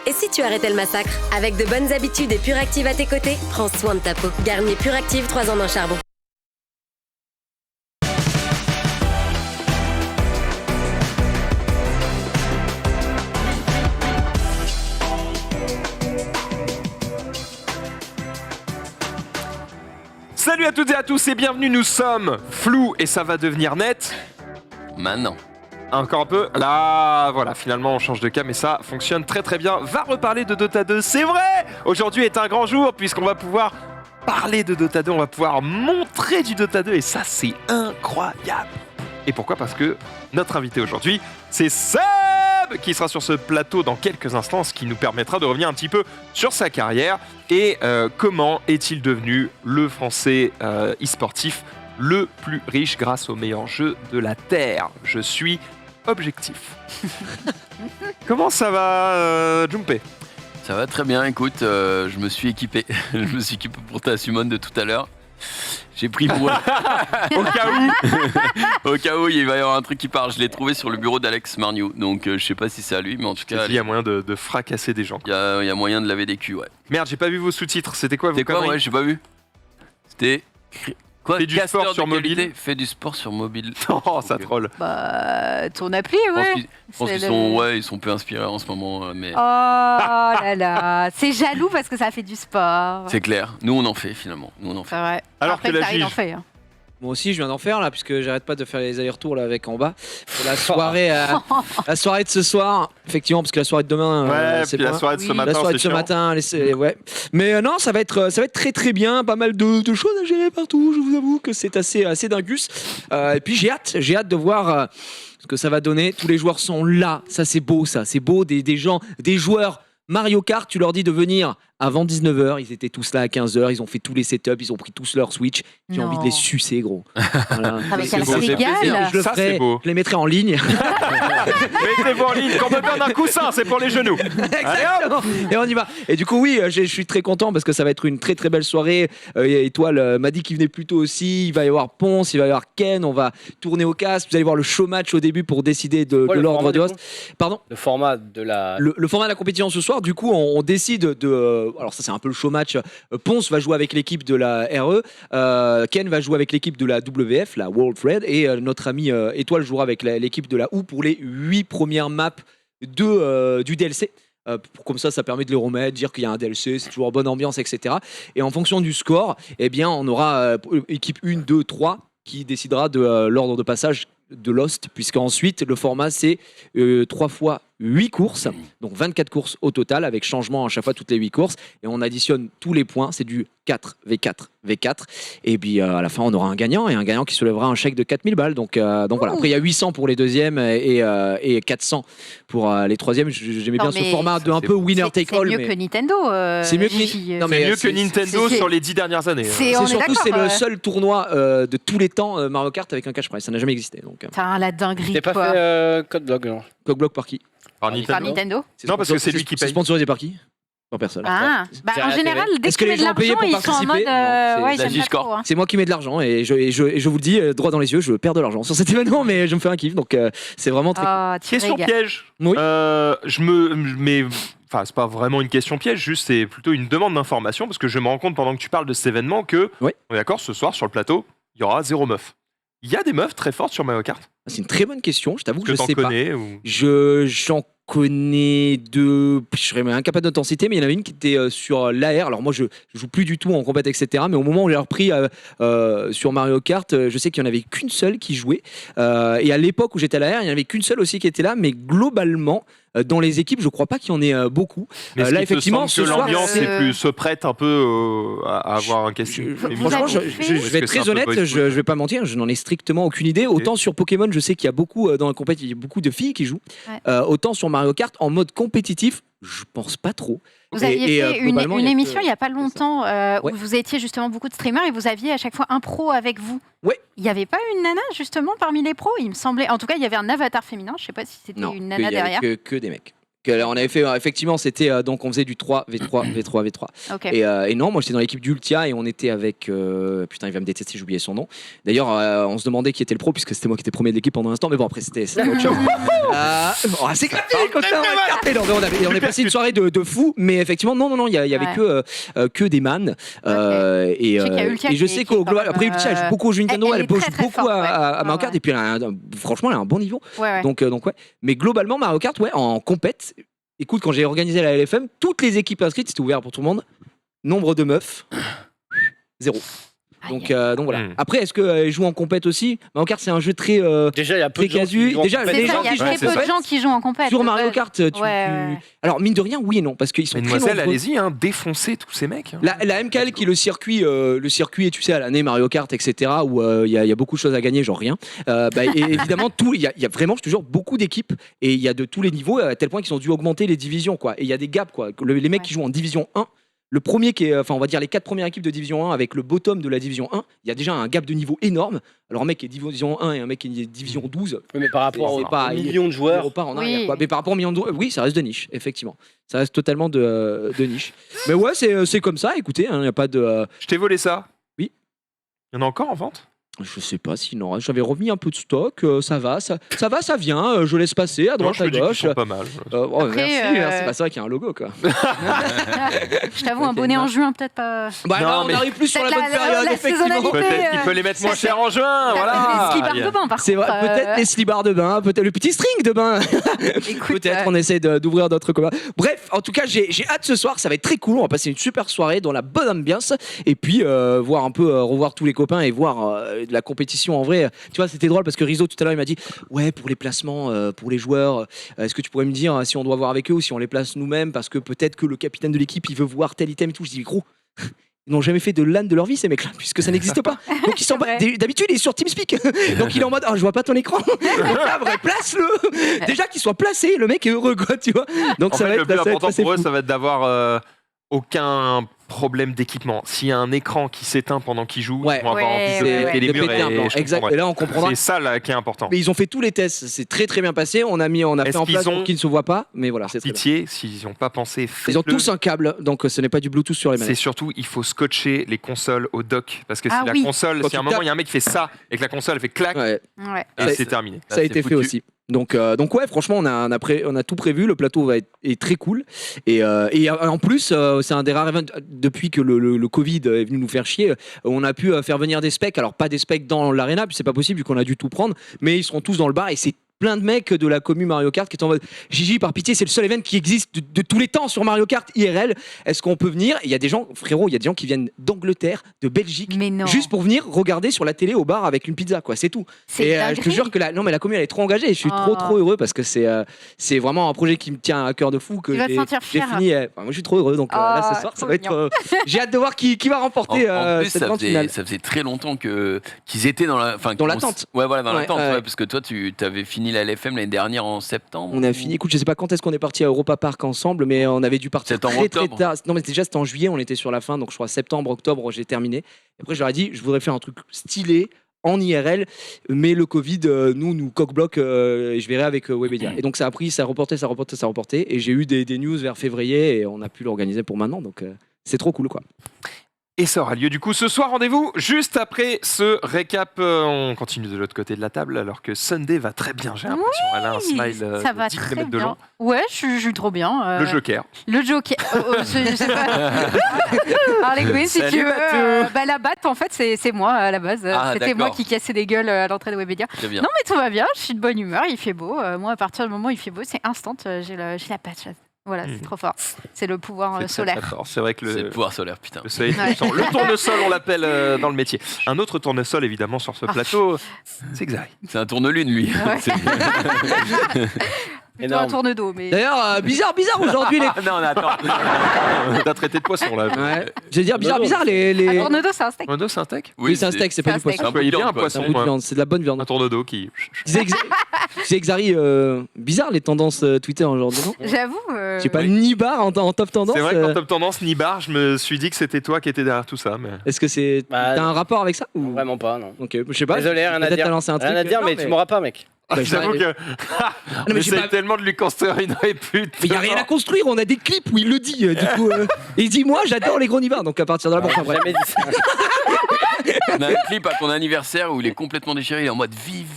Et si tu arrêtais le massacre? Avec de bonnes habitudes et Puractive à tes côtés, prends soin de ta peau. Garnier Puractive 3 ans en charbon. Salut à toutes et à tous et bienvenue, nous sommes Flou et ça va devenir net. Maintenant. Encore un peu. Là, voilà, finalement on change de cam et ça fonctionne très très bien. Va reparler de Dota 2, c'est vrai. Aujourd'hui est un grand jour puisqu'on va pouvoir parler de Dota 2, on va pouvoir montrer du Dota 2 et ça c'est incroyable. Et pourquoi? Parce que notre invité aujourd'hui, c'est Seb qui sera sur ce plateau dans quelques instants, ce qui nous permettra de revenir un petit peu sur sa carrière et comment est-il devenu le Français e-sportif le plus riche grâce au meilleur jeu de la Terre. Je suis objectif. Comment ça va, Jumpé? Ça va très bien, écoute, je me suis équipé. Je me suis équipé pour ta Simone de tout à l'heure. J'ai pris pour... Au cas où. Au cas où il va y avoir un truc qui part. Je l'ai trouvé sur le bureau d'Alex Marniou. Donc je sais pas si c'est à lui, mais en tout cas... Il y a moyen de fracasser des gens. Il y a moyen de laver des culs, ouais. Merde, j'ai pas vu vos sous-titres. C'était quoi vos C'était quoi? conneries? Ouais, j'ai pas vu. C'était... Quoi? Fais du sport sur mobile. Fais du sport sur mobile. Oh, ça troll. Bah, ton appli, ouais. Je pense qu'ils sont peu inspirés en ce moment, mais... Oh là là, c'est jaloux parce que ça fait du sport. C'est clair. Nous, on en fait, finalement. Nous, on en fait. C'est vrai. Alors après, que la Karine Gige. en fait. Hein. Moi aussi, je viens d'en faire là, puisque j'arrête pas de faire les allers-retours là avec en bas. Pour la soirée, la soirée de ce soir, effectivement, parce que la soirée de demain, Ouais, c'est puis la loin. soirée de ce Oui. matin, La soirée de c'est ce chiant. matin, ouais. Mais non, ça va être très très bien, pas mal de choses à gérer partout. Je vous avoue que c'est assez dingus. Et puis j'ai hâte de voir ce que ça va donner. Tous les joueurs sont là, ça c'est beau, des gens, des joueurs. Mario Kart, tu leur dis de venir avant 19h, ils étaient tous là à 15h, ils ont fait tous les setups, ils ont pris tous leur Switch. J'ai Non. envie de les sucer, gros. Voilà. Avec C'est un beau, ça fait régal. plaisir. Je le Ça, ferai, c'est beau. je les mettrai en ligne. Mettez-vous en ligne, qu'on me donne un coussin, c'est pour les genoux. Exactement. Et on y va. Et du coup, oui, je suis très content parce que ça va être une très très belle soirée. Étoile m'a dit qu'il venait plus tôt aussi. Il va y avoir Ponce, il va y avoir Ken. On va tourner au casque. Vous allez voir le show match au début pour décider de l'ordre de host. Pardon. Le format de la... Le format de la compétition ce soir, du coup, on décide de. Alors, ça, c'est un peu le show match. Ponce va jouer avec l'équipe de la RE. Ken va jouer avec l'équipe de la WF, la World Fred. Et notre ami Étoile jouera avec l'équipe de la OU pour les 8 premières maps du DLC. Comme ça permet de les remettre, dire qu'il y a un DLC, c'est toujours bonne ambiance, etc. Et en fonction du score, eh bien, on aura équipe 1, 2, 3 qui décidera de l'ordre de passage de Lost, puisqu'ensuite le format c'est 3 fois 8 courses, donc 24 courses au total, avec changement à chaque fois toutes les 8 courses, et on additionne tous les points, c'est du 4v4 v4, et puis à la fin on aura un gagnant, et un gagnant qui soulèvera un chèque de 4000 balles, donc voilà. Après il y a 800 pour les deuxièmes et 400 pour les troisièmes. J'aimais bien ce format de un peu winner take all. C'est mieux que Nintendo. C'est mieux que Gigi. Non, mais C'est mieux que Nintendo c'est- sur les 10 dernières années. C'est- C'est on est surtout d'accord, c'est le ouais. seul tournoi de tous les temps Mario Kart avec un cash prize, ça n'a jamais existé. Donc Putain, la dinguerie, T'es pas quoi. fait Code Block, genre. Cockblock par qui? Par Par Nintendo. Nintendo. Non, parce que c'est lui qui C'est paye. sponsorisé par qui? Par personne. Ah, bah, C'est à en la général, télé. dès Est-ce que que tu les mets de gens payent l'argent, pour ils sont en mode. participer Non, Ouais, la j'aime pas Giscor. trop. Hein. C'est moi qui mets de l'argent et je vous le dis droit dans les yeux, je perds de l'argent sur cet événement, mais je me fais un kiff, donc c'est vraiment très cool. Oh, tu Question régales. piège. Oui. Mais enfin, c'est pas vraiment une question piège, juste c'est plutôt une demande d'information parce que je me rends compte pendant que tu parles de cet événement que, Oui. on est d'accord, ce soir sur le plateau, il y aura 0 meuf. Il y a des meufs très fortes sur Mario Kart. C'est une très bonne question, je t'avoue que Que je t'en sais pas. connais ou... J'en connais deux, je serais incapable de t'en citer, mais il y en avait une qui était sur l'AR. Alors moi je joue plus du tout en compète, etc. Mais au moment où j'ai repris sur Mario Kart, je sais qu'il n'y en avait qu'une seule qui jouait. Et à l'époque où j'étais à l'AR, il n'y en avait qu'une seule aussi qui était là. Mais globalement, dans les équipes, je crois pas qu'il y en ait beaucoup. Mais Là, effectivement, ce ce soir, l'ambiance c'est- se prête un peu à avoir un casting. Franchement, je Est-ce vais que être c'est un très peu honnête, boys je vais pas mentir, je n'en ai strictement aucune idée. Autant sur Pokémon, je sais qu'il y a beaucoup dans la compétition, il y a beaucoup de filles qui jouent. Ouais. Autant sur Mario Kart, en mode compétitif, je pense pas trop. Vous aviez fait globalement, une il y a émission que- il n'y a pas longtemps Ouais. où vous étiez justement beaucoup de streamers et vous aviez à chaque fois un pro avec vous. Ouais. Il n'y avait pas une nana justement parmi les pros, il me semblait. En tout cas, il y avait un avatar féminin. Je ne sais pas si c'était Non, une il nana y avait derrière. que des mecs. On avait fait, effectivement, c'était donc on faisait du 3, V3, V3, V3. Ok. Et non, moi j'étais dans l'équipe d'Ultia et on était avec. Putain, il va me détester, j'ai oublié son nom. D'ailleurs, on se demandait qui était le pro puisque c'était moi qui étais premier de l'équipe pendant un instant, mais bon, après c'était autre chose. C'est gratuit, quand on a écarté. Non, mais on est passé une soirée de fou, mais effectivement, non, il y avait que des mannes. Et Je sais qu'il y a Ultia et je qui- sais qui qu'au est quand global, même, après Ultia, elle joue beaucoup au jeu Nintendo, elle elle est bouge très, très beaucoup forte, ouais. à Mario Kart, Ouais. et puis franchement, elle a un bon niveau. Ouais. Donc ouais. Mais globalement, Mario Kart, en compète, écoute, quand j'ai organisé la LFM, toutes les équipes inscrites, c'était ouvert pour tout le monde. Nombre de meufs, 0. Donc voilà. Après, est-ce qu'elles jouent en compète aussi? Mario Kart, c'est un jeu très Déjà, il y a peu très de gens casu. qui jouent en Déjà, compète. les C'est ça, gens il y a qui jouent très en peu de compète, gens qui jouent en compète. sur Mario Ouais. Kart, Ouais. alors mine de rien, oui et non, parce qu'ils sont très Mademoiselle, nombreux. allez-y, défoncez tous ces mecs. La MKL qui est le circuit, et tu sais, à l'année Mario Kart, etc., où il y a beaucoup de choses à gagner, genre rien. Et évidemment, il y a vraiment, je te jure, beaucoup d'équipes, et il y a de tous les niveaux, à tel point qu'ils ont dû augmenter les divisions, quoi. Et il y a des gaps, quoi. Les mecs qui jouent en division 1, le premier qui est, on va dire les 4 premières équipes de division 1 avec le bottom de la division 1, il y a déjà un gap de niveau énorme. Alors un mec qui est division 1 et un mec qui est division 12, Oui, mais par rapport C'est aux pas- millions de on joueurs, repart en arrière, Oui. quoi. Mais par rapport aux millions de oui, ça reste de niche, effectivement. Ça reste totalement de niche. Mais ouais, c'est comme ça, écoutez, il n'y a pas de... Je t'ai volé ça. Oui. Il y en a encore en vente? Je sais pas sinon, j'avais remis un peu de stock, ça va, ça vient, je laisse passer à Non, droite, je à me dis qu'ils gauche. sont pas mal. Après, merci. Bah, c'est vrai qu'il y a un logo, quoi. Je t'avoue, un bonnet en juin, peut-être pas. Bah Non, là, on mais- arrive plus sur la Peut-être bonne la période, effectivement. saisonnalité. Peut-être qu'il peut les mettre moins cher en juin, voilà. Les slibards de bain, par C'est contre. vrai, peut-être les slibards de bain, peut-être le petit string de bain. Écoute, Peut-être on essaie d'ouvrir d'autres communs. Bref, en tout cas, j'ai hâte ce soir, ça va être très cool. On va passer une super soirée dans la bonne ambiance et puis voir un peu, revoir tous les copains et voir de la compétition en vrai. Tu vois, c'était drôle parce que Rizzo tout à l'heure il m'a dit ouais, pour les placements, pour les joueurs, est-ce que tu pourrais me dire si on doit voir avec eux ou si on les place nous-mêmes parce que peut-être que le capitaine de l'équipe il veut voir tel item et tout. Je dis gros. Ils n'ont jamais fait de LAN de leur vie, ces mecs-là, puisque ça n'existe pas. Donc ils sont vrai. d'habitude il est sur TeamSpeak. Donc il est en mode je vois pas ton écran. Donc là, vrai, place-le. Déjà qu'il soit placé, le mec est heureux, quoi, tu vois. Donc En ça fait, va le être plus ça va être important assez pour eux, fou. ça va être d'avoir aucun problème d'équipement. S'il y a un écran qui s'éteint pendant qu'ils jouent, Ouais. ils vont avoir envie de Ouais, péter les de murs. péter un Et plan. je Exact. comprends, Et là on comprendra. c'est ça là qui est important. Mais ils ont fait tous les tests, c'est très très bien passé. On a Est-ce fait en qu'ils place ont- pour qu'ils ne se voient pas, mais voilà, c'est très bien. Pitié, s'ils n'ont pas pensé, Ils ont faites-le. tous un câble, donc ce n'est pas du Bluetooth sur les C'est manettes. surtout, il faut scotcher les consoles au dock. Parce que si Ah la oui. console, Quand si à un tu moment tapes- il y a un mec qui fait ça et que la console elle fait clac, Ouais, Ouais. et Ça, c'est terminé. ça a été c'est fait foutu. aussi. Donc ouais, franchement, on a tout prévu. Le plateau est très cool. Et en plus, c'est un des rares events depuis que le Covid est venu nous faire chier. On a pu faire venir des specs. Alors pas des specs dans l'arena, puis c'est pas possible vu qu'on a dû tout prendre. Mais ils seront tous dans le bar et c'est plein de mecs de la commu Mario Kart qui est en mode Gigi, par pitié, c'est le seul event qui existe de tous les temps sur Mario Kart IRL. Est-ce qu'on peut venir? Il y a des gens, frérot, il y a des gens qui viennent d'Angleterre, de Belgique, Mais non. juste pour venir regarder sur la télé au bar avec une pizza, quoi. C'est tout. C'est Et je te dinguerie. jure que non mais la commune elle est trop engagée et je suis Oh. trop heureux parce que c'est vraiment un projet qui me tient à cœur de fou que Tu vas te j'ai sentir j'ai fier. fini. Moi je suis trop heureux donc là Oh, ce soir ça trop va être. J'ai hâte de voir qui va remporter En plus, cette ça grande finale. faisait très longtemps qu'ils étaient dans la, Dans l'attente. Ouais, voilà, dans Ouais, l'attente. ouais. Ouais, parce que toi, tu avais fini la LFM l'année dernière en septembre. On a fini. Écoute, je sais pas quand est-ce qu'on est parti à Europa Park ensemble, mais on avait dû partir Septembre, très octobre. tard. Non mais déjà c'était en juillet, on était sur la fin, donc je crois septembre, octobre j'ai terminé. Et après je leur ai dit, je voudrais faire un truc stylé en IRL, mais le Covid nous coque-bloque et je verrai avec Webedia. Et donc ça a pris, ça a reporté, et j'ai eu des news vers février et on a pu l'organiser pour maintenant, donc c'est trop cool quoi. Et ça aura lieu du coup ce soir. Rendez-vous juste après ce récap. On continue de l'autre côté de la table alors que Sunday va très bien. J'ai l'impression. Elle a un smile ça de va 10 très km de bien. long. Ouais, je suis trop bien. Le Joker. Le Joker. Je sais pas. Harley Quinn, si Salut, tu veux. Batou. La batte, en fait, c'est moi à la base. Ah, C'était moi d'accord. qui cassais des gueules à l'entrée de Webedia. Très bien. Non, mais tout va bien. Je suis de bonne humeur. Il fait beau. Moi, à partir du moment où il fait beau, c'est instant. J'ai la patate. Voilà, c'est trop fort. C'est le pouvoir C'est très, solaire. très fort. C'est vrai que C'est le le pouvoir solaire, putain. soleil est Ouais. puissant. Le tournesol, on l'appelle dans le métier. Un autre tournesol, évidemment, sur ce plateau, c'est Xari. C'est un tourne-lune, lui. Ouais. C'est- Plutôt un Énorme. tourne d'eau, mais. D'ailleurs bizarre aujourd'hui les. Non, attends. On a traité de poisson là. Ouais. Je veux dire bizarre Un les. tourne d'eau, c'est un steak. Un dos, c'est un steak. Oui, c'est un steak, c'est pas c'est du un steak. poisson. Un bout de Soyez bien viande, un quoi. poisson. C'est un bout de ouais. viande, c'est de la bonne viande. Un tourne d'eau qui. Je disais Xari, bizarre les tendances Twitter aujourd'hui, non? J'avoue. J'ai pas Oui. ni barre en top tendance. C'est vrai qu'en top tendance, ni bar, je me suis dit que c'était toi qui étais derrière tout ça. Mais... Est-ce que c'est Bah, t'as un rapport avec ça ou... Vraiment pas, non. Ok, je sais pas. Désolé, rien à peut-être dire. t'as lancé un truc. Rien à dire, Non, mais tu m'auras pas, mec. Bah, J'avoue mais que. mais j'ai J'essaie pas- tellement de lui construire une répute. il n'y a rien à construire, on a des clips où il le dit. Du coup, et il dit moi j'adore les gros nivards, donc à partir de là, bon, enfin, bref. Jamais dit ça. On a un clip à ton anniversaire où il est complètement déchiré, il est en mode vive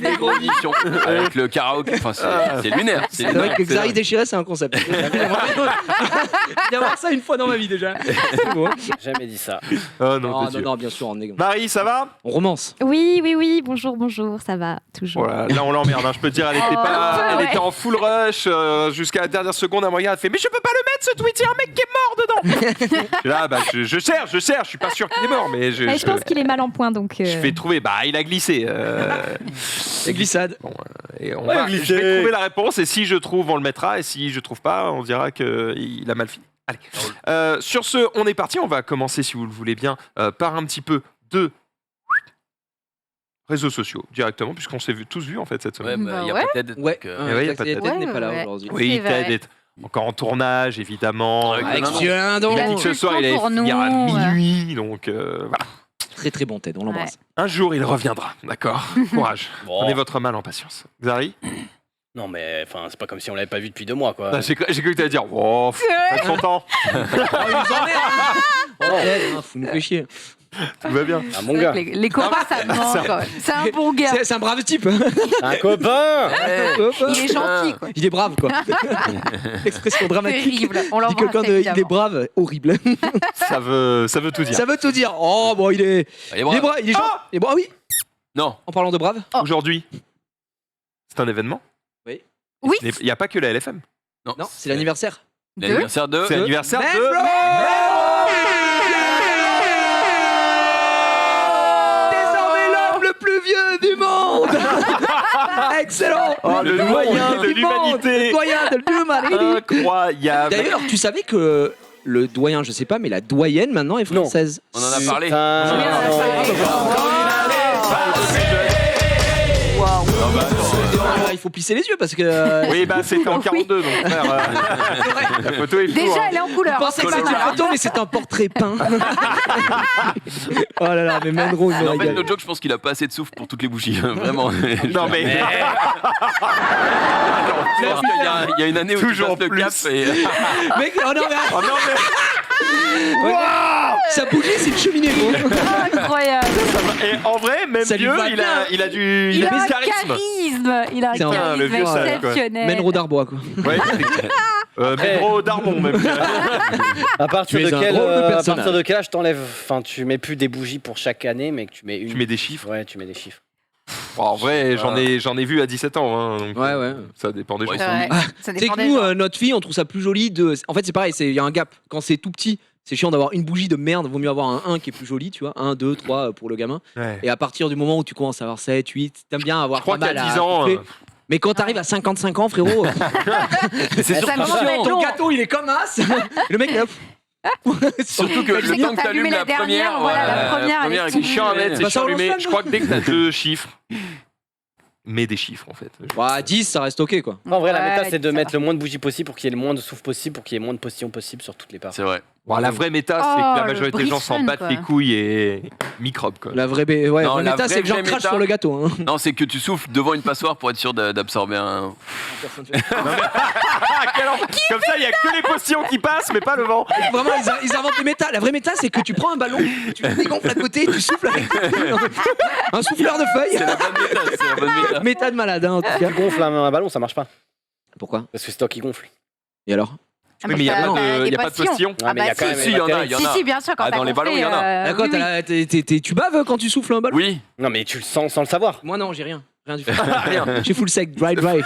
les gros nichons. Avec le karaoké, enfin c'est lunaire. C'est vrai que Xari déchiré, c'est un concept. D'avoir ça une fois dans ma vie déjà. C'est bon. Jamais dit ça. Oh non, Non, t'es sûr. non, bien sûr, Marie, ça va? on romance. Oui, bonjour, ça va, toujours. Voilà, là on l'emmerde, hein. Je peux te dire, elle était, pas, elle ouais. était en full rush jusqu'à la dernière seconde. Elle me regarde, elle fait mais je peux pas le mettre ce tweet, il y a un mec qui est mort dedans. Là, bah, je cherche, je suis pas sûr qu'il est mort, mais Mais je pense qu'il est mal en point, donc... je vais trouver. Bah, il a glissé. Et glissade. Bon, et on Ouais, va, glissé. je vais trouver la réponse et si je trouve, on le mettra et si je trouve pas, on dira qu'il a mal fini. Allez. Sur ce, on est parti. On va commencer, si vous le voulez bien, par un petit peu de réseaux sociaux directement, puisqu'on s'est tous vus en fait cette Ouais, semaine. bah, y a Ouais. pas Ted. Ouais, donc, ouais, y a pas de Ted tête. n'est pas là Ouais, aujourd'hui. Oui, C'est vrai. Ted est encore en tournage, évidemment. Avec Avec le nain. Dieu, donc. Il a dit Il que a ce plus soir, le il allait temps pour finir à nous, minuit, donc voilà. Très très bon Ted, on l'embrasse. Un jour, il reviendra, d'accord. Courage. Bon. Prenez votre mal en patience. Xari, Non, mais enfin, c'est pas comme si on l'avait pas vu depuis 2 mois, quoi. j'ai cru que tu allais dire, oh, pas de son temps, Oh, il nous emmerde. Oh, Ted, hein, faut nous faire chier. tout va bien. Ah, mon gars. Les copains, ça me manque. quand même. C'est un bon gars. C'est un brave type. Un copain. Il est gentil, quoi. Il est brave, quoi. Expression dramatique. Terrible. On Dit l'embrasse, quelqu'un de, il est évidemment. brave, horrible. Ça veut tout dire. Ça veut tout dire. Oh, bon, il est. Allez, Il est bravo. brave, il est gentil. Il est brave, oui. Non, En parlant de brave. Oh. Aujourd'hui, c'est un événement. Oui. Il n'y a pas que la LFM. Non, c'est l'anniversaire. l'anniversaire de. C'est l'anniversaire Même de. Désormais l'homme le plus vieux du monde. Excellent. Oh, le doyen de du monde. l'humanité. Le doyen de l'humanité. Incroyable. D'ailleurs, tu savais que le doyen, je sais pas, mais la doyenne maintenant est Non. française. On en a parlé. Putain. Oui, on en a parlé. Il faut plisser les yeux parce que. Oui, bah c'était en Oui. 42, donc frère, la photo est floue. Déjà, hein. elle est en couleur. Je pensais que Colorado. c'était une photo, mais c'est un portrait peint. Oh là là, mais Menro, il me En fait, régale. no joke, je pense qu'il a pas assez de souffle pour toutes les bougies. Vraiment. Non, mais. Je pense qu'il y a une année où Toujours tu passes le cap plus. et. Mec, oh non, mais. Oh non, mais. Sa bougie, c'est une cheminée, gros. Incroyable. Et en vrai, même Ça lui vieux, va il bien. a du. Il a un charisme. charisme. Il a un C'est un- le charisme vieux sale, quoi. exceptionnel. Menro d'Arbois, quoi. Ouais, Menro d'Armon, même. À partir Tu es de un quel, drôle de à personnage. partir de quel âge t'enlèves. Enfin, tu mets plus des bougies pour chaque année, mais que tu mets une. Tu mets des chiffres. Ouais, tu mets des chiffres. Bon, en vrai, j'en ai vu à 17 ans. Hein, donc, Ouais, ouais. Ça dépend des gens. Ouais, C'est vrai. Ça Tu sais dépend que des nous, gens. notre fille, on trouve ça plus joli de. En fait, c'est pareil, il y a un gap. Quand c'est tout petit, c'est chiant d'avoir une bougie de merde. Vaut mieux avoir un 1 qui est plus joli, tu vois. 1, 2, 3 pour le gamin. Ouais. Et à partir du moment où tu commences à avoir 7, 8, t'aimes bien avoir Je crois pas qu'à mal 10 à ans. souffler. Mais quand t'arrives à 55 ans, frérot, C'est Ça surtout, commence à être ton long. gâteau il est comme as. Le mec, hop. surtout que Tu sais, le temps quand que t'as allumé t'allumes la la dernière, première. voilà, la ouais, première, elle est avec toute les C'est chiant à mettre, Bah, c'est ça, chiant on à allumer. lance Je crois que dès que t'as 2 chiffres, mets des chiffres en fait. Bah, 10, ça reste ok, quoi. En vrai, la Ouais, méta, c'est de ça mettre va. le moins de bougies possible pour qu'il y ait le moins de souffle possible, pour qu'il y ait le moins de postillons possible sur toutes les parties. C'est vrai. Bon, la vraie méta, c'est Oh, que la le majorité des gens s'en Brisson, battent quoi. les couilles et microbes quoi. La vraie ouais, Non, la la méta, vraie c'est que j'en vraie crache méta. sur le gâteau. Hein. Non, c'est que tu souffles devant une passoire pour être sûr d'absorber un. Comme ça, il y a que les postillons qui passent, mais pas le vent. Vraiment, ils inventent des méta. La vraie méta, c'est que tu prends un ballon, tu le dégonfles à côté, tu souffles avec un souffleur de C'est feuilles. la bonne méta. C'est la bonne méta. Méta de malade, hein, en tout cas. Tu gonfles un ballon, ça marche pas. Pourquoi? Parce que c'est toi qui gonfle. Et alors? Ah, Oui, mais il n'y a, t'as- pas t'as de- des y a pas de postillons. Ah, mais il y a quand si, même si, il y en a, il y en Si, a. si, bien sûr, quand Ah, t'as dans les ballons, il y en a. gonflé, D'accord, oui, oui. tu baves quand tu souffles un ballon? Oui. Non, mais tu le sens sans le savoir. Moi non, j'ai rien. Rien du tout. Rien. J'ai full sec, dry. La vraie-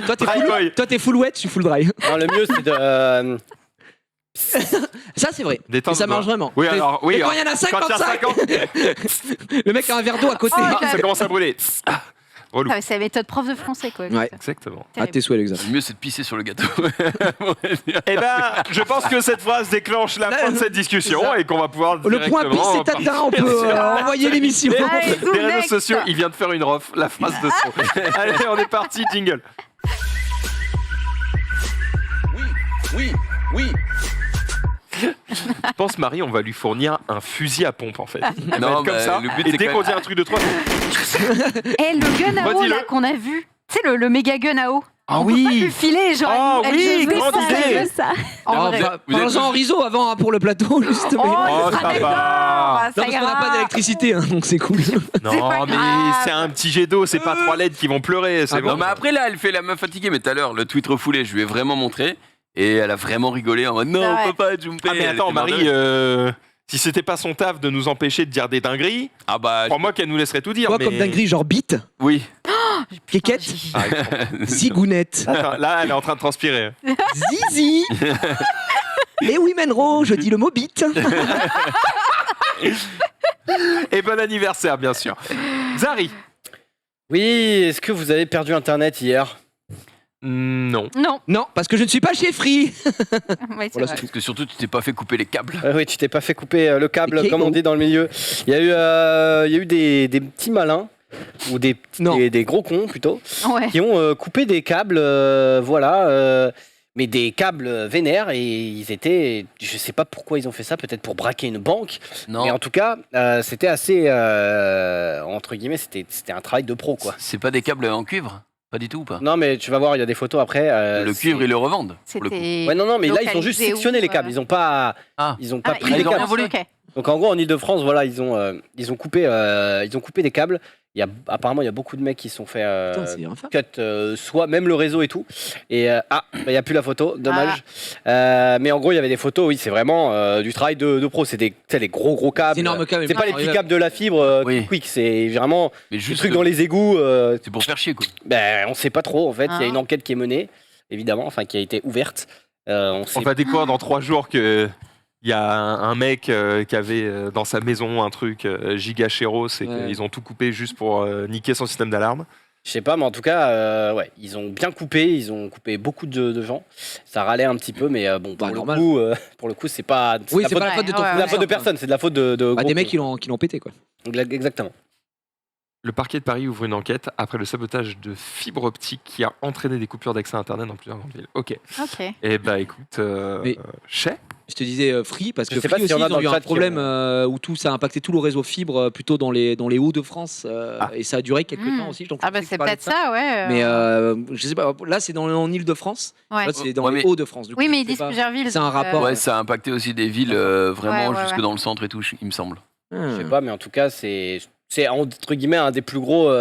Toi t'es Dry full, boy. toi, t'es full wet, je suis full dry. Non, le mieux, c'est de. Ça c'est vrai. Détendre Et ça le marche bras. vraiment. Oui, alors, oui. Mais quand alors, il y en a quand il y a 55, le mec a un verre d'eau à côté. Oh, ça commence à brûler. Ah, relou. Ah, mais c'est la méthode prof de français, quoi. Ouais. Exactement. À tes souhaits, l'examen. Le mieux, c'est de pisser sur le gâteau. Eh ben, je pense que cette phrase déclenche la fin de cette discussion C'est ça. et qu'on va pouvoir Le point directement pisse est atteint, on peut envoyer l'émission. Allez, Des zoom réseaux next. sociaux, il vient de faire une ref, la phrase de son. Allez, on est parti, jingle. Oui. Je pense, Marie, on va lui fournir un fusil à pompe, en fait. Elle va Non, être comme bah, ça. le but, Et c'est dès quand qu'on même- dit un truc de 3, Et le gun à eau Redis-le. là qu'on a vu, tu sais, le méga gun à eau. ah On peut pas lui oui. filer, genre. Ah elle oui, veut grande ça, idée. elle veut ça. En Oh, vrai. vous êtes Parlons en tous- riso avant pour le plateau, justement. Oh, Oh, il sera ça d'accord, va. Non, parce qu'on n'a pas d'électricité, hein, donc c'est cool. Non, pas mais grave. c'est un petit jet d'eau, c'est pas 3 LED qui vont pleurer. C'est Ah bon. Non, mais après, là, elle fait la meuf fatiguée. Mais tout à l'heure, le tweet refoulé, je lui ai vraiment montré. Et elle a vraiment rigolé en mode non, Ah ouais. papa, Junpei. Ah, mais Elle attends, était morte de Marie, rire. si c'était pas son taf de nous empêcher de dire des dingueries, Ah bah, crois-moi qu'elle nous laisserait tout dire. Quoi mais... comme dinguerie, genre bite, oui. kékette, Par exemple. zigounette, Attends, là, elle est en train de transpirer. zizi. Et oui, Menro, je dis le mot bite. Et bon anniversaire, bien sûr. Zari. Oui, est-ce que vous avez perdu Internet hier? Non. Non. Non, parce que je ne suis pas chez Free. Ouais, c'est Voilà, vrai. Parce que surtout, tu t'es pas fait couper les câbles. Oui, tu t'es pas fait couper le câble, Ok, comme on oh. dit dans le milieu. Il y a eu des petits malins, ou Non. des gros cons plutôt, Ouais. qui ont coupé des câbles, mais des câbles vénères, et ils étaient, je sais pas pourquoi ils ont fait ça, peut-être pour braquer une banque, Non, mais en tout cas, c'était assez, entre guillemets, c'était un travail de pro, quoi. c'est pas des câbles en cuivre. Pas du tout ou pas. Non, mais tu vas voir, il y a des photos après. Le cuivre, ils le revendent. pour le coup. C'était. Ouais, non, mais là, ils ont juste localisé sectionné où, les câbles. Ils ont pas, Ah. ils ont pas Ah, pris les ils ont câbles. rien volé. Ok. Donc en gros en Ile-de-France, voilà, ils ont coupé des câbles. Apparemment il y a beaucoup de mecs qui se sont fait Putain, c'est infâme. cut, soit même le réseau et tout. Et il y a plus la photo, dommage. Mais en gros il y avait des photos, oui, c'est vraiment du travail de pro. C'est des, tu sais, les gros câbles. C'est énorme câble. C'est pas les petits câbles de la fibre Oui. quick, c'est vraiment Mais des juste. trucs dans les égouts. C'est pour faire chier, quoi. Ben on sait pas trop en fait. Il y a Ah. une enquête qui est menée, évidemment, enfin qui a été ouverte. On sait On va découvrir dans 3 jours que il y a un mec qui avait dans sa maison un truc giga chéros et Ouais. qu'ils ont tout coupé juste pour niquer son système d'alarme. Je sais pas, mais en tout cas, ouais, ils ont bien coupé, ils ont coupé beaucoup de gens. Ça râlait un petit peu, mais bon, Bah, normal. pour le coup, c'est pas, Oui, la c'est faute, pas la faute de ton Ouais, c'est ouais, la faute de personne, c'est de la faute de Bah, gros des mecs cons. qui l'ont pété, quoi. Exactement. Le parquet de Paris ouvre une enquête après le sabotage de fibre optique qui a entraîné des coupures d'accès à Internet dans plusieurs grandes villes. Ok. Ok. Eh bah écoute, Mais- Chez Je te disais Free, parce Je que sais pas Free s'il y aussi, en a ils dans ont eu le un chat qui problème où tout ça a impacté tout le réseau fibre, plutôt dans les Hauts-de-France. Ah. Et ça a duré quelques Hmm. temps aussi. Donc Ah je bah sais que c'est tu parlais peut-être de ça, ouais. Mais je sais pas, là c'est en Ile-de-France, Ouais. là c'est dans Ouais, les mais- Hauts-de-France. du coup, Oui, mais je ils sais disent pas. plusieurs villes. C'est un donc, rapport. Ouais, ça a impacté aussi des villes vraiment Ouais, jusque ouais. dans le centre et tout, il me semble. Je sais Hmm. pas, mais en tout cas, c'est entre guillemets un des plus gros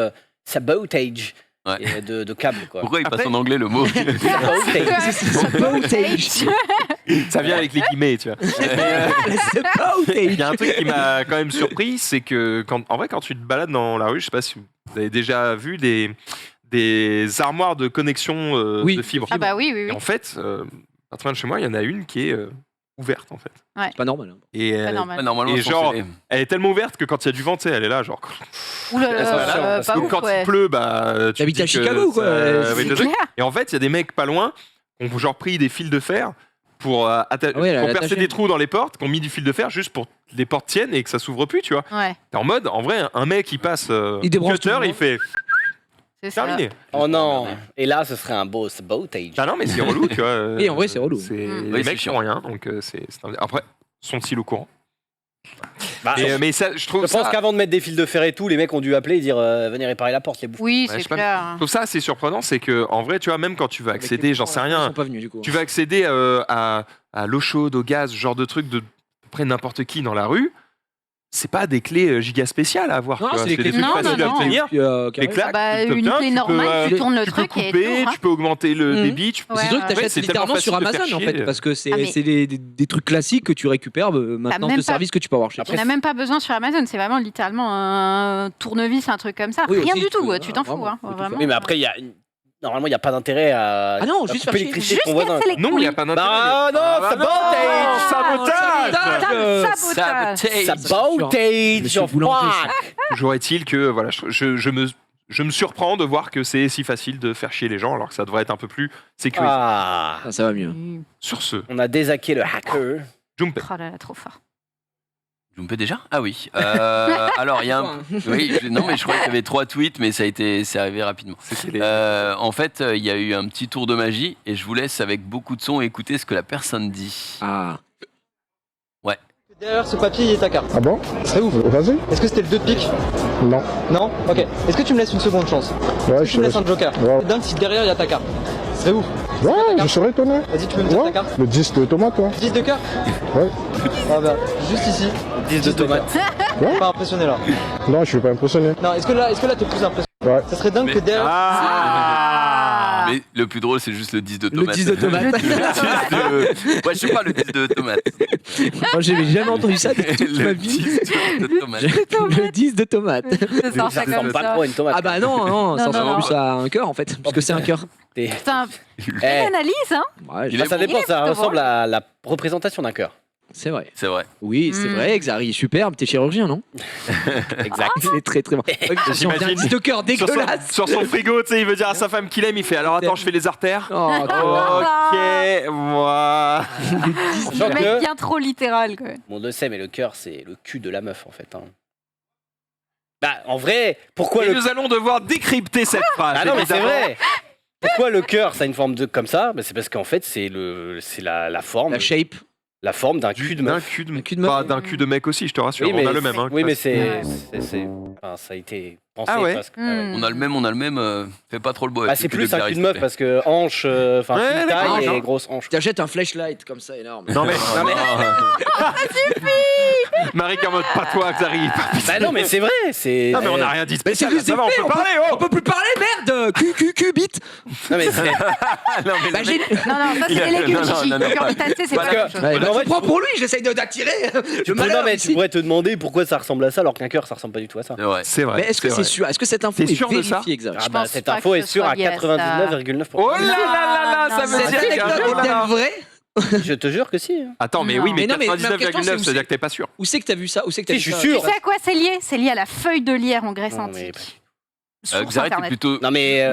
sabotage Ouais. de câbles, quoi. Pourquoi il passe Après- en anglais le mot Sabotage. Sabotage. ça vient avec les guillemets, tu vois. Il y a un truc qui m'a quand même surpris, c'est que en vrai, quand tu te balades dans la rue, je sais pas si vous avez déjà vu des armoires de connexion Oui. de fibre. Ah bah oui, oui, Et oui. en fait, pas très loin de chez moi, il y en a une qui est ouverte en fait. C'est pas normal. hein. Et Pas elle, normal. Normalement, Et c'est genre- censé- elle est tellement ouverte que quand il y a du vent, tu sais, elle est là, genre. Ouh là ça va, là, parce pas Ou ouf, quand ouais. il pleut, bah. Tu T'habites te à dis que Chicago, quoi. ça- C'est le truc. clair. Et en fait, il y a des mecs pas loin qui ont genre pris des fils de fer pour, ouais, pour percer l'attacher. des trous dans les portes, qui ont mis du fil de fer juste pour que les portes tiennent et que ça s'ouvre plus, tu vois. Ouais, T'es en mode, en vrai, un mec il passe Il débranche cutter, tout le monde. il fait c'est ça. terminé. Oh non. Et là, ce serait un beau sabotage. Ah non, mais c'est relou, tu vois. Oui, en vrai, c'est relou. Mm. Les Oui, c'est mecs chiant. font rien, donc après, sont-ils au courant Bah, mais ça, je trouve je pense ça. qu'avant de mettre des fils de fer et tout, les mecs ont dû appeler et dire venez réparer la porte, les bouffons. Oui, Ouais, je c'est sais pas, clair. Je trouve ça assez surprenant, c'est que en vrai, tu vois, même quand tu vas accéder, j'en sais Ils rien, sont pas venus du coup. tu vas accéder à l'eau chaude, au gaz, ce genre de truc de à peu près n'importe qui dans la rue, c'est pas des clés giga spéciales à avoir. Non, tu vois, c'est les clés des trucs Non, faciles non, à non. obtenir. Les Les claques, Bah, tu une t'obtiens, clé tu peux, normale, tu tournes le tu peux truc et couper, tout, tu peux augmenter le Mhm. débit, tu peux... Ouais, C'est sûr que ouais. t'achètes c'est tellement littéralement sur facile de faire Amazon en chier. fait, parce que c'est Ah, mais- c'est des trucs classiques que tu récupères maintenant même de pas- services que tu peux avoir chez Après, On n'a même pas besoin sur Amazon, c'est vraiment littéralement un tournevis, un truc comme ça. Oui, Rien aussi, du tout, tu- tu t'en fous. vraiment, Hein, tu peux tout vraiment. Oui, mais après, normalement, il n'y a pas d'intérêt à, Ah non, à juste couper faire l'électricité Juste de ton voisin. casser les Non, il n'y a couilles. pas d'intérêt. Bah non, Ah, sabotage sabotage Sabotage. Sabotage Monsieur of Boulanger, fuck. Toujours est-il que voilà, je me surprends de voir que c'est si facile de faire chier les gens alors que ça devrait être un peu plus sécurisé. Ah, Ah, ça va mieux. Sur ce, on a désaqué le hacker. Junpei. Oh là là, trop fort. Vous me faites déjà Ah oui. Alors, il y a un. Oui, non, mais je croyais qu'il y avait 3 tweets, mais c'est arrivé rapidement. C'était les- En fait, il y a eu un petit tour de magie et je vous laisse avec beaucoup de son écouter ce que la personne dit. Ah. Derrière ce papier, il y a ta carte. Ah bon? C'est ouf. Vas-y. Est-ce que c'était le 2 de pique? Non. Non? Ok. Est-ce que tu me laisses une seconde chance? Ouais, Tu me laisses un joker. Ouais. C'est dingue si derrière il y a ta carte. C'est ouf. Ouais, je serais étonné. Vas-y, tu peux me dire ta carte? Le 10 de tomate, toi. 10 de cœur? Ouais. Ah bah, juste ici. 10 de tomates. Pas impressionné là. Non, je suis pas impressionné. Non, est-ce que là t'es plus impressionné? Ouais. Ça serait dingue que derrière. Mais le plus drôle, c'est juste le 10 de Le tomate. 10 de tomate. Le 10 de... Ouais, je sais pas, le 10 de tomate. Moi, j'avais jamais entendu ça de toute ma Le vie. 10 de tomate. Le 10 de tomate. Ça sort Ça ça ressemble comme pas ça. trop à une tomate. Ah bah non, ça non, ressemble non. plus à un cœur en fait, puisque c'est un cœur. Putain, Eh, quelle analyse, hein. Ouais, Il est ça bon. dépend, ça Il est ressemble drôle. à la représentation d'un cœur. c'est vrai. C'est vrai. Oui, c'est vrai, Xari est superbe, t'es chirurgien, non? Exact. Il est très très bon. Si on vient J'imagine. un 10 de cœur dégueulasse. Sur son frigo, tu sais, il veut dire à sa femme qu'il aime, il fait alors attends, je fais les artères. Oh, quoi. Ok, moi. Le Sachant mec que bien trop littéral, quoi. mon le sait, mais le cœur, c'est le cul de la meuf en fait. Hein. Bah, en vrai, pourquoi Et le. nous allons devoir décrypter cette phrase. Ah non, mais c'est évidemment. vrai! Pourquoi le cœur, ça a une forme de comme ça? Bah, c'est parce qu'en fait, c'est la forme. La shape. La forme d'un cul de D'un meuf. cul de, Un cul de meuf. Pas d'un cul de mec aussi, je te rassure. Oui, mais on a le même. Hein, oui, mais Ouais. enfin, ça a été pensé. Ah ouais. parce que, Hmm. On a le même, fais pas trop le beau. Bah, avec c'est le plus de un Gary, cul de s'il te meuf plaît. parce que hanche, enfin, Ouais, petite d'accord, taille et genre. grosse hanche. T'achètes un flashlight comme ça énorme. Non mais, Non, mais- Marie en mode pas toi, Xari. Bah non, mais c'est vrai, c'est. Non mais on a rien dit de Mais c'est spécial. juste Ça va, on fait, peut parler, oh. On peut plus parler, merde. Q, bite. Non, mais c'est. Non, mais Bah, le j'ai. mec- Non, non, ça c'est des légumes, Non, non, chichi. non, non. Le curbitacé, c'est Parce pas la même que- chose. Ouais, bah, en je fait, prends tu- pour lui, j'essaye d'attirer le Non, malheur. mais ici. tu pourrais te demander pourquoi ça ressemble à ça alors qu'un cœur, ça ressemble pas du tout à ça. C'est vrai. C'est vrai. Mais est-ce que c'est vrai. sûr? Est-ce que cette info T'es est sûr de ça vérifiée, Xari? Ah bah, pense cette pas info que est ce sûre soit à lié à ça. 99,9%. Oh là là là là, ça Non, veut non, dire Cette qu'il y a un anecdote jour là. est-elle vraie? Je te jure que si. Hein. Attends, mais Non. oui, mais Mais non, mais ma question, 99,9, c'est ça où veut dire que t'es pas sûr. Où c'est que t'as vu ça? Où c'est que t'as Si, vu je ça? suis sûr. Tu sais à quoi c'est lié? C'est lié à la feuille de lierre en Grèce Non, mais- antique. Source Xari, t'es internet. plutôt. Non mais.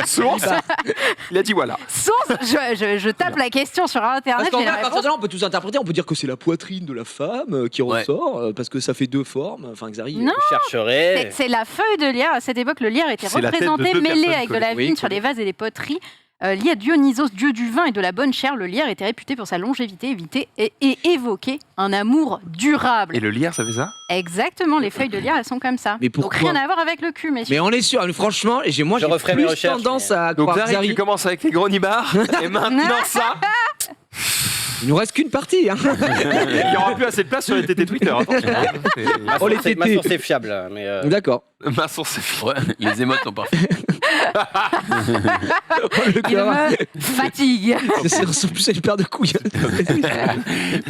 Source. Il a dit voilà. Source, je tape la question sur Parce internet, qu'en j'ai vrai, la à partir réponse. de là, on peut tous interpréter. On peut dire que c'est la poitrine de la femme qui Ouais. ressort, parce que ça fait deux formes. Enfin, Xari. Non. Je chercherai. C'est la feuille de lierre. À cette époque, le lierre était C'est la tête de représenté deux mêlé personnes avec de la collées. vigne Oui, sur collées. les vases et les poteries. Lié à Dionysos, dieu du vin et de la bonne chair, le lierre était réputé pour sa longévité, éviter et évoquer un amour durable. Et le lierre, ça fait ça? Exactement, les feuilles de lierre, elles sont comme ça. Mais Donc pourquoi rien à voir avec le cul, messieurs. Mais on est sûr, franchement, moi Je j'ai referai mes plus recherches, tendance mais- à Donc croire Xari, tu Xari. commences avec les gros nibards, et maintenant ça. Il nous reste qu'une partie. Hein. Il n'y aura plus assez de place sur les TT Twitter. Attention, hein. Ma Oh, les source est- ma tétés. source est fiable, mais. D'accord. Ma source est finie. Ouais, les émotes sont parfaits. Le Il cœur. me fatigue. Ça ressemble plus à une paire de couilles.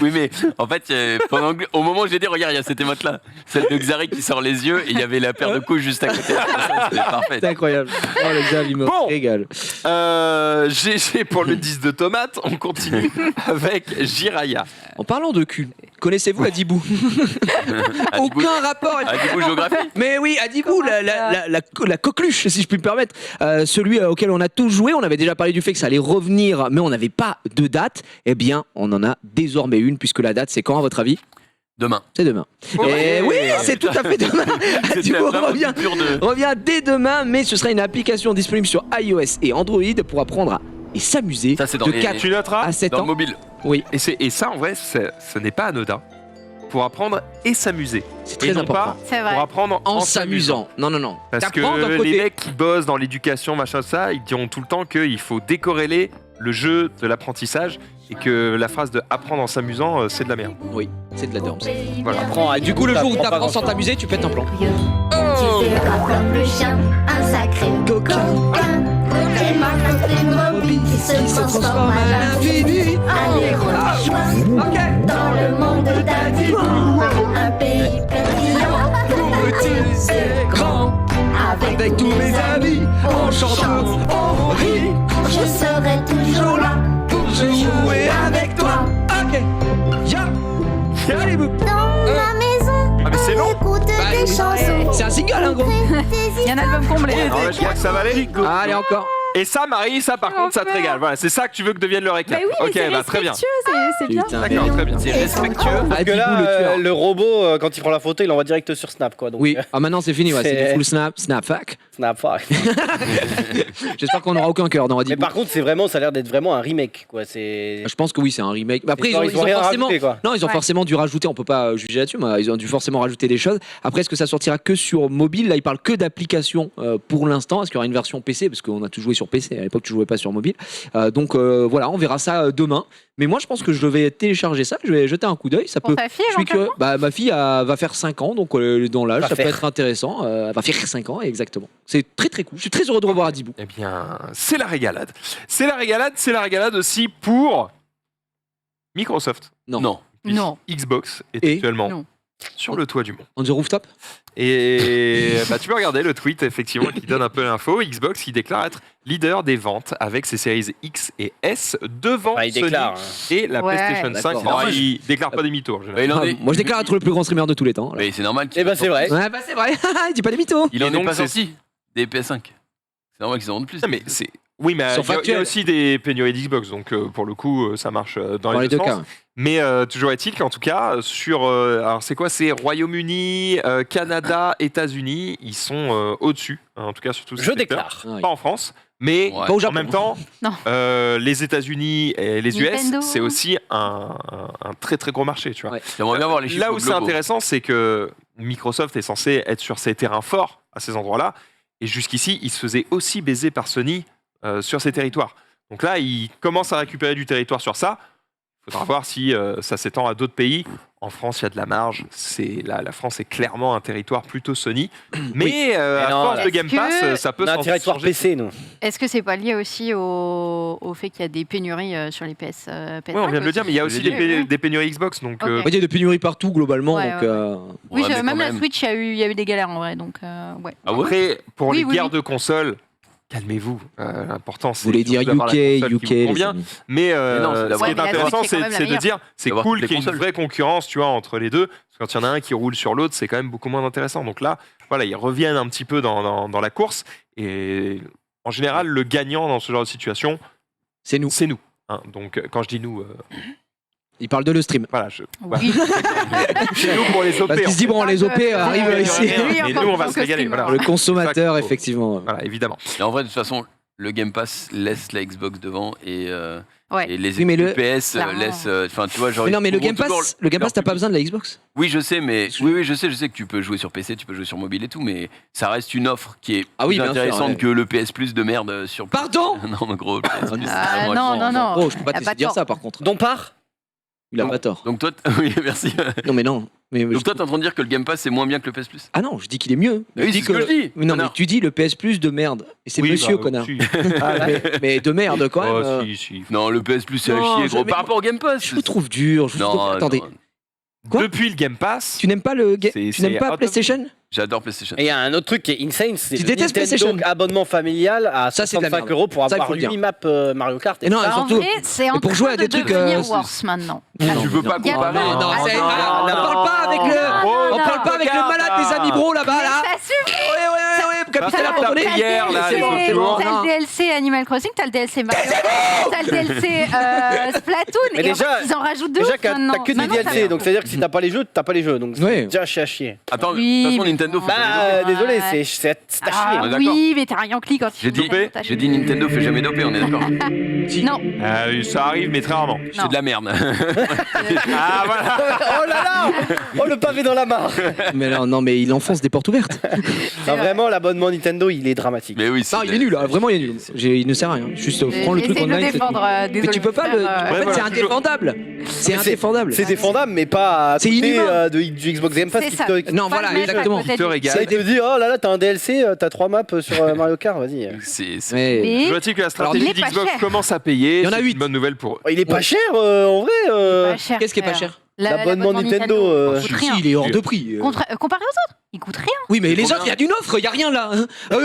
Oui, mais en fait, au moment où j'ai dit, regarde, il y a cette émote là, celle de Xari qui sort les yeux, et il y avait la paire de couilles juste à côté. C'était parfait. C'est incroyable. Oh, le Xavi, il me Bon. régale. GG pour le 10 de tomate. On continue avec Jiraya. En parlant de cul, connaissez-vous Adibou? Aucun rapport. Adibou géographie. Mais oui, Adibou, la coqueluche, si je puis me permettre, celui auquel on a tous joué. On avait déjà parlé du fait que ça allait revenir, mais on n'avait pas de date. Eh bien, on en a désormais une, puisque la date, c'est quand, à votre avis? Demain. C'est demain. Ouais. Et oui, c'est tout à fait demain. Adibou vraiment revient, dur de- revient dès demain, mais ce sera une application disponible sur iOS et Android pour apprendre et s'amuser Ça, c'est dans de les- 4 Tu noteras. à 7 Dans le ans. mobile. Oui, Et ça, en vrai, ce n'est pas anodin. Pour apprendre et s'amuser. c'est Et très non important. pas C'est vrai. pour apprendre En s'amusant. Non, non, non. Parce que T'apprends d'un les côté. mecs qui bossent dans l'éducation, machin, ça, ils diront tout le temps qu'il faut décorréler le jeu de l'apprentissage et que la phrase de apprendre en s'amusant, c'est de la merde. Oui, c'est de la danse. Voilà. Prends, Du coup, le jour où t'apprends pas t'apprends sans grand-chose. t'amuser, tu pètes un plan. Tu verras comme le chien, un sacré coquin. Et ma copine Robin qui se transforme à l'infini. Allez, rejoins dans le monde d'Adibou. Un pays pétillant, petit et grand. Avec tous mes amis, on chante, on rit. Je serai toujours là pour jouer avec toi. Ok. Allez-vous. Dans ma maison, Ah mais c'est long. écoute des chansons. C'est un single, hein, gros. Il y a un album comblé. Ah ouais, je crois que ça va aller. Allez, encore. Et ça, Marie, ça par contre, ça te régale. Voilà, c'est ça que tu veux que devienne le récap. Bah oui, mais ok, c'est bah très bien. respectueux, c'est bien. Putain, D'accord, très bien. C'est respectueux. Parce que là, le robot, quand il prend la photo, il l'envoie direct sur Snap, quoi. Donc, Oui, ah maintenant c'est fini, ouais, c'est c'est- du full snap fuck. Snap, ouais. J'espère qu'on n'aura aucun cœur dans Mais Adibou. par contre, c'est vraiment, ça a l'air d'être vraiment un remake, quoi. C'est. Je pense que oui, c'est un remake. Mais après, Ils ont ils ont rien forcément. rajouté, quoi. Non, ils ont Ouais. forcément dû rajouter, on peut pas juger là-dessus, mais ils ont dû forcément rajouter des choses. Après, est-ce que ça sortira que sur mobile? Là, ils parlent que d'applications pour l'instant. Est-ce qu'il y aura une version PC? Parce qu'on a tous joué sur PC, à l'époque, tu jouais pas sur mobile. Donc voilà, on verra ça demain. Mais moi, je pense que je vais télécharger ça, je vais jeter un coup d'œil. Ça Pour peut. ta fille, Je suis curieux. éventuellement. Bah, ma fille va faire 5 ans, donc dans l'âge, Va ça peut faire. être intéressant. Elle va faire 5 ans, exactement. C'est très très cool. Je suis très heureux de revoir Adibou. Eh bien, c'est la régalade. C'est la régalade aussi pour Microsoft. Non. Puisque Non. Xbox est Et actuellement Non. sur le toit du monde. On the rooftop? Et bah, tu peux regarder le tweet effectivement qui donne un peu l'info. Xbox qui déclare être leader des ventes avec ses séries X et S devant Enfin, il Sony déclare. et la Ouais. PlayStation 5. D'accord. Non, Normal. il déclare pas des mythos. en général. Bah, il en Ah, est- moi, je déclare être le plus grand streamer de tous les temps. alors. Mais c'est normal. Eh ben, c'est vrai. Ouais, bah c'est vrai. Il dit pas des mythos. Il en Et est donc, pas c'est- sorti des PS5. C'est normal qu'ils en vendent plus. Non, mais c'est oui, mais Ils sont il y a factuels. aussi des pénuries d'Xbox, donc pour le coup, ça marche dans les deux sens. cas. Mais toujours est-il qu'en tout cas, sur. Alors, c'est quoi? C'est Royaume-Uni, Canada, États-Unis, ils sont au-dessus, hein, en tout cas, sur tous ces Je secteurs. déclare. Ouais. Pas en France, mais Ouais. Pas au en Japon. même temps, Non. les États-Unis et les Nintendo. US, c'est aussi un très très gros marché, tu vois. Ouais. J'aimerais bien voir les chiffres Là où c'est globaux. intéressant, c'est que Microsoft est censé être sur ses terrains forts à ces endroits-là, et jusqu'ici, il se faisait aussi baiser par Sony sur ces territoires. Donc là, il commence à récupérer du territoire sur ça. Il faudra voir si ça s'étend à d'autres pays. En France, il y a de la marge. La France est clairement un territoire plutôt Sony. Mais à non, force là- de Game Est-ce Pass, que- ça peut On a un s'en territoire changer. PC, nous. Est-ce que c'est pas lié aussi au fait qu'il y a des pénuries sur les PS? Oui, on vient de le dire, mais il y a aussi Je l'ai dit. des pénuries Xbox. Donc, Ok. Il y a des pénuries partout globalement. Ouais, donc, ouais, Ouais, Oui, mais même quand la même. Switch, il y a eu des galères en vrai, donc ouais. Ah ouais. après, pour Oui, les oui, guerres oui. de consoles, calmez-vous. L'important, c'est Vous voulez dire surtout d'avoir la UK, console qui UK, vous les convient. amis. Mais non, c'est ce d'avoir- qui est Ouais, mais la intéressant, Switch est quand même la c'est de meilleure. dire c'est D'avoir cool toutes les qu'il y ait une consoles. vraie concurrence, tu vois, entre les deux. Parce que quand il y en a un qui roule sur l'autre, c'est quand même beaucoup moins intéressant. Donc là, voilà, ils reviennent un petit peu dans la course. Et en général, le gagnant dans ce genre de situation, C'est nous. c'est nous. Hein. Donc quand je dis nous, Il parle de le stream. voilà, voilà. Oui. C'est nous pour les OP. Parce qu'il se dit, bon, les OP arrivent Ouais, ici. ouais, ouais. Oui, Mais encore nous, on va plus se régaler. que Voilà. Le consommateur, Ça, faut- effectivement. Voilà, évidemment. Et en vrai, de toute façon, le Game Pass laisse la Xbox devant et Ouais. les Oui, mais le- PS Clairement. laissent. Enfin, tu vois, genre. Mais non, mais ils le Game trouveront Pass, toujours t'as pas leur besoin de la Xbox. Oui, je sais, mais oui, je sais que tu peux jouer sur PC, tu peux jouer sur mobile et tout, mais ça reste une offre qui est Ah oui, plus bien sûr, intéressante ouais. que le PS Plus de merde sur. Pardon. Non, mais gros, le PS Plus, c'est Ah, vraiment- non. Oh, je peux pas Y a te pas laisser dire tort. ça par contre. Dont part Il a pas tort. Donc toi, oui, merci. Non, mais non. Mais Donc toi, t'es en train de dire que le Game Pass c'est moins bien que le PS Plus. Ah non, je dis qu'il est mieux. Oui, Je c'est ce que je dis. Mais non, mais Connard. tu dis le PS Plus de merde. Et c'est Oui, monsieur, bah, connard. si. Ah, mais de merde, quand même. Oh, si. Non, le PS Plus c'est à Non, chier, gros. mais- Par rapport au Game Pass. Je vous trouve dur. Je vous trouve... Non, Attendez. non, Quoi Depuis le Game Pass, Tu n'aimes pas le C'est- tu n'aimes c'est pas out of- PlayStation? j'adore PlayStation. Et il y a un autre truc qui est insane, c'est Tu le détestes Nintendo PlayStation. abonnement familial à Ça, c'est de la 65 merde. € pour Ça, il avoir faut le dire. 8 maps Mario Kart. Et non, et Bah, en surtout. vrai, c'est en pour jouer train à des de trucs, devenir c'est- worse maintenant. Tu veux pas Il y a- comparer. Non, non, c'est- non, on non, parle pas avec le. Oh, On parle pas avec le malade des amis bro là-bas là. Ça suffit. Ouais, capitaine Ça, abandonné. ça, hier, là, c'est les bon, autres c'est bon. jours. T'as Non. le DLC Animal Crossing, t'as le DLC Mario Kart, t'as le DLC Splatoon, Mais et déjà- en fait, ils en rajoutent deux. Déjà, t'as que des Maintenant, ça DLC, va. donc c'est-à-dire que si t'as pas les jeux, t'as pas les jeux. Donc Ouais. c'est déjà chier à chier. Attends, Oui, de toute façon, mais Nintendo bon. fait jamais Bah, doper. désolé, Ouais. c'est à chier. Ah On est d'accord. oui, mais t'as rien cliqué quand J'ai dit, j'ai dit Nintendo fait jamais doper, on est d'accord. Non, ça arrive, mais très rarement. C'est de la merde. Ah voilà. Oh là là Oh le pavé dans la mare. Mais non, mais il enfonce des portes ouvertes. Non, vraiment, l'abonnement Nintendo, il est dramatique. Mais oui, Non, il est nul, là, vraiment il est nul. Il ne sert à rien. Juste prends le truc essaye de online. c'est tout. défendre. Mais tu peux pas le. En Ouais, fait, voilà, c'est indéfendable. C'est Mais indéfendable. C'est défendable, mais pas à C'est côté inhumain. du Xbox Game Pass C'est qui ça. te, Non, Pas voilà, le mettre à exactement. côté Qui te du- régale. ça te dit oh là là, t'as un DLC, t'as 3 maps sur Mario Kart, vas-y. c'est- Mais- Mais- Je vois-t-il que la il stratégie est pas d'Xbox cher. commence à payer. Il y en a c'est 8. une bonne nouvelle pour eux. Oh, il est pas cher en vrai. Pas cher, Qu'est-ce qui est pas frère. cher? L'abonnement Nintendo, il coûte Si, rien. il est hors de prix. Comparé aux autres, il coûte rien. Oui, mais les combien autres, il y a d'une offre, il y a rien là. Hein. mais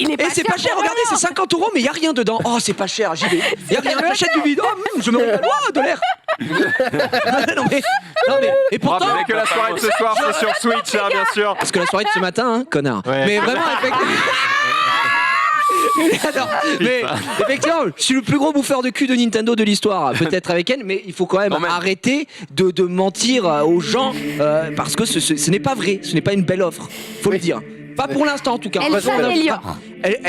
il est pas c'est pas cher cher, pour regardez, c'est 50 €, mais il y a rien dedans. Oh, c'est pas cher, j'y vais. Il y a rien, j'achète du vide. Oh, je me régale. Oh, de l'air. non, mais. Et On pourtant. rappelle que la soirée de ce soir, c'est sur Switch, hein, bien sûr. Parce que la soirée de ce matin, hein, connard. Ouais. Mais vraiment, effectivement. J'adore. Mais effectivement, je suis le plus gros bouffeur de cul de Nintendo de l'histoire, peut-être avec Ken, mais il faut quand même arrêter de mentir aux gens parce que ce n'est pas vrai, ce n'est pas une belle offre, faut le dire. Pas pour l'instant en tout cas. Elle s'améliore.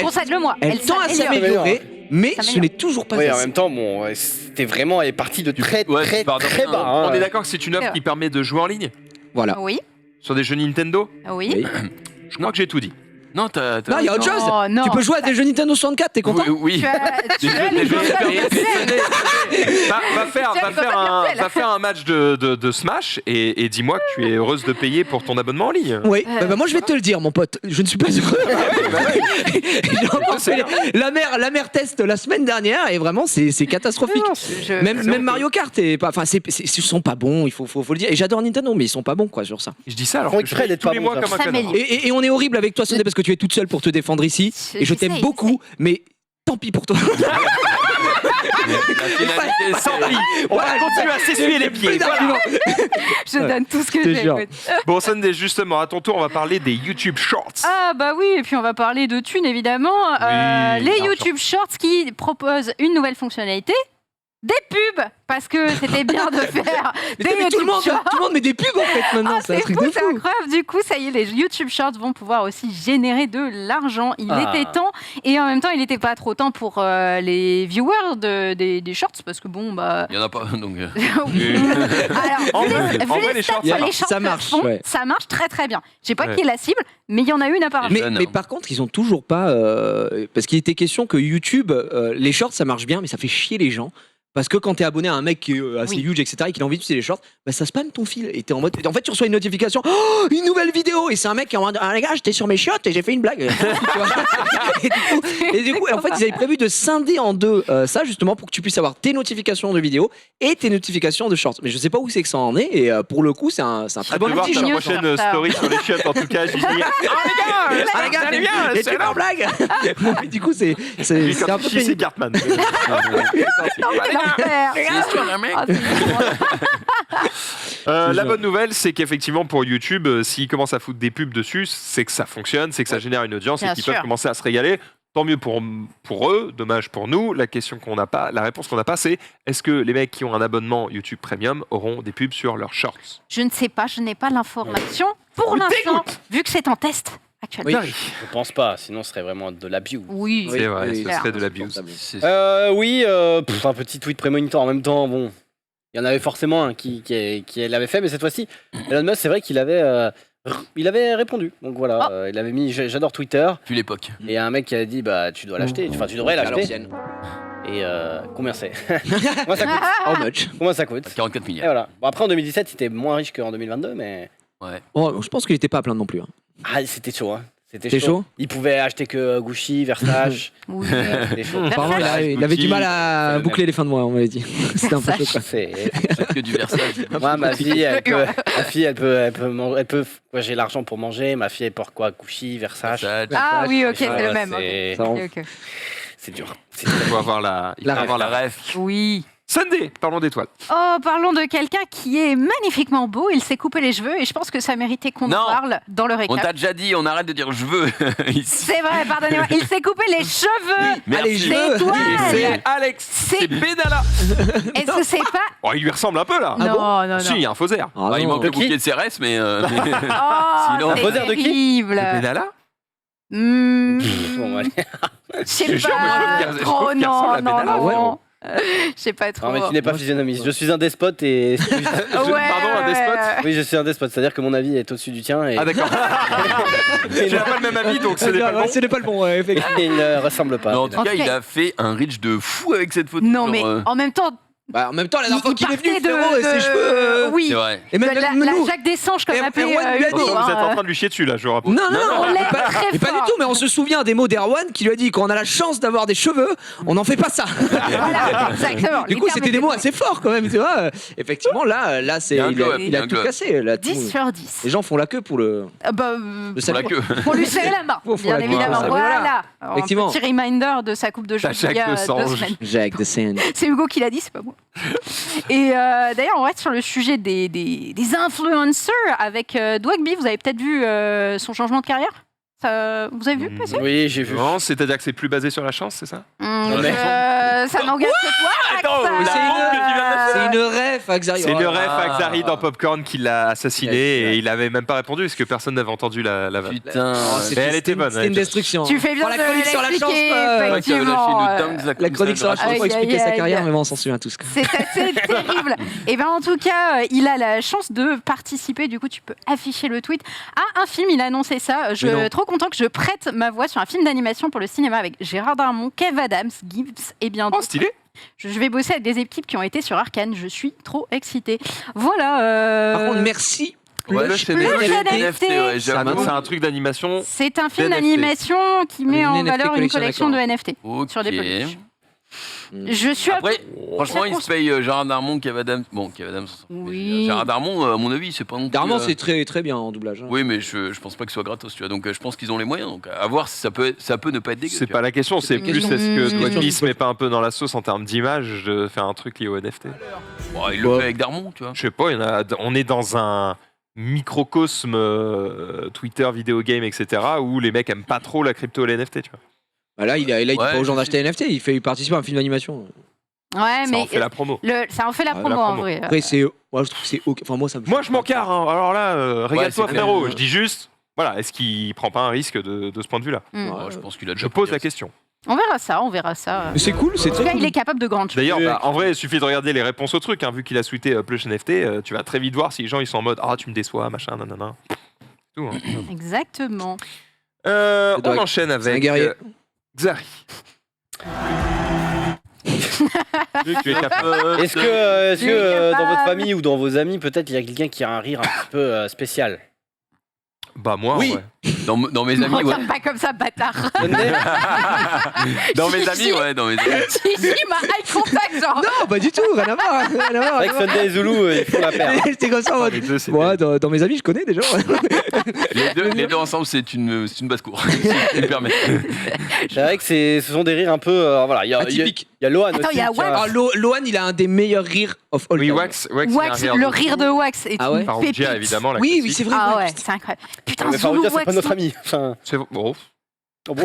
Concède-le-moi. Elle tend à s'améliorer, mais ce n'est toujours pas Oui, en assez. même temps, bon, c'était vraiment, elle est partie de très très pars de très rien. bas. hein. On est d'accord que c'est une offre qui permet de jouer en ligne Voilà. Oui, sur des jeux Nintendo. oui. Je crois que j'ai tout dit. Non, t'as. Non, il y a autre chose. Non. Tu peux jouer à des jeux Nintendo 64, t'es content? Oui. Tu as les consoles virtuelles. Va faire un match de Smash et dis-moi que tu es heureuse de payer pour ton abonnement en ligne. Oui, bah, moi je vais te le dire, mon pote. Je ne suis pas heureux. J'ai encore fait la mère test la semaine dernière et vraiment c'est catastrophique. Même Mario Kart est pas, enfin ils sont pas bons. Il faut le dire. Et j'adore Nintendo, mais ils sont pas bons quoi sur ça. Je dis ça alors Font que je exprès paye d'être tous pas les bons, mois ça. comme un connard. Et on est horrible avec toi, Sunday, parce que tu es toute seule pour te défendre ici. Et je t'aime J'essaye, beaucoup, mais tant pis pour toi. Tant pis, on va continuer à s'essuyer les pieds. Voilà. Je donne tout ce que Je te j'ai. jure. écoute. Bon, Sunday, justement, à ton tour, on va parler des YouTube Shorts. Ah bah oui, et puis on va parler de thunes évidemment. Oui, Les l'argent. YouTube Shorts qui proposent une nouvelle fonctionnalité. Des pubs, parce que c'était bien de faire des Mais tout le monde Shorts. met des pubs en fait maintenant. Ah, c'est un c'est truc fou, de c'est fou. incroyable. Du coup, ça y est, les YouTube Shorts vont pouvoir aussi générer de l'argent. Il était temps, et en même temps, il n'était pas trop temps pour les viewers des Shorts, parce que bon, bah. Il y en a pas, donc. Alors, vu les stats les sur Shorts, les Shorts ça marche, font, ouais. ça marche très très bien. Je sais pas Ouais. qui est la cible, mais il y en a une apparemment. Jeune, Mais hein. par contre, ils ont toujours pas. Parce qu'il était question que YouTube, les shorts, ça marche bien, mais ça fait chier les gens. Parce que quand t'es abonné à un mec qui est assez huge, etc., et qu'il a envie de utiliser les shorts, bah ça spamme ton fil. Et t'es en mode. En fait, tu reçois une notification, oh, une nouvelle vidéo. Et c'est un mec qui est en mode, ah les gars, j'étais sur mes shorts et j'ai fait une blague. Tu vois. et du coup, en fait, ils avaient prévu de scinder en deux ça, justement, pour que tu puisses avoir tes notifications de vidéos et tes notifications de shorts. Mais je sais pas où c'est que ça en est. Et pour le coup, c'est un très Hâte bon de voir outil. ta Shorts. prochaine story sur les chiottes. En tout cas, j'y dis. Ah les gars, Ah les gars, bien, les super blagues. Et du coup, c'est un peu c'est pénible. Cartman. Ah, c'est La bonne nouvelle, c'est qu'effectivement pour YouTube, s'ils commencent à foutre des pubs dessus, c'est que ça fonctionne, c'est que ça génère une audience Bien et qu'ils sûr. peuvent commencer à se régaler. Tant mieux pour eux, dommage pour nous. La réponse qu'on n'a pas, c'est est-ce que les mecs qui ont un abonnement YouTube Premium auront des pubs sur leurs shorts? Je ne sais pas, je n'ai pas l'information. Pour Me l'instant, vu que c'est en test actuellement. Oui. Je pense pas, sinon ce serait vraiment de l'abuse. Oui. C'est vrai, ce clair. serait de l'abuse. Oui, un petit tweet prémonitoire en même temps. Bon, il y en avait forcément un qui l'avait fait, mais cette fois-ci, Elon Musk, c'est vrai qu'il avait répondu. Donc voilà, il avait mis j'adore Twitter. Puis l'époque. Et il y a un mec qui a dit bah tu dois l'acheter, enfin tu devrais À l'acheter. l'ancienne. Et combien c'est? Combien ça coûte? How much? Combien ça coûte? 44 Et milliards. voilà. Bon, après en 2017, c'était moins riche qu'en 2022, mais Oh, je pense qu'il était pas à plaindre non plus. Hein. c'était chaud. Hein. C'était chaud. Il pouvait acheter que Gucci, Versace. Oui. C'était chaud. Apparemment, il avait du mal à boucler les fins de mois, on m'avait dit. C'était un peu chaud. Quoi. C'est- Que du versage. Moi, ma fille, elle peut. Moi, j'ai l'argent pour manger. Ma fille, elle porte quoi? Gucci, Versace. Ah oui, ok, c'est Ouais, le même. c'est- ok. Ok, ok. C'est dur. Il faut avoir la ref. Oui. Sunday, parlons d'étoiles. Oh, parlons de quelqu'un qui est magnifiquement beau. Il s'est coupé les cheveux et je pense que ça méritait qu'on en Non. parle dans le On t'a récap. déjà dit, on arrête de dire je veux ici. C'est vrai, pardonnez-moi. Il s'est coupé les cheveux. Merci. C'est toi. C'est Alex, c'est Benalla. Est-ce que c'est pas Oh, il lui ressemble un peu là. Non, non, Si, non. il y a un faux air. Ah, Bah, il non. manque De le qui bouquet de CRS, mais. Oh, Sinon, c'est Faudère de qui terrible. Benalla Bon, allez. Je sais Je jure, moi, je pas trouve qu'il trop, ressemble non, à non, Benalla, non. vraiment. Je sais pas trop. Non, mais tu n'es pas physionomiste. Je suis un despote et. Ouais, Pardon, un despote Oui, je suis un despote. C'est-à-dire que mon avis est au-dessus du tien et Ah d'accord. Tu n'as pas le même avis, donc ce n'est pas le bon. Ce n'est pas le bon, effectivement. il ne ressemble pas. mais en tout En cas, tout cas, il a fait un reach de fou avec cette photo. Non, genre, mais en même temps, Bah, en même temps, la dernière fois qu'il est venu, partait frérot, ses cheveux. Oui. C'est vrai. Et même la nous. Jacques Dessanges, comme Et appelé Erwan lui a dit, Hugo, Vous êtes en hein. train de lui chier dessus là, je rappelle. Non, non, non, On l'aime mais pas, très mais pas du fort. tout, mais on se souvient des mots d'Erwan qui lui a dit quand on a la chance d'avoir des cheveux, on n'en fait pas ça. Voilà, exactement. Du coup, Les c'était des termes mots assez forts quand même, tu vois. Effectivement, là, c'est, Il y a un il glow a, up, il il y a a un tout glow up. cassé. Là, 10 sur 10. Les gens font la queue pour le Bah, le Pour la salut. queue. pour lui serrer la main, Faut bien la évidemment. queue, Voilà. Un Effectivement. petit reminder de sa coupe de cheveux Jacques il y a Dessanges. 2 semaines. Jacques de Seine. C'est Hugo qui l'a dit, c'est pas moi. Et d'ailleurs, on reste sur le sujet des influencers avec Dwagby. Vous avez peut-être vu son changement de carrière. Vous avez vu passer Oui, j'ai vu. Non, c'est-à-dire que c'est plus basé sur la chance, c'est ça? Ça n'engage que toi, Attends, Max. C'est une ref à Xari. C'est Oh le là ref là. à Xari dans Popcorn qui l'a assassiné et il avait même pas répondu parce que personne n'avait entendu la vanne. Putain. Mais elle était bonne. C'était une destruction. Tu fais bien Enfin, de la chronique sur la chance, l'expliquer, Ouais, qui avait lâché effectivement. une dingue, La chronique sur la chance Aïe, pour expliquer aïe, sa aïe. carrière, mais bon, on s'en souvient tous. quoi. C'est assez terrible. Et bien en tout cas, il a la chance de participer. Du coup, tu peux afficher le tweet à un film. Il a annoncé ça. Je Mais non. suis trop content que je prête ma voix sur un film d'animation pour le cinéma avec Gérard Darmon, Kev Adams, Gibbs et bien Oh, d'autres. stylé! Je vais bosser avec des équipes qui ont été sur Arcane. Je suis trop excitée. Voilà. Par contre, merci. Ouais, Plush c'est NFT, ouais, C'est un truc d'animation. C'est un film NFT. d'animation qui met Une en NFT valeur une collection, collection de d'accord. NFT Ok. sur des peluches. Je suis Après, franchement, Très il se paye Gérard Darmon, Kev Adams. Bon, Kev Adams, on s'en fout, mais Oui. Gérard Darmon, à mon avis, c'est pas non plus. Darman, c'est très très bien en doublage. hein. Oui, mais je pense pas que ce soit gratos, tu vois. Donc, je pense qu'ils ont les moyens. Donc, à voir si ça peut ne pas être dégueu. C'est tu pas la question, c'est une plus question. est-ce que C'est une One question Piece de- met pas un peu dans la sauce en termes d'image de faire un truc lié au NFT? vois. Bon, il le fait avec Darmon, tu vois. Je sais pas, on est dans un microcosme Twitter, vidéo game, etc. où les mecs aiment pas trop la crypto et les NFT, tu vois. Bah là, il dit Ouais, pas aux gens je d'acheter NFT, il participe à un film d'animation. Ouais, Ça mais en fait la promo. ça en fait la Ah, promo la en promo. vrai. Après, moi, je trouve que c'est ok. Enfin, moi, ça me. Moi, je m'en carre, hein. Alors là, régale-toi, c'est frérot. clair. Je dis juste, voilà, est-ce qu'il prend pas un risque de ce point de vue-là? Mm. Ouais, je pense qu'il a Je déjà pose pris, la question. On verra ça. Mais c'est cool, c'est En tout très cas, cool. il est capable de grandes choses. D'ailleurs, bah, en vrai, il suffit de regarder les réponses au truc. Hein. Vu qu'il a tweeté Plush NFT, tu vas très vite voir si les gens ils sont en mode ah, tu me déçois, machin, nanana. Tout, hein. Exactement. On doit- enchaîne C'est un avec guerrier. Xari. Vu que tu es capable. Est-ce que Tu es dans votre capable. famille ou dans vos amis, peut-être, il y a quelqu'un qui a un rire un petit peu spécial? Bah, moi, Oui. ouais. Dans mes amis, ouais. Regarde pas comme ça, bâtard. Dans mes amis, ouais, dans mes amis. Si, ma eye contact, genre. Non, pas du tout, rien à voir. Rien à voir. Avec Sunday et Zulu, il faut la paire. C'était comme ça en mode. Les deux, c'était- Moi, dans mes amis, je connais déjà. Les deux ensemble, c'est une basse-cour. Si je me permets. C'est vrai que ce sont des rires un peu. Voilà, il y a Atypique. Lohan Attends, aussi. il y a qui a- Wax. Ah, Lohan, il a un des meilleurs rires of all Oui, time. Wax, Wax, il a un le de rire fou. de Wax est Ah ouais une Farougia, pépite. évidemment. La Oui, oui, classique. c'est vrai. Ah ouais. ouais, c'est incroyable. Putain, Mais Zulu Farougia, c'est Wax. pas notre non. ami. Enfin, C'est bon. oh bon. Bah,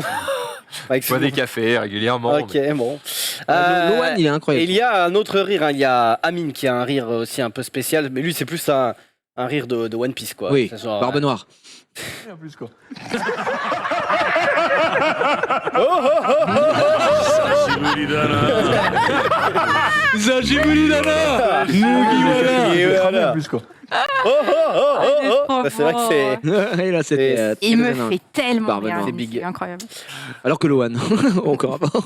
Bois excuse-moi. des cafés régulièrement. Ok, bon. Lohan, il est Et incroyable. il y a un autre rire, hein. Il y a Amine qui a un rire aussi un peu spécial, mais lui c'est plus un rire de One Piece quoi. Oui, C'est genre, Barbe Noire. Et voilà. Bah, c'est vrai que c'est. Et là, c'était. Il me très énorme. fait tellement Barbe rire, Noire. C'est big. c'est incroyable. Alors que Lohan, encore rapport.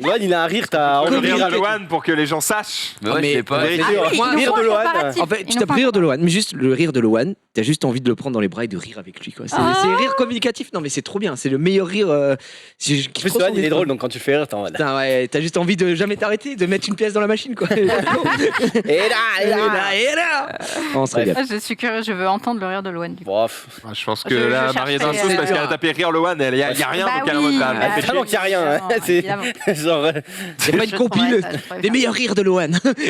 Lohan, il a un rire, t'as On envie peut de rire rire de avec. Lohan pour que les gens sachent. Mais ouais, mais- c'est pas. Mais- Ah oui, Moi, ils nous rire font de un Lohan. comparatif. En fait, Ils tu nous tapes font un rire de Lohan, mais juste le rire de Lohan, t'as juste envie de le prendre dans les bras et de rire avec lui. Quoi. C'est rire communicatif. Non, mais c'est trop bien. C'est le meilleur rire. En plus, Lohan, il est drôle, donc quand tu le fais rire, t'es en mode. Putain, ouais, t'as juste envie de jamais t'arrêter, de mettre une pièce dans la machine, quoi. Et là. On se Bref. régale. Ah, je suis curieux, je veux entendre le rire de Lohan. Du coup. Bof. Ouais, je pense que Je la cherche mariée pas d'un les- sauce parce C'est qu'elle a dur. tapé rire Lohan, il y a rien Bah donc elle oui, regarde. bah Elle fait Vraiment chier. qu'il y a rien, hein. Évidemment, C'est genre. C'est pas une Je compile. trouverais ça, je pourrais Les faire. meilleurs rires de Lohan.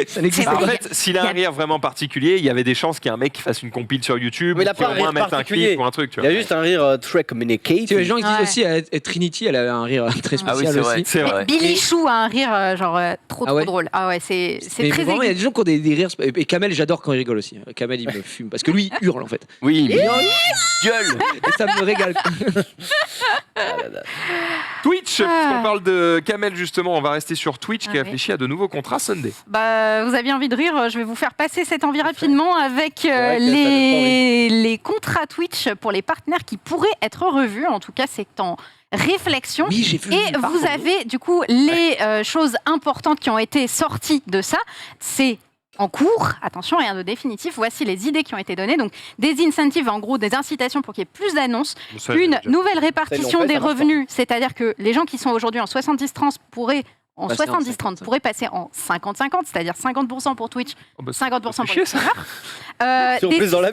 Ça n'existe C'est En pas. vrai. fait, s'il a un rire vraiment particulier, il y avait des chances qu'il y ait un mec qui fasse une compile sur YouTube Mais il a ou qu'il pas un au moins rire mette un particulier. clip ou un truc, tu Il y a vois. juste un rire très communicate. Tu sais, les gens ils disent Ouais. aussi Trinity, elle a un rire très Ah oui, spécial c'est vrai. aussi. C'est vrai. Billy Chou a un rire genre trop Ah ouais. drôle. Ah ouais, c'est Mais très vraiment, il y a aigu. des gens qui ont des rires. Et Kamel, j'adore quand il rigole aussi. Kamel, il me fume. Parce que lui, il hurle en fait. Oui, mais gueule. Et ça me régale. Twitch, Ah. puisqu'on parle de Kamel justement, on va rester sur Twitch qui Ah réfléchit à de nouveaux contrats Sunday. Bah, vous aviez envie de rire, je vais vous faire passer cette envie rapidement avec vrai que ça les contrats Twitch pour les partenaires qui pourraient être revus. En tout cas, c'est en réflexion. Oui, j'ai vu. Et vous avez du coup les choses importantes qui ont été sorties de ça. C'est en cours, attention, rien de définitif. Voici les idées qui ont été données. Donc, des incentives, en gros, des incitations pour qu'il y ait plus d'annonces. Ça, Une j'ai déjà- nouvelle Ça, répartition ils l'ont fait, des ça marche revenus, c'est-à-dire que les gens qui sont aujourd'hui en 70 trans pourraient en Passer en 70-30, pourrait passer en 50-50, c'est-à-dire 50% pour Twitch, Oh, bah, 50% ça pour fait les chier, ça. streamers. Surprise dans la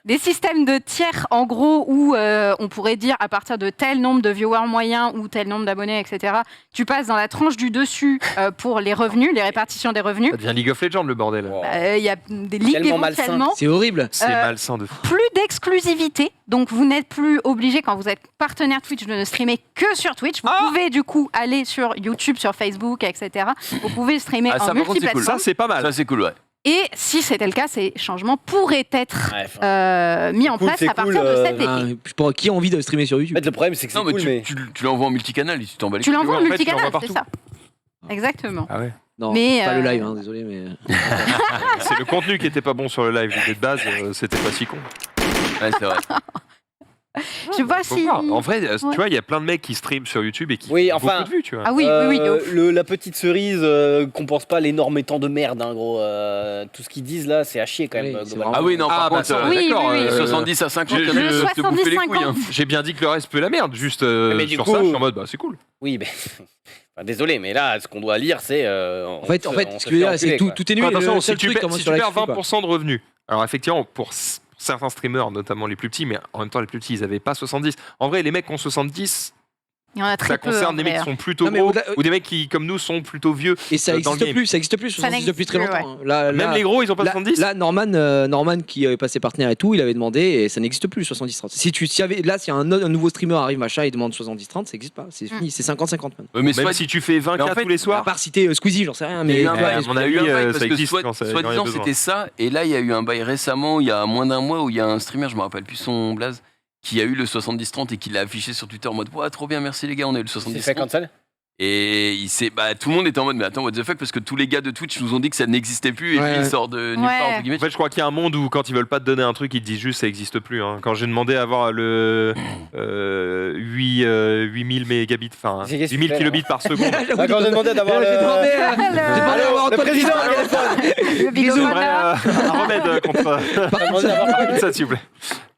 Des systèmes de tiers, en gros, où on pourrait dire à partir de tel nombre de viewers moyens ou tel nombre d'abonnés, etc., tu passes dans la tranche du dessus pour les revenus, les répartitions des revenus. Ça devient League of Legends le bordel. Il y a des ligues Tellement malsain. éventuellement. C'est horrible. C'est malsain de fou. Plus d'exclusivité, donc vous n'êtes plus obligé quand vous êtes partenaire Twitch de ne streamer que sur Twitch. Vous pouvez du coup aller sur YouTube, sur Facebook, etc. Vous pouvez streamer Ah, ça, en par contre, c'est cool. multiplateforme. Ça, c'est pas mal. Ça, c'est cool, ouais. Et si c'était le cas, ces changements pourraient être Ouais, mis en cool, place c'est à partir cool, de cet été. Pour qui a envie de streamer sur En YouTube fait, le problème, c'est que c'est Non, mais cool, mais. tu l'envoies en multicanal et tu t'en bats les Tu couilles. l'envoies en en fait, tu multicanal, l'envoies c'est partout. ça. Exactement. Ah ouais. Non, Mais, pas le live, hein, désolé, mais. C'est le contenu qui était pas bon sur le live. L'idée de base, c'était pas si con. Ouais, c'est vrai. Je sais pas Faut si. voir. En vrai, tu Ouais. vois, il y a plein de mecs qui streament sur YouTube et qui Oui, font enfin- beaucoup de vues, tu vois. Ah oui, oui, de ouf. La petite cerise compense pas l'énorme étang de merde, hein, gros. Tout ce qu'ils disent là, c'est à chier quand même. Oui, c'est globalement. Ah oui, non, par Ah, bah, contre, ça, Oui, d'accord. oui, oui. 70 à 50, je- je le te bouffer les couilles. hein. J'ai bien dit que le reste peut la merde. Juste Mais du sur coup- ça, je suis en mode, bah c'est cool. Oui, mais. Enfin, désolé, mais là, ce qu'on doit lire, c'est. En fait, ce que je veux dire, c'est tout, tout est nul. Enfin, attention, le si seul tu truc, perds, comment si sur tu la perds Xbox, quoi. 20% de revenus, alors effectivement, pour certains streamers, notamment les plus petits, mais en même temps, les plus petits, ils avaient pas 70. En vrai, les mecs qui ont 70, Il y en a très ça peu. concerne en des mecs vrai. qui sont plutôt Non, mais gros au-delà- ou des mecs qui, comme nous, sont plutôt vieux. Et ça dans le existe game. plus, ça existe plus, 70 depuis très n'existe longtemps. plus, hein. Là, Même les gros, ils ont pas là, 70. là, Norman qui est passé partenaire et tout, il avait demandé et ça n'existe plus 70-30. Si un nouveau streamer arrive machin et demande 70-30, ça n'existe pas, c'est fini, c'est 50-50 maintenant. Mais Même soit si tu fais 20K Mais en fait, tous les À soirs. part citer Squeezie, j'en sais rien, il y a mais eu un bail, à mon il y a eu avis, un bail, ça parce que existe quand ça- quand il y en a soi-disant besoin. c'était ça, et là il y a eu un bail récemment, il y a moins d'un mois, où il y a un streamer, je me rappelle plus son blaze, qui a eu le 70-30 et qui l'a affiché sur Twitter en mode ouais, trop bien, merci les gars, on a eu le C'est fait 70-30. cancel. Et tout le monde était en mode mais attends, what the fuck, parce que tous les gars de Twitch nous ont dit que ça n'existait plus et Ouais. lui il sort de nulle part, entre guillemets. En fait, je crois qu'il y a un monde où quand ils veulent pas te donner un truc, ils te disent juste ça existe plus. hein. Quand j'ai demandé à avoir le 8000 mégabits, enfin C'est qu'est-ce que 8000 tu fais, kilobits par seconde. Ah, quand on demandait d'avoir J'ai demandé le. à- j'ai demandé à avoir Le Antoine président Griezmann. au téléphone. Le Bisous, bidon, j'aimerais, là. un remède contre Demandé d'avoir- ça, s'il vous plaît.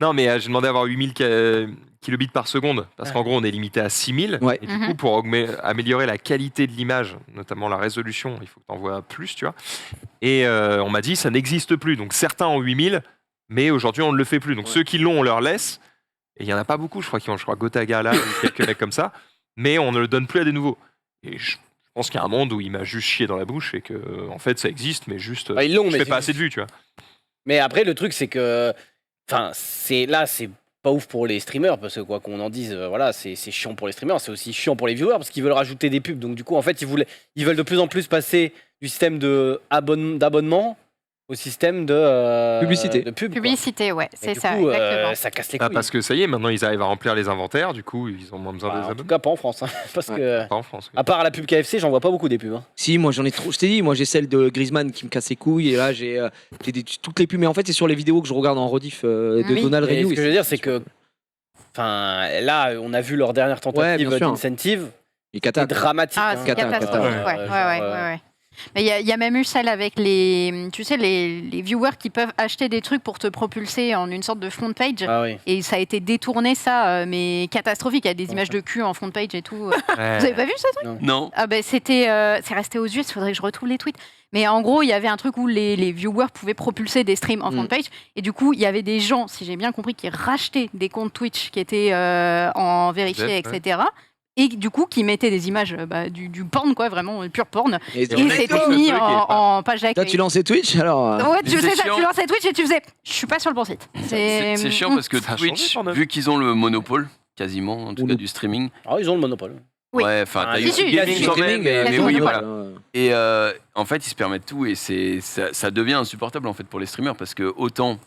Non, mais j'ai demandé à avoir 8000 kilobits par seconde, parce qu'en gros, on est limité à 6000. Ouais. Et du coup, pour améliorer la qualité de l'image, notamment la résolution, il faut que tu envoies plus, tu vois. Et on m'a dit, ça n'existe plus. Donc certains ont 8000, mais aujourd'hui, on ne le fait plus. Donc ceux qui l'ont, on leur laisse. Et il n'y en a pas beaucoup, je crois, qui ont, Gotaga là, ou quelques mecs comme ça. Mais on ne le donne plus à des nouveaux. Et je pense qu'il y a un monde où il m'a juste chié dans la bouche et que, en fait, ça existe, mais juste, Ah, ils l'ont, je mais fais c'est- pas assez de vues, tu vois. Mais après, le truc, c'est que. Enfin, c'est pas ouf pour les streamers, parce que quoi qu'on en dise, voilà, c'est chiant pour les streamers, c'est aussi chiant pour les viewers, parce qu'ils veulent rajouter des pubs. Donc, du coup, en fait, ils veulent de plus en plus passer du système d'abonnement au système de. Publicité. De pub. quoi. Publicité, ouais, Et c'est du ça, coup, exactement. ça casse les Ah, couilles. parce que ça y est, maintenant ils arrivent à remplir les inventaires, du coup ils ont moins besoin Bah, des en tout abonnés. cas, pas en France. hein, parce Ouais. que. Pas en France. oui. À part la pub KFC, j'en vois pas beaucoup des pubs. hein. Si, moi j'en ai trop. Je t'ai dit, moi j'ai celle de Griezmann qui me casse les couilles et là j'ai toutes les pubs. Mais en fait, c'est sur les vidéos que je regarde en rediff de Oui. Donald Et Renew. ce que je veux dire, c'est que. Enfin, là, on a vu leur dernière Ouais, tentative bien sûr. d'incentive. Et C'est Kata. dramatique. Ah, hein. c'est catastrophique, ouais. ouais, ouais, ouais. Mais il y a même eu celle avec tu sais, les viewers qui peuvent acheter des trucs pour te propulser en une sorte de front page. Ah oui. Et ça a été détourné, ça, mais catastrophique. Il y a des images de cul en front page et tout. Vous avez pas vu ça? Non. Ah ben c'est resté aux yeux, il faudrait que je retrouve les tweets. Mais en gros, il y avait un truc où les viewers pouvaient propulser des streams en front page. Et du coup, il y avait des gens, si j'ai bien compris, qui rachetaient des comptes Twitch qui étaient en vérifié, Ouais. etc. Et du coup, qui mettaient des images du porn, quoi, vraiment, pur porn. Et Et c'était mis en page d'accueil. toi, tu lançais Twitch alors Ouais, tu C'est sais ça, chiant. tu lançais Twitch et tu faisais je suis pas sur le bon site. C'est chiant parce que Ça a changé, Twitch, quand même. vu qu'ils ont le monopole, quasiment, en tout cas du streaming, Ah, ils ont le monopole. Oui. ouais, enfin, Ah, t'as si, eu si, du gaming si, quand streaming, même, mais quasiment oui, monopole. voilà. Et en fait, ils se permettent tout et ça devient insupportable en fait pour les streamers parce que autant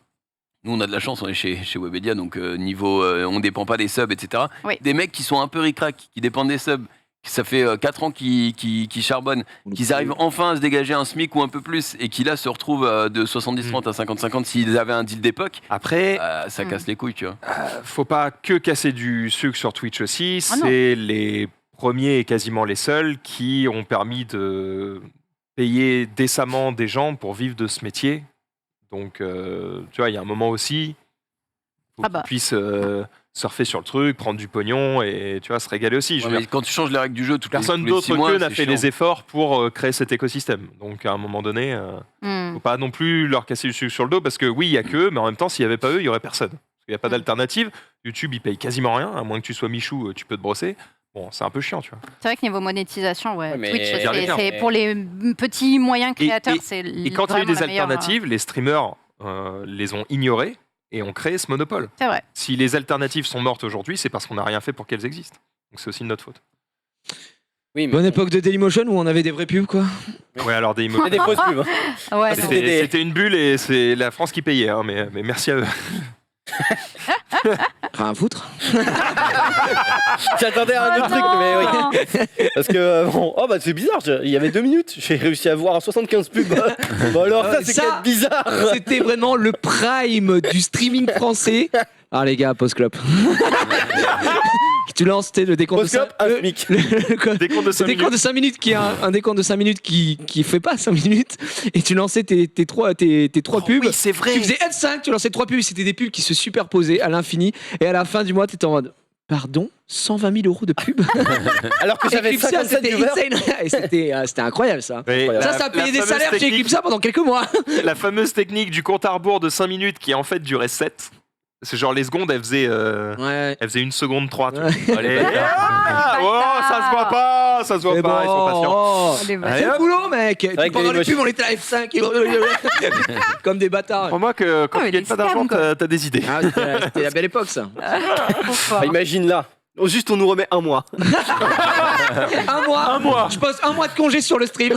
nous on a de la chance, on est chez Webedia, donc niveau on dépend pas des subs, etc. Oui. Des mecs qui sont un peu ric-rac, qui dépendent des subs, ça fait 4 ans qu'ils charbonnent, qu'ils arrivent enfin à se dégager un SMIC ou un peu plus et qui là se retrouvent de 70-30 à 50-50 s'ils avaient un deal d'époque, Après, ça casse les couilles, tu vois. faut pas que casser du sucre sur Twitch aussi. Ah non. C'est les premiers et quasiment les seuls qui ont permis de payer décemment des gens pour vivre de ce métier. Donc, tu vois, il y a un moment aussi, faut Ah bah. qu'ils puissent surfer sur le truc, prendre du pognon et tu vois, se régaler aussi. Je veux Ouais, mais dire, quand tu changes les règles du jeu, personne tous les d'autre 6 mois, qu'eux n'a c'est fait chiant. les efforts pour créer cet écosystème. Donc à un moment donné, faut pas non plus leur casser le sucre sur le dos parce que oui, il y a qu'eux, mais en même temps, s'il y avait pas eux, il y aurait personne. Parce qu'il n'y a pas d'alternative. YouTube, il paye quasiment rien, à moins que tu sois Michou, tu peux te brosser. Bon, c'est un peu chiant, tu vois. C'est vrai que niveau monétisation, Ouais, mais- Twitch, Dire les termes. c'est pour les petits moyens créateurs, c'est Et quand il y a eu des alternatives, les streamers les ont ignorées et ont créé ce monopole. C'est vrai. Si les alternatives sont mortes aujourd'hui, c'est parce qu'on n'a rien fait pour qu'elles existent. Donc c'est aussi de notre faute. Oui, mais Bonne époque de Dailymotion où on avait des vraies pubs, quoi. Ouais, alors des c'est des fausses pubs. Hein. Ouais, C'était non. des- C'était une bulle et c'est la France qui payait, hein, mais merci à eux. Rien à foutre. J'attendais un autre truc, mais oui. Parce que, bon, oh bah c'est bizarre, il y avait 2 minutes, j'ai réussi à voir 75 pubs. Bon alors ça, c'est Ça, quand même bizarre. C'était vraiment le prime du streaming français. Ah les gars, post-club. Tu lances le décompte de Post-club, 5 un SMIC. Décompte de 5 décompte de 5 minutes qui est un décompte de 5 minutes qui fait pas 5 minutes et tu lançais tes trois pubs. Oui, c'est vrai. Tu faisais F5, tu lançais 3 pubs, c'était des pubs qui se superposaient à l'infini et à la fin du mois tu étais en mode pardon, 120 000 € de pub. Alors que j'avais Eclipse, 57 c'était viewers. insane. Et c'était incroyable ça. Mais Ça payait des salaires chez Eclipse pendant quelques mois. La fameuse technique du compte à rebours de 5 minutes qui en fait durait 7. C'est genre les secondes, elles faisaient 1 seconde 3. Tu vois. Allez, Oh, ça se voit pas, ça se voit Mais pas, ils sont patients. oh, Les c'est le boulot, mec. vrai que Pendant les Dailymotion- pubs, on était à F5. Comme des bâtards. Crois-moi que quand Ah, mais tu gagnes des pas d'argent, scams, quoi. t'as des idées. Ah, c'était la belle époque, ça. Trop fort. Bah, imagine là. Oh, juste on nous remet un mois. Un mois. Je pose 1 mois de congé sur le stream.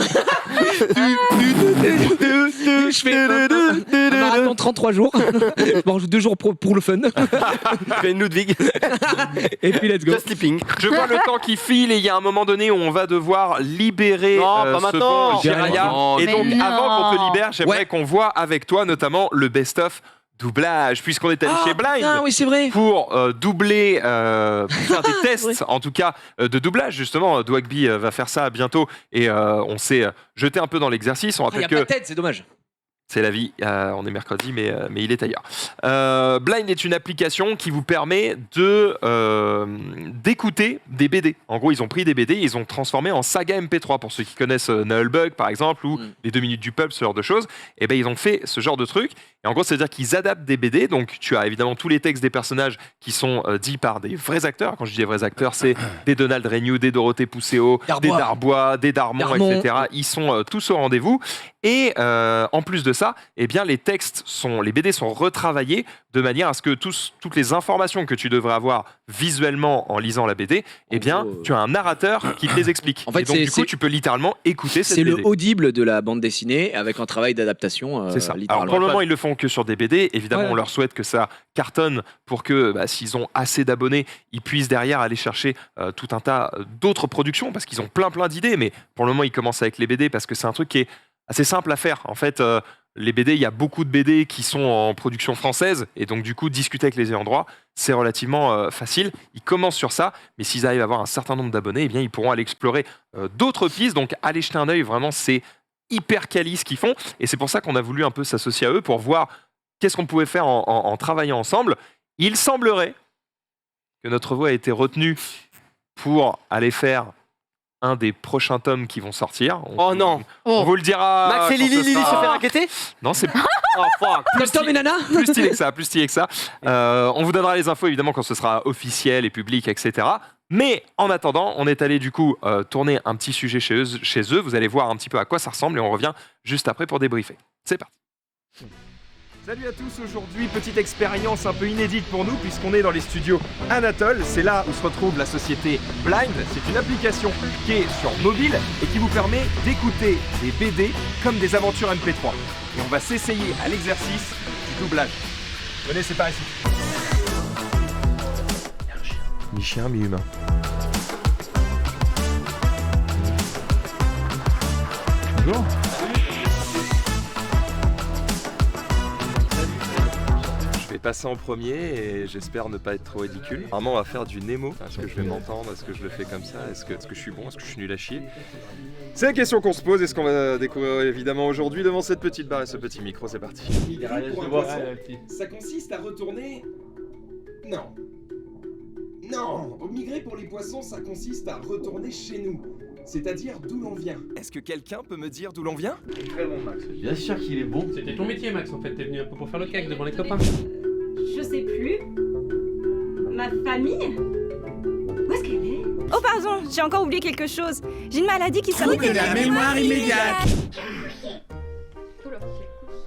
Je fais un marathon 33 jours. Je m'en rajoute 2 jours pour le fun. Ben Ludwig. Et puis let's go. Just sleeping. Je vois le temps qui file et il y a un moment donné où on va devoir libérer Non, pas ce maintenant. bon Jiraya. Non, Et mais donc, non. avant qu'on te libère, j'aimerais Ouais. qu'on voit avec toi notamment le best-of doublage, puisqu'on est allé chez Blind. Ah oui, c'est vrai. Pour doubler, pour faire des tests, en tout cas de doublage justement. Dwagby va faire ça bientôt et on s'est jeté un peu dans l'exercice. On Il n'y rappelle a que pas de tête, c'est dommage. c'est la vie, on est mercredi, mais il est ailleurs. Blind est une application qui vous permet d'écouter des BD. En gros, ils ont pris des BD et ils ont transformé en saga MP3. Pour ceux qui connaissent Nullbug, par exemple, ou les 2 minutes du pub, ce genre de choses, et ben ils ont fait ce genre de truc. Et en gros, c'est-à-dire qu'ils adaptent des BD. Donc, tu as évidemment tous les textes des personnages qui sont dits par des vrais acteurs. Quand je dis des vrais acteurs, c'est des Donald Renew, des Dorothée Pousseau, des Darbois, des Darmon, etc. Ils sont tous au rendez-vous. Et en plus de ça, eh bien, les BD sont retravaillés de manière à ce que toutes les informations que tu devrais avoir visuellement en lisant la BD, eh bien, tu as un narrateur qui te les explique. En fait, et donc, du coup, tu peux littéralement écouter cette C'est BD. le audible de la bande dessinée avec un travail d'adaptation. C'est ça. Alors, littéralement. pour le moment, ils le font que sur des BD. Évidemment, Ouais. on leur souhaite que ça cartonne pour que, s'ils ont assez d'abonnés, ils puissent derrière aller chercher tout un tas d'autres productions parce qu'ils ont plein d'idées. Mais pour le moment, ils commencent avec les BD parce que c'est un truc qui est assez simple à faire. En fait, les BD, il y a beaucoup de BD qui sont en production française et donc du coup, discuter avec les ayants droit, c'est relativement facile. Ils commencent sur ça, mais s'ils arrivent à avoir un certain nombre d'abonnés, eh bien, ils pourront aller explorer d'autres pistes. Donc, allez jeter un œil. Vraiment, c'est hyper quali ce qu'ils font et c'est pour ça qu'on a voulu un peu s'associer à eux pour voir qu'est-ce qu'on pouvait faire en travaillant ensemble. Il semblerait que notre voix a été retenue pour aller faire un des prochains tomes qui vont sortir. Oh non. On vous le dira. Max et quand Lily, ce Lily se sera- fait raqueter. Non, c'est Oh fuck. Comme Tom et Nana. plus stylé que ça. On vous donnera les infos évidemment quand ce sera officiel et public, etc. Mais en attendant, on est allé du coup tourner un petit sujet chez eux. Vous allez voir un petit peu à quoi ça ressemble et on revient juste après pour débriefer. C'est parti. Salut à tous, aujourd'hui petite expérience un peu inédite pour nous puisqu'on est dans les studios Anatole, c'est là où se retrouve la société Blind, c'est une application qui est sur mobile et qui vous permet d'écouter des BD comme des aventures MP3. Et on va s'essayer à l'exercice du doublage. Venez, c'est par ici. Mi-chien, mi-humain. Bonjour. Je vais passer en premier et j'espère ne pas être trop ridicule. Normalement, on va faire du Nemo. Est-ce que je vais m'entendre? Est-ce que je le fais comme ça? Est-ce que je suis bon? Est-ce que je suis nul à chier? C'est la question qu'on se pose et ce qu'on va découvrir évidemment aujourd'hui devant cette petite barre et ce petit micro. C'est parti. Ça consiste à retourner. Non. Non, migrer pour les poissons, ça consiste à retourner chez nous, c'est-à-dire d'où l'on vient. Est-ce que quelqu'un peut me dire d'où l'on vient? Très bon, Max. Bien sûr qu'il est bon. C'était ton métier, Max, en fait. T'es venu un peu pour faire le cake devant les copains. Je sais plus. Ma famille? Où est-ce qu'elle est? Oh pardon, j'ai encore oublié quelque chose. J'ai une maladie qui s'appelle... Trouble de la mémoire immédiate.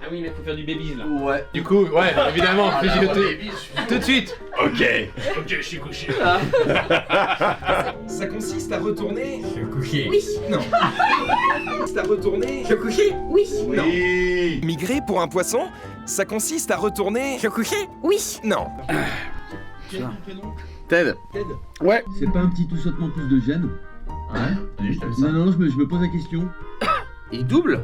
Ah oui, mais faut faire du babies là. Ouais. Du coup, ouais, évidemment, tout de suite. Ok, je suis couché. Ça consiste à retourner... Je suis couché. Oui. Non. Ça consiste à retourner... Je suis couché. Oui. Non. Migrer pour un poisson, ça consiste à retourner... Je suis couché. Oui. Non. Ted. Ouais. C'est pas un petit tout sautement plus de gêne? Ouais, allez, je t'avais ça. Non, je me pose la question. Il double.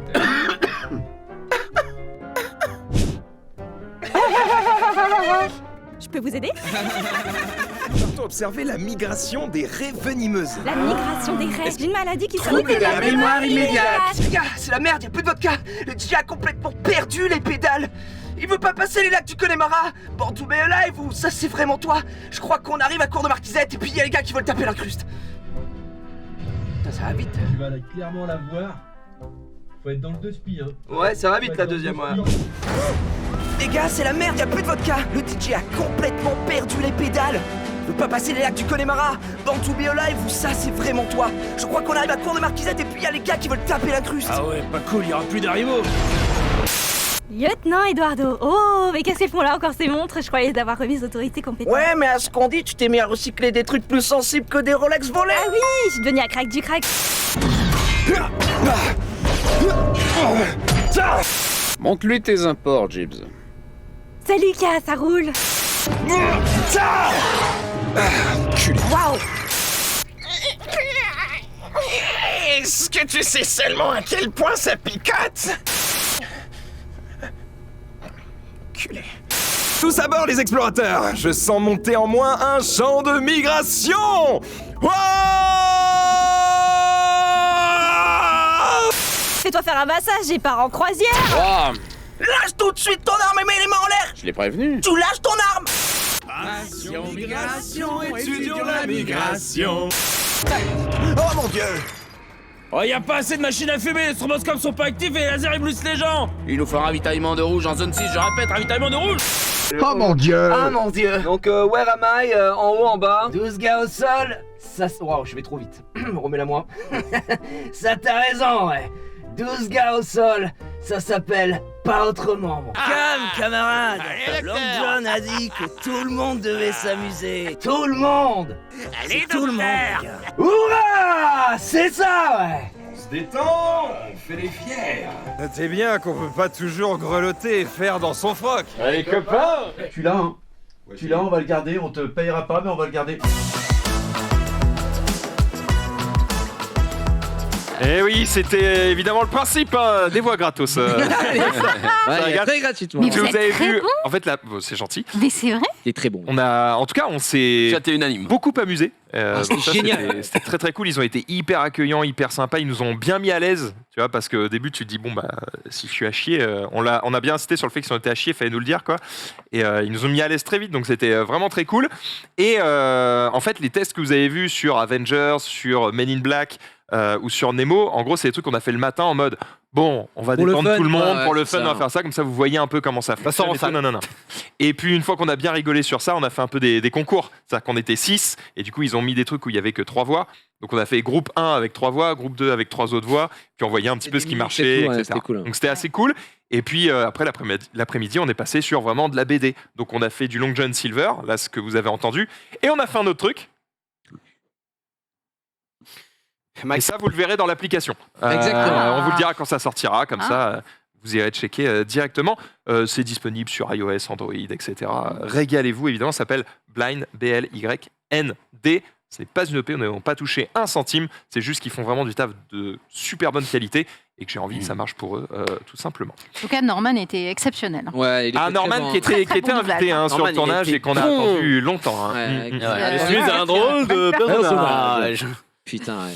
Je peux vous aider? Partons observer la migration des raies venimeuses. La migration des rêves. J'ai une maladie qui Trouble de la mémoire immédiate. Les gars, c'est la merde, y'a plus de vodka. Le DJ a complètement perdu les pédales. Il veut pas passer les lacs du Connemara. Born to be alive ou ça c'est vraiment toi. Je crois qu'on arrive à Cour de Marquisette et puis y a les gars qui veulent taper l'incruste. Putain, ça va vite. Tu vas clairement la voir. Faut être dans le 2 spi, hein. Ouais, ça va vite la deuxième, ouais. Les gars, c'est la merde, y'a plus de vodka. Le DJ a complètement perdu les pédales. Il veut pas passer les lacs du Connemara. Born to be alive ou ça c'est vraiment toi. Je crois qu'on arrive à Cour de Marquisette et puis y a les gars qui veulent taper l'incruste. Ah ouais, pas cool, il y aura plus d'arrivo. Lieutenant Eduardo. Oh, mais qu'est-ce qu'ils font là encore ces montres? Je croyais d'avoir remis aux autorités compétentes. Ouais, mais à ce qu'on dit, tu t'es mis à recycler des trucs plus sensibles que des Rolex volés. Ah oui, je suis devenue à crack du crack. Montre-lui tes imports, Gibbs. Salut Lucas, ça roule. Waouh. Est-ce que tu sais seulement à quel point ça picote? Culé. Tous à bord les explorateurs. Je sens monter en moi un champ de migration. Fais-toi faire un massage et pars en croisière. Wow. Lâche tout de suite ton arme et mets les mains en l'air. Je l'ai prévenu. Tu lâches ton arme. Passion, migration, étudions la migration. Oh mon dieu. Oh, y a pas assez de machines à fumer, les stroboscopes sont pas actifs et les lasers éblouissent les gens. Il nous faut un ravitaillement de rouge en zone 6, je répète, ravitaillement de rouge. Oh mon dieu. Ah mon dieu. Donc, where am I? En haut, en bas. 12 gars au sol. Ça, waouh, je vais trop vite. Remets-la moi. Ça t'as raison, ouais. 12 gars au sol. Ça s'appelle pas autrement. Calme, camarade. Long John a dit que tout le monde devait s'amuser. Tout le monde. Allez, tout le monde. Hurrah! C'est ça, ouais. On se détend, on fait les fiers. Notez bien qu'on peut pas toujours grelotter et faire dans son froc. Allez, copains. Tu l'as, hein. Tu l'as, on va le garder. On te payera pas, mais on va le garder. Eh oui, c'était évidemment le principe hein, des voix gratos. Très gratuitement. Mais Si vous vous êtes avez très vu, bon. en fait là, bon, c'est gentil. Mais c'est vrai. C'est très bon. En tout cas, on s'est Chat est unanime. beaucoup amusé. c'était génial. C'était très très cool. Ils ont été hyper accueillants, hyper sympas. Ils nous ont bien mis à l'aise, tu vois, parce qu'au début tu te dis bon bah si je suis à chier, on a bien insisté sur le fait qu'ils ont été à chier, fallait nous le dire quoi. Et ils nous ont mis à l'aise très vite, donc c'était vraiment très cool. Et en fait, les tests que vous avez vus sur Avengers, sur Men in Black. Ou sur Nemo, en gros, c'est des trucs qu'on a fait le matin en mode bon, on va Pour le détendre fun, tout le monde ouais, pour le c'est fun, ça. on va faire ça, comme ça vous voyez un peu comment ça fonctionne. Et, tout, non. Et puis une fois qu'on a bien rigolé sur ça, on a fait un peu des concours. C'est-à-dire qu'on était 6 et du coup ils ont mis des trucs où il y avait que 3 voix. Donc on a fait groupe 1 avec 3 voix, groupe 2 avec 3 autres voix, puis on voyait un petit peu ce qui marchait, cool, ouais, etc. c'était cool, hein. Donc c'était assez cool. Et puis après l'après-midi, on est passé sur vraiment de la BD. Donc on a fait du Long John Silver, là ce que vous avez entendu, et on a fait un autre truc. Et ça, vous le verrez dans l'application. Exactement. On vous le dira quand ça sortira, comme ça, vous irez checker directement. C'est disponible sur iOS, Android, etc. Régalez-vous, évidemment, ça s'appelle Blind, B-L-Y-N-D. Ce n'est pas une EP, nous n'avons pas touché un centime. C'est juste qu'ils font vraiment du taf de super bonne qualité et que j'ai envie que ça marche pour eux, tout simplement. En tout cas, Norman était exceptionnel. Ouais, il était Norman très bon. qui était bon invité doublage. sur le tournage et qu'on a attendu longtemps. Ouais, Je suis un drôle de personnage. Putain, ouais.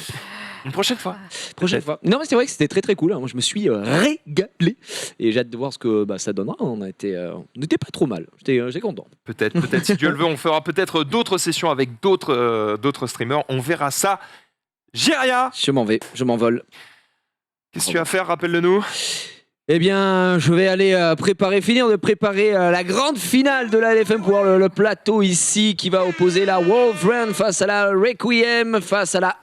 Une prochaine fois. Prochaine fois. Non, mais c'est vrai que c'était très très cool. Moi, je me suis régalé. Et j'ai hâte de voir ce que ça donnera. On n'était pas trop mal. J'étais content. Peut-être, si Dieu le veut, on fera peut-être d'autres sessions avec d'autres streamers. On verra ça. Jiria, Je m'en vais, je m'envole. qu'est-ce que tu vas faire? Rappelle-le-nous. Eh bien, je vais aller finir de préparer la grande finale de la LFM pour le plateau ici qui va opposer la Wolfram face à la Requiem, face à la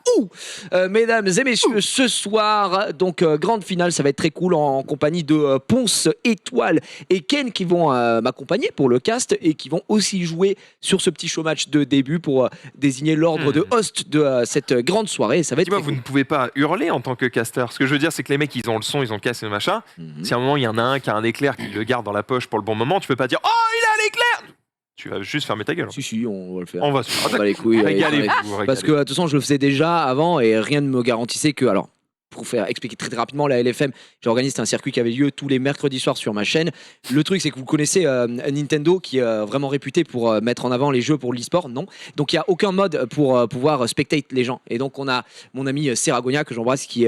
mesdames et messieurs, ce soir, donc grande finale, ça va être très cool en compagnie de Ponce, Étoile et Ken qui vont m'accompagner pour le cast et qui vont aussi jouer sur ce petit show match de début pour désigner l'ordre de host de cette grande soirée. Ça va être Dis-moi, vous ne pouvez pas hurler en tant que caster. Ce que je veux dire, c'est que les mecs, ils ont le son, ils ont le casque et le machin. Si à un moment, il y en a un qui a un éclair qui le garde dans la poche pour le bon moment, tu peux pas dire « Oh, il a l'éclair !» Tu vas juste fermer ta gueule. Si, on va le faire. On va se faire. Les couilles. Régalez-vous. Parce que de toute façon, je le faisais déjà avant et rien ne me garantissait que... Alors, pour faire expliquer très rapidement, la LFM, j'organise un circuit qui avait lieu tous les mercredis soirs sur ma chaîne. Le truc, c'est que vous connaissez Nintendo, qui est vraiment réputé pour mettre en avant les jeux pour l'e-sport. Non. Donc, il n'y a aucun mode pour pouvoir spectate les gens. Et donc, on a mon ami Seragonia, que j'embrasse, qui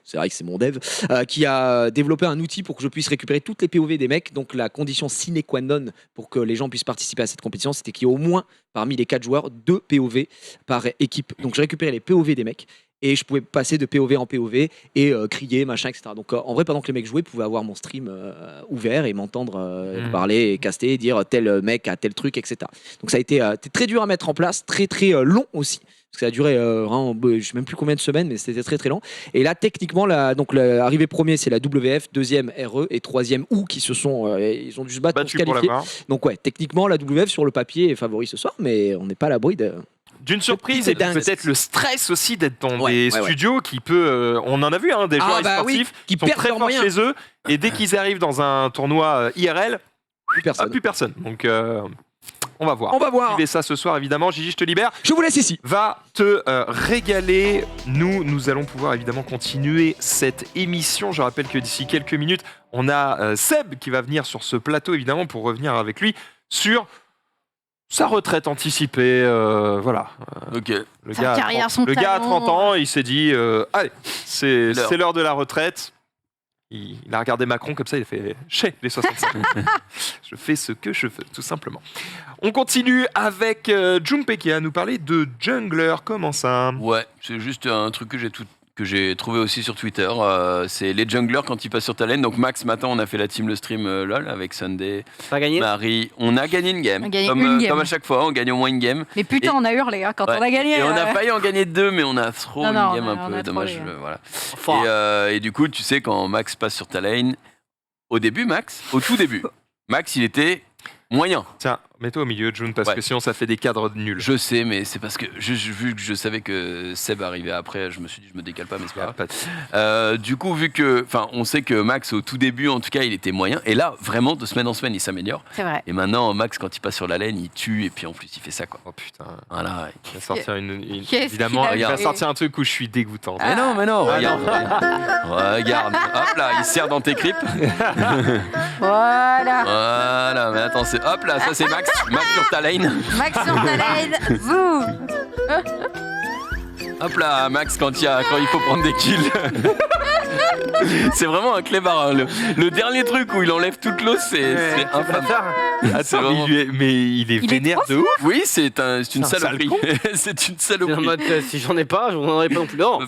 c'est vrai que c'est mon dev, qui a développé un outil pour que je puisse récupérer toutes les POV des mecs. Donc, la condition sine qua non pour que les gens puissent participer à cette compétition, c'était qu'il y ait au moins, parmi les 4 joueurs, 2 POV par équipe. Donc, je récupérais les POV des mecs. Et je pouvais passer de POV en POV et crier, machin, etc. Donc en vrai, pendant que les mecs jouaient, ils pouvaient avoir mon stream ouvert et m'entendre parler et caster et dire tel mec a tel truc, etc. Donc ça a été très dur à mettre en place, très très long aussi. Parce que ça a duré, je ne sais même plus combien de semaines, mais c'était très très long. Et là, techniquement, l'arrivée premier, c'est la WF, deuxième RE et troisième OU qui ils ont dû se battre pour se qualifier. Donc ouais, techniquement, la WF sur le papier est favori ce soir, mais on n'est pas à l'abri d'une surprise et peut-être le stress aussi d'être dans des studios qui peut... on en a vu des joueurs sportifs qui sont très forts chez eux et dès qu'ils arrivent dans un tournoi IRL, plus personne. Donc on va voir. On va voir. Suivez ça ce soir évidemment. Gigi, je te libère. Je vous laisse ici. Va te régaler. Nous allons pouvoir évidemment continuer cette émission. Je rappelle que d'ici quelques minutes, on a Seb qui va venir sur ce plateau évidemment pour revenir avec lui sur... sa retraite anticipée, voilà. Ok. Le gars a 30 ans, il s'est dit, allez, c'est l'heure de la retraite. Il a regardé Macron comme ça, il a fait chez les 65. Je fais ce que je veux, tout simplement. On continue avec Junpei qui va nous parler de Jungler. Comment ça? Ouais, c'est juste un truc que j'ai trouvé aussi sur Twitter, c'est les junglers quand ils passent sur ta lane. Donc Max, ce matin, on a fait la team le stream LOL avec Sunday, Marie. On a gagné une game. Comme à chaque fois, on gagne au moins une game. Mais putain, on a hurlé quand on a gagné. Et on a failli en gagner 2, mais on a trop une game un peu dommage. Voilà. Et du coup, tu sais, quand Max passe sur ta lane, au tout début, Max, il était moyen. Tiens, mets-toi au milieu, June, parce que sinon ça fait des cadres nuls. Je sais, mais c'est parce que vu que je savais que Seb arrivait après, je me suis dit je me décale pas, mais c'est pas grave. Du coup, vu que, on sait que Max au tout début, en tout cas, il était moyen, et là, vraiment, de semaine en semaine, il s'améliore. C'est vrai. Et maintenant, Max, quand il passe sur la lane, il tue, et puis en plus, il fait ça, quoi. Oh putain. Voilà. Il va sortir évidemment, il va sortir un truc où je suis dégoûtant. Mais non, regarde. Regarde. Hop là, il serre dans tes creeps. Voilà, mais attends, hop là, ça c'est Max sur ta lane. Max sur ta lane, vous. Hop là, Max quand il faut prendre des kills. C'est vraiment un clébard. Le dernier truc où il enlève toute l'eau, c'est infâme. Attends, mais il est vénère de ouf. Oui, c'est une saloperie. C'est une saloperie. En mode, si j'en ai pas, je vous en aurai pas non plus. Non.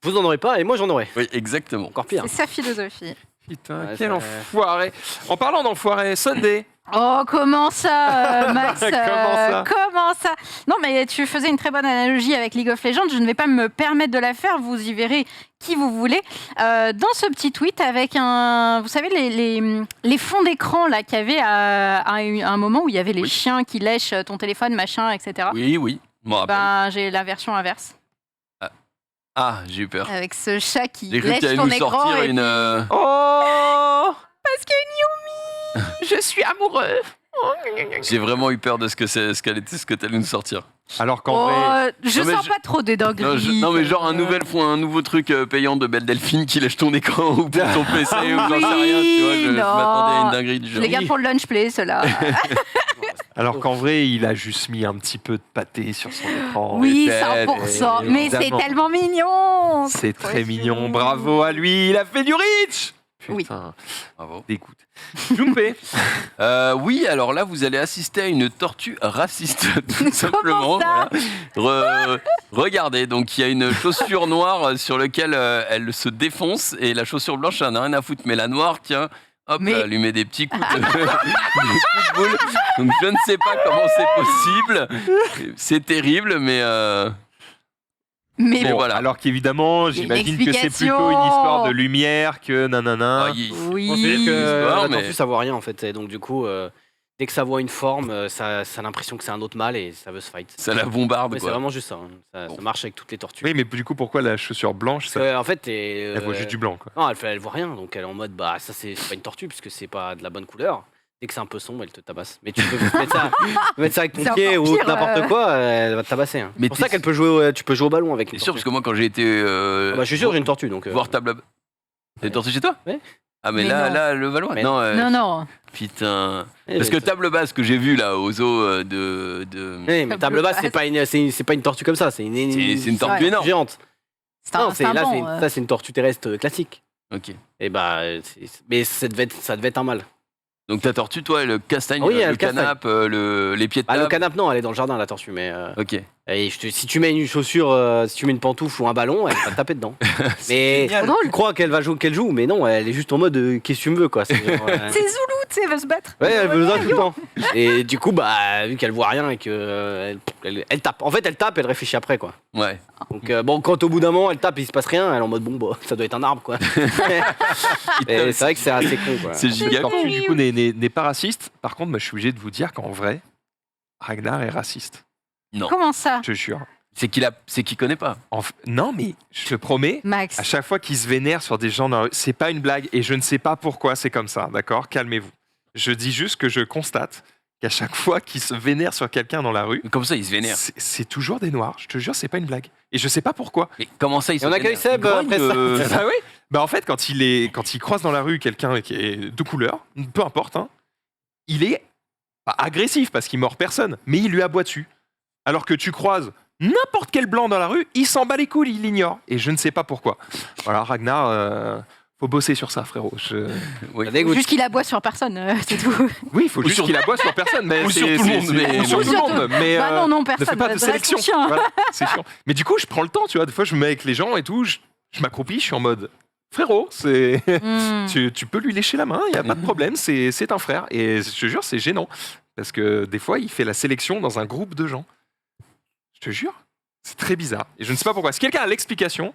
Vous en aurez pas et moi j'en aurai. Oui, exactement. Encore pire. C'est sa philosophie. Putain, quel enfoiré. En parlant d'enfoiré, Sunday. Oh, comment ça, Max? Comment ça? Non, mais tu faisais une très bonne analogie avec League of Legends. Je ne vais pas me permettre de la faire. Vous y verrez qui vous voulez. Dans ce petit tweet avec vous savez, les fonds d'écran là qu'il y avait à un moment où il y avait les chiens qui lèchent ton téléphone, machin, etc. Oui. J'ai la version inverse. Ah, j'ai eu peur. Avec ce chat qui lèche ton écran. Oh, parce que Yumi, je suis amoureux. J'ai vraiment eu peur de ce que t'allais nous sortir. Alors qu'en vrai... Je sens pas trop des dingueries. Non mais genre un nouveau truc payant de Belle Delphine qui lèche ton écran ou pour ton PC ou j'en sais rien. Tu vois, je m'attendais à une dinguerie du genre. Je les garde pour le lunch play, ceux-là. Alors qu'en vrai, il a juste mis un petit peu de pâté sur son écran. Oui, peut-être, 100%. Mais c'est évidemment. tellement mignon. C'est très mignon. Bravo à lui. Il a fait du reach. Oui. Putain, Bravo. dégoûte. Jumpé. Oui, alors là, vous allez assister à une tortue raciste, tout simplement. ça Voilà. Regardez, donc il y a une chaussure noire sur laquelle elle se défonce et la chaussure blanche, elle n'a rien à foutre. Mais la noire, tiens, hop, Mais- elle lui met des petits coups de, des coups de boule. Donc je ne sais pas comment c'est possible. C'est terrible, mais Mais bon, Bon, voilà. alors qu'évidemment, Il y a une j'imagine que c'est explication. plutôt une histoire de lumière que nanana. Ah, Oui. On se dit que histoire, la mais- tortue, ça voit rien en fait. Et donc du coup, dès que ça voit une forme, ça a l'impression que c'est un autre mâle et ça veut se fight. Ça la bombarde, Ouais, c'est quoi. vraiment juste ça. Hein. Ça marche avec toutes les tortues. Oui, mais du coup, pourquoi la chaussure blanche Parce ça... que, en fait, Elle voit juste du blanc, quoi. Non, elle voit rien, donc elle est en mode bah ça c'est pas une tortue puisque c'est pas de la bonne couleur. Dès que c'est un peu sombre, elle te tabasse. Mais tu peux mettre ça avec ton C'est pied encore ou pire, n'importe quoi, elle va te tabasser. Hein. Mais C'est pour ça t'es- qu'elle peut tu peux jouer au ballon avec T'es une sûr, tortue. parce que moi, quand j'ai été Ah bah, je suis sûr, j'ai une tortue donc. voir table. T'as une tortue chez toi Ouais. Ah, mais Mais là, non. là, le Valois. Mais Non, Non. putain. Eh, Parce que mais- table basse que j'ai vu là au zoo de. Oui, mais table basse, c'est pas une tortue comme ça, c'est C'est une tortue Ouais. énorme. géante. C'est Non, un, c'est un là, banc, ça c'est une tortue terrestre classique. Ok. Et bah, mais ça devait être un mâle. Donc ta tortue, toi, elle castagne Oui, le elle castagne. canapé, les pieds de Ah, table. le canapé, non, elle est dans le jardin, la tortue, mais. Ok. Et si tu mets une chaussure, si tu mets une pantoufle ou un ballon, elle va te taper dedans. Mais génial. tu crois qu'elle joue, mais non, elle est juste en mode qu'est-ce que tu me veux quoi. C'est genre, C'est Zoulou, tu sais, elle veut se battre. ouais, elle veut ça tout le temps. Et du coup, bah, vu qu'elle voit rien et que elle tape. En fait, elle tape, elle réfléchit après quoi. Ouais. Donc bon, quand au bout d'un moment elle tape, il se passe rien, elle est en mode bon bah, ça doit être un arbre quoi. Et c'est vrai que c'est assez con quoi. C'est giga La tortue, con. du coup, n'est pas raciste. Par contre, moi, je suis obligé de vous dire qu'en vrai, Ragnar est raciste. Non. Comment ça, Je te jure. C'est qu'il connaît pas. Non, mais je te promets, Max? à chaque fois qu'il se vénère sur des gens dans la rue, c'est pas une blague et je ne sais pas pourquoi c'est comme ça, d'accord? Calmez-vous. Je dis juste que je constate qu'à chaque fois qu'il se vénère sur quelqu'un dans la rue, Mais comme ça, il se vénère. c'est toujours des noirs. Je te jure, c'est pas une blague. Et je sais pas pourquoi. Mais comment ça, il se Et on vénère accueille Seb Il grogne, après ça. Ah oui? Bah en fait, quand il croise dans la rue quelqu'un qui est de couleur, peu importe, hein, il est pas agressif parce qu'il mord personne, mais il lui aboie dessus. Alors que tu croises n'importe quel blanc dans la rue, il s'en bat les couilles, il l'ignore. Et je ne sais pas pourquoi. Voilà, Ragnar, faut bosser sur ça, frérot. Oui. Ça dégoûte. Juste qu'il aboie sur personne, c'est tout. Oui, il faut Ou juste sur- qu'il aboie sur personne. Mais Ou sur tout le monde, mais- ou sur Ou tout le sur monde. Mais Bah non, ne personne. fais pas de reste sélection. ton chien. Voilà, c'est chiant. Mais du coup, je prends le temps, tu vois. Des fois, je me mets avec les gens et tout, je m'accroupis, je suis en mode... Frérot, Hmm. tu peux lui lécher la main, il n'y a pas de problème, c'est un frère. Et je te jure, c'est gênant. Parce que des fois, il fait la sélection dans un groupe de gens. Je te jure, c'est très bizarre. Et je ne sais pas pourquoi. Si quelqu'un a l'explication,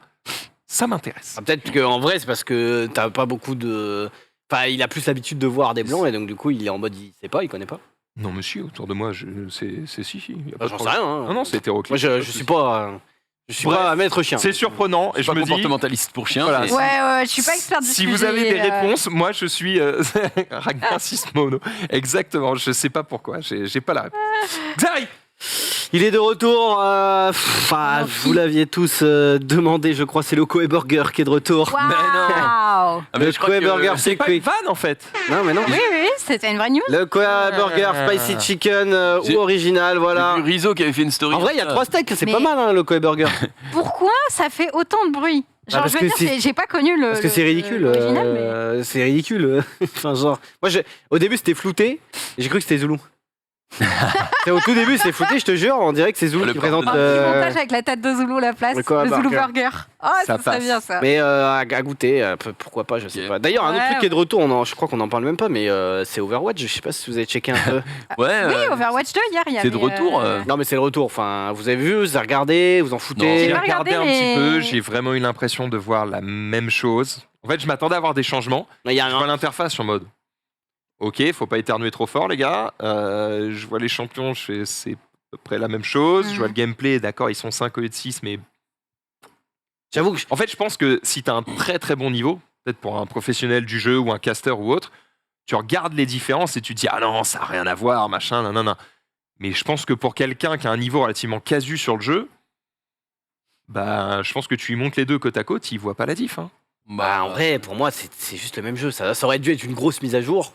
ça m'intéresse. Ah, peut-être qu'en vrai c'est parce que t'as pas beaucoup de. Enfin, il a plus l'habitude de voir des blancs et donc du coup il est en mode il sait pas, il connaît pas. Non, monsieur, autour de moi, c'est si. y a pas de J'en sais problème. rien. Hein. Non, non, c'est hétéroclite. Moi je suis pas. Je suis Bref, pas maître chien. C'est surprenant. Et je pas me dis, comportementaliste pour chien. Voilà, mais- Ouais, je suis pas experte du si sujet. vous avez des réponses, moi je suis Ragnar Sismono. Exactement, je sais pas pourquoi, j'ai pas la réponse. Xari. Il est de retour. Enfin, vous l'aviez tous demandé, je crois, c'est le Koei Burger qui est de retour. Waouh! Ah, mais Le je crois Koei que- Burger, C'est pas une vanne en fait. Non, mais non. Oui, c'était une vraie news. Le Koei Burger Spicy Chicken J'ai- ou original, voilà. J'ai vu Rizzo qui avait fait une story. En vrai, il y a 3 steaks, c'est Mais- pas mal hein, le Koei Burger. Pourquoi ça fait autant de bruit? Genre, parce je veux que dire, c'est- j'ai pas connu le. Parce que c'est ridicule. l'original, mais- C'est ridicule. Enfin, genre. Moi, au début, c'était flouté. Et j'ai cru que c'était Zoulou. Au tout début, c'est flouté, je te jure. On dirait que c'est Zoulou Le qui bordel. présente. Un petit montage avec la tête de Zoulou à la place. Le Koei Le Zoulou Burger. Burger. Ah, Ça ça serait passe. bien ça. Mais à goûter, pourquoi pas, je sais Ok. pas. D'ailleurs, un autre Ouais, truc qui est de retour, je crois qu'on en parle même pas, mais c'est Overwatch. Je sais pas si vous avez checké un peu. Ouais. Oui, Overwatch 2 hier, il y avait. c'est de retour. Non, mais c'est le retour. Enfin, vous avez vu, vous avez regardé, vous en Non, foutez. J'ai pas regardé regardé, un petit mais- peu, j'ai vraiment eu l'impression de voir la même chose. En fait, je m'attendais à avoir des changements. Il y a Je vois l'interface, je suis en mode. Ok, faut pas éternuer trop fort, les gars. Je vois les champions, c'est à peu près la même chose. Je vois le gameplay, d'accord, ils sont 5 au lieu de 6, mais. J'avoue que En fait, je pense que si tu as un très très bon niveau, peut-être pour un professionnel du jeu ou un caster ou autre, tu regardes les différences et tu te dis ah non, ça n'a rien à voir, machin, nanana. Mais je pense que pour quelqu'un qui a un niveau relativement casu sur le jeu, bah, je pense que tu lui montres les deux côte à côte, il voit pas la diff. Hein. Bah, en vrai, pour moi, c'est juste le même jeu. Ça aurait dû être une grosse mise à jour.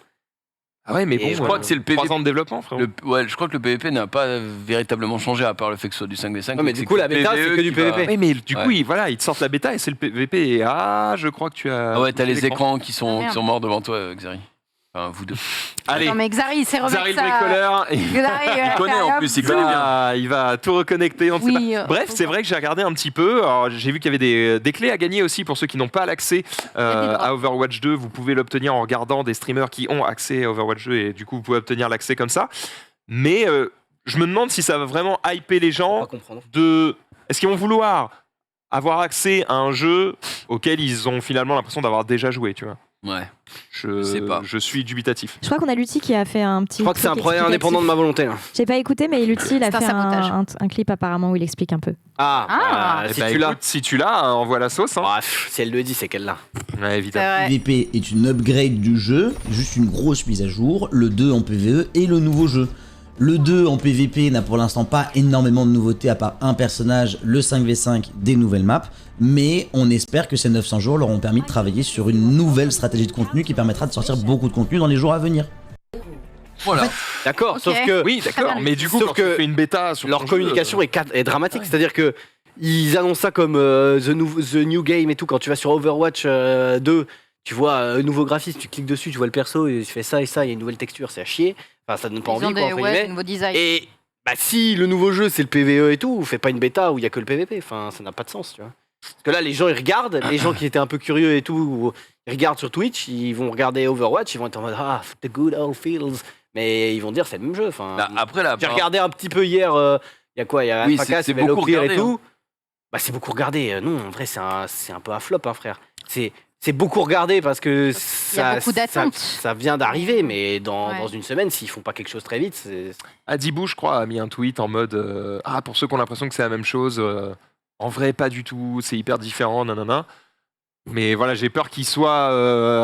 Ah ouais, mais bon, je crois que c'est le PVP. 3 ans de développement, frérot. Je crois que le PVP n'a pas véritablement changé à part le fait que ce soit du 5v5. Ouais, mais du coup, la bêta, c'est que du PVP. Oui, mais du coup, ils te sortent la bêta et c'est le PVP. Et je crois que tu as. Ah ouais, t'as les écrans qui sont morts devant toi, Xari. Enfin, vous deux. Allez. Non, mais Xari, c'est remettre Xari le ça. bricoleur. Il connaît en plus, il connaît bien. Il va tout reconnecter. On ne sait Oui, pas. Bref, c'est vrai que j'ai regardé un petit peu. Alors, j'ai vu qu'il y avait des clés à gagner aussi pour ceux qui n'ont pas l'accès à Overwatch 2. Vous pouvez l'obtenir en regardant des streamers qui ont accès à Overwatch 2 et du coup, vous pouvez obtenir l'accès comme ça. Mais je me demande si ça va vraiment hyper les gens. Est-ce qu'ils vont vouloir avoir accès à un jeu auquel ils ont finalement l'impression d'avoir déjà joué, tu vois? Ouais. Je sais pas. Je suis dubitatif. Je crois qu'on a Lutti qui a fait un petit. Je crois que c'est un projet indépendant de ma volonté. Là. J'ai pas écouté, mais Lutti il a fait sabotage. un clip apparemment où il éclique un peu. Si tu l'as, envoie la sauce. Hein. Si elle le dit, c'est qu'elle l'a. Ouais, évidemment. PVP est une upgrade du jeu, juste une grosse mise à jour, le 2 en PVE et le nouveau jeu. Le 2 en PVP n'a pour l'instant pas énormément de nouveautés à part un personnage, le 5v5 des nouvelles maps, mais on espère que ces 900 jours leur ont permis de travailler sur une nouvelle stratégie de contenu qui permettra de sortir beaucoup de contenu dans les jours à venir. Voilà. D'accord, Ok. sauf que. Oui, d'accord, mais du coup, sauf quand tu que fais une bêta sur leur ton jeu, communication est dramatique, c'est-à-dire que ils annoncent ça comme the new game et tout. Quand tu vas sur Overwatch 2, tu vois un nouveau graphisme, tu cliques dessus, tu vois le perso, et tu fais ça et ça, il y a une nouvelle texture, c'est à chier. Enfin, ça donne pas envie, quoi, entre guillemets. nouveau design. Et bah, si le nouveau jeu c'est le PVE et tout, fais pas une bêta où il y a que le PVP. Enfin, ça n'a pas de sens, tu vois. Parce que là, les gens ils regardent, les gens qui étaient un peu curieux et tout, ils regardent sur Twitch, ils vont regarder Overwatch, ils vont être en mode the good old feels, mais ils vont dire c'est le même jeu. Enfin, après là, j'ai regardé un petit peu hier. Il y a quoi? Il y a Oui, Alpha c'est il y avait beaucoup Locklear regardé, et tout. Bah, c'est beaucoup regardé. Non, en vrai, c'est un peu à flop, hein, frère. C'est beaucoup regardé parce que ça vient d'arriver, mais dans une semaine, s'ils font pas quelque chose très vite, c'est. Adibou, je crois, a mis un tweet en mode pour ceux qui ont l'impression que c'est la même chose, en vrai, pas du tout, c'est hyper différent, nanana. Mais voilà, j'ai peur qu'il soit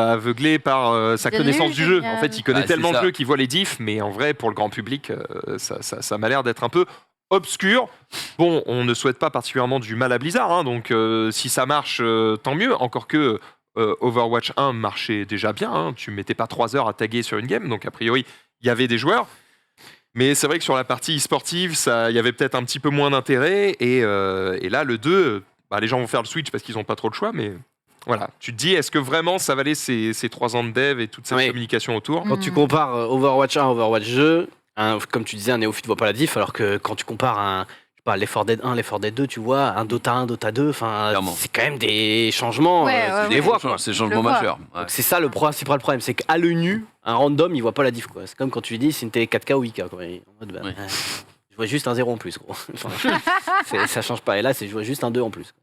aveuglé par sa connaissance du jeu. En fait, il connaît tellement de jeux qu'il voit les diffs, mais en vrai, pour le grand public, ça m'a l'air d'être un peu obscur. Bon, on ne souhaite pas particulièrement du mal à Blizzard, hein, donc si ça marche, tant mieux. Encore que Overwatch 1 marchait déjà bien, hein, tu mettais pas 3 heures à taguer sur une game, donc a priori, il y avait des joueurs. Mais c'est vrai que sur la partie e-sportive, il y avait peut-être un petit peu moins d'intérêt, et là, le 2, les gens vont faire le switch parce qu'ils n'ont pas trop de choix, mais voilà. Tu te dis, est-ce que vraiment ça valait ces 3 ans de dev et toute cette communication autour? Quand tu compares Overwatch 1 Overwatch 2, comme tu disais, un néophyte voit pas la diff, alors que quand tu compares Left 4 Dead 1, Left 4 Dead 2, tu vois, un Dota 1, Dota 2, c'est quand même des changements, tu les vois, quoi. C'est des changements majeurs. Ouais. Donc c'est ça le principal problème, c'est qu'à l'œil nu, un random, il voit pas la diff, quoi. C'est comme quand tu lui dis, c'est une télé 4K ou 8K, quoi. En mode, je vois juste un 0 en plus, gros. Ça change pas, et là, c'est je vois juste un 2 en plus.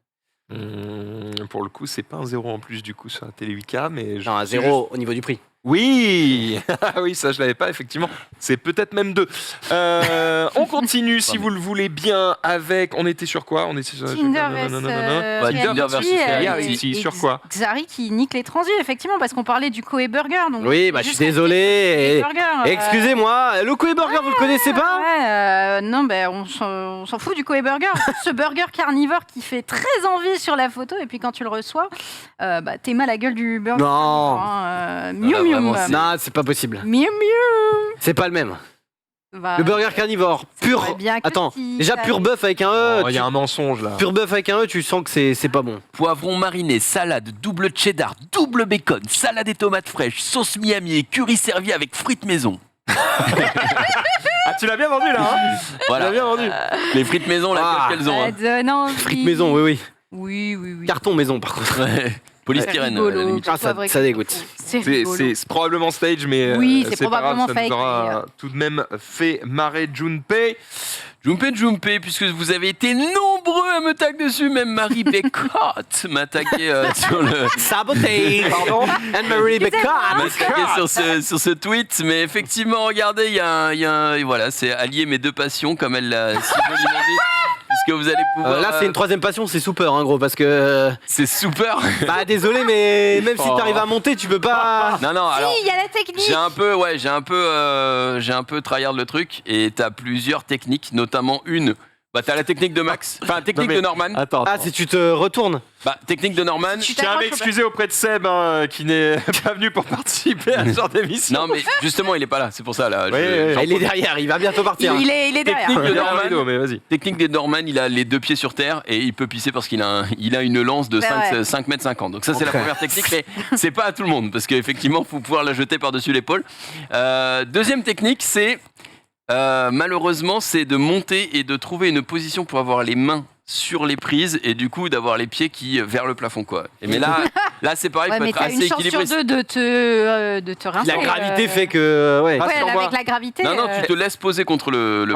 Pour le coup, c'est pas un 0 en plus du coup sur la télé 8K, mais non, un 0 au niveau du prix. Oui, oui, ça je l'avais pas effectivement. C'est peut-être même 2. On continue si vous le voulez bien avec. On était sur quoi? On était sur Tinder versus Reality. Sur quoi? Xari qui nique les transis, effectivement, parce qu'on parlait du Koei Burger. Donc oui, je suis désolé. Excusez-moi, le Koei Burger, vous le connaissez pas? Non, on s'en fout du Koei Burger. Ce burger carnivore qui fait très envie sur la photo, et puis quand tu le reçois, t'es mal à la gueule du burger. Non. Miu miu. Non, c'est pas possible. Miu miu. C'est pas le même. Le burger carnivore, pur. Attends, déjà pur bœuf avec un E. Il y a un mensonge là. Pur bœuf avec un E, tu sens que c'est pas bon. Poivron mariné, salade, double cheddar, double bacon, salade et tomates fraîches, sauce Miami et curry servi avec frites maison. Ah, tu l'as bien vendu là, hein? Voilà. Tu l'as bien vendu. Les frites maison, là, qu'elles ont. Non, frites maison, oui. Oui. Carton maison, par contre. Polystyrène. Ça dégoûte. C'est probablement stage, mais oui, c'est pas probablement grave, ça nous aura tout de même fait marrer Junpei. Junpei, puisque vous avez été nombreux à me tag dessus, même Marie Beckott m'a tagué sur le... Sabotage. Pardon. Anne-Marie Beckott m'a tagué sur ce tweet, mais effectivement, regardez, il y a voilà, c'est allier mes deux passions, comme elle l'a si joliment dit. Puisque vous allez pouvoir... là, c'est une troisième passion, c'est Super, hein, gros, parce que... C'est Super. Désolé, mais même si t'arrives à monter, tu peux pas... Non, alors... Si, il y a la technique. J'ai un peu tryhard le truc, et t'as plusieurs techniques, notamment une... t'as la technique de Max, enfin, la technique de Norman. Attends. Si tu te retournes. Bah, technique de Norman. Je tiens à m'excuser auprès de Seb qui n'est pas venu pour participer à ce genre d'émission. Non, mais justement, il est pas là, c'est pour ça. Là, il est derrière, il va bientôt partir. Il est derrière. Technique de Norman, il a les 2 pieds sur terre et il peut pisser parce qu'il a, il a une lance de 5 mètres 50. Donc ça, c'est la première technique, mais c'est pas à tout le monde parce qu'effectivement, il faut pouvoir la jeter par-dessus l'épaule. Deuxième technique, c'est malheureusement, c'est de monter et de trouver une position pour avoir les mains sur les prises et du coup d'avoir les pieds qui vers le plafond quoi. Et mais là c'est pareil, faut être assez équilibré. Mais t'as une chance sur 2 de te rincer. La gravité fait que avec la gravité. Non, tu te laisses poser contre le...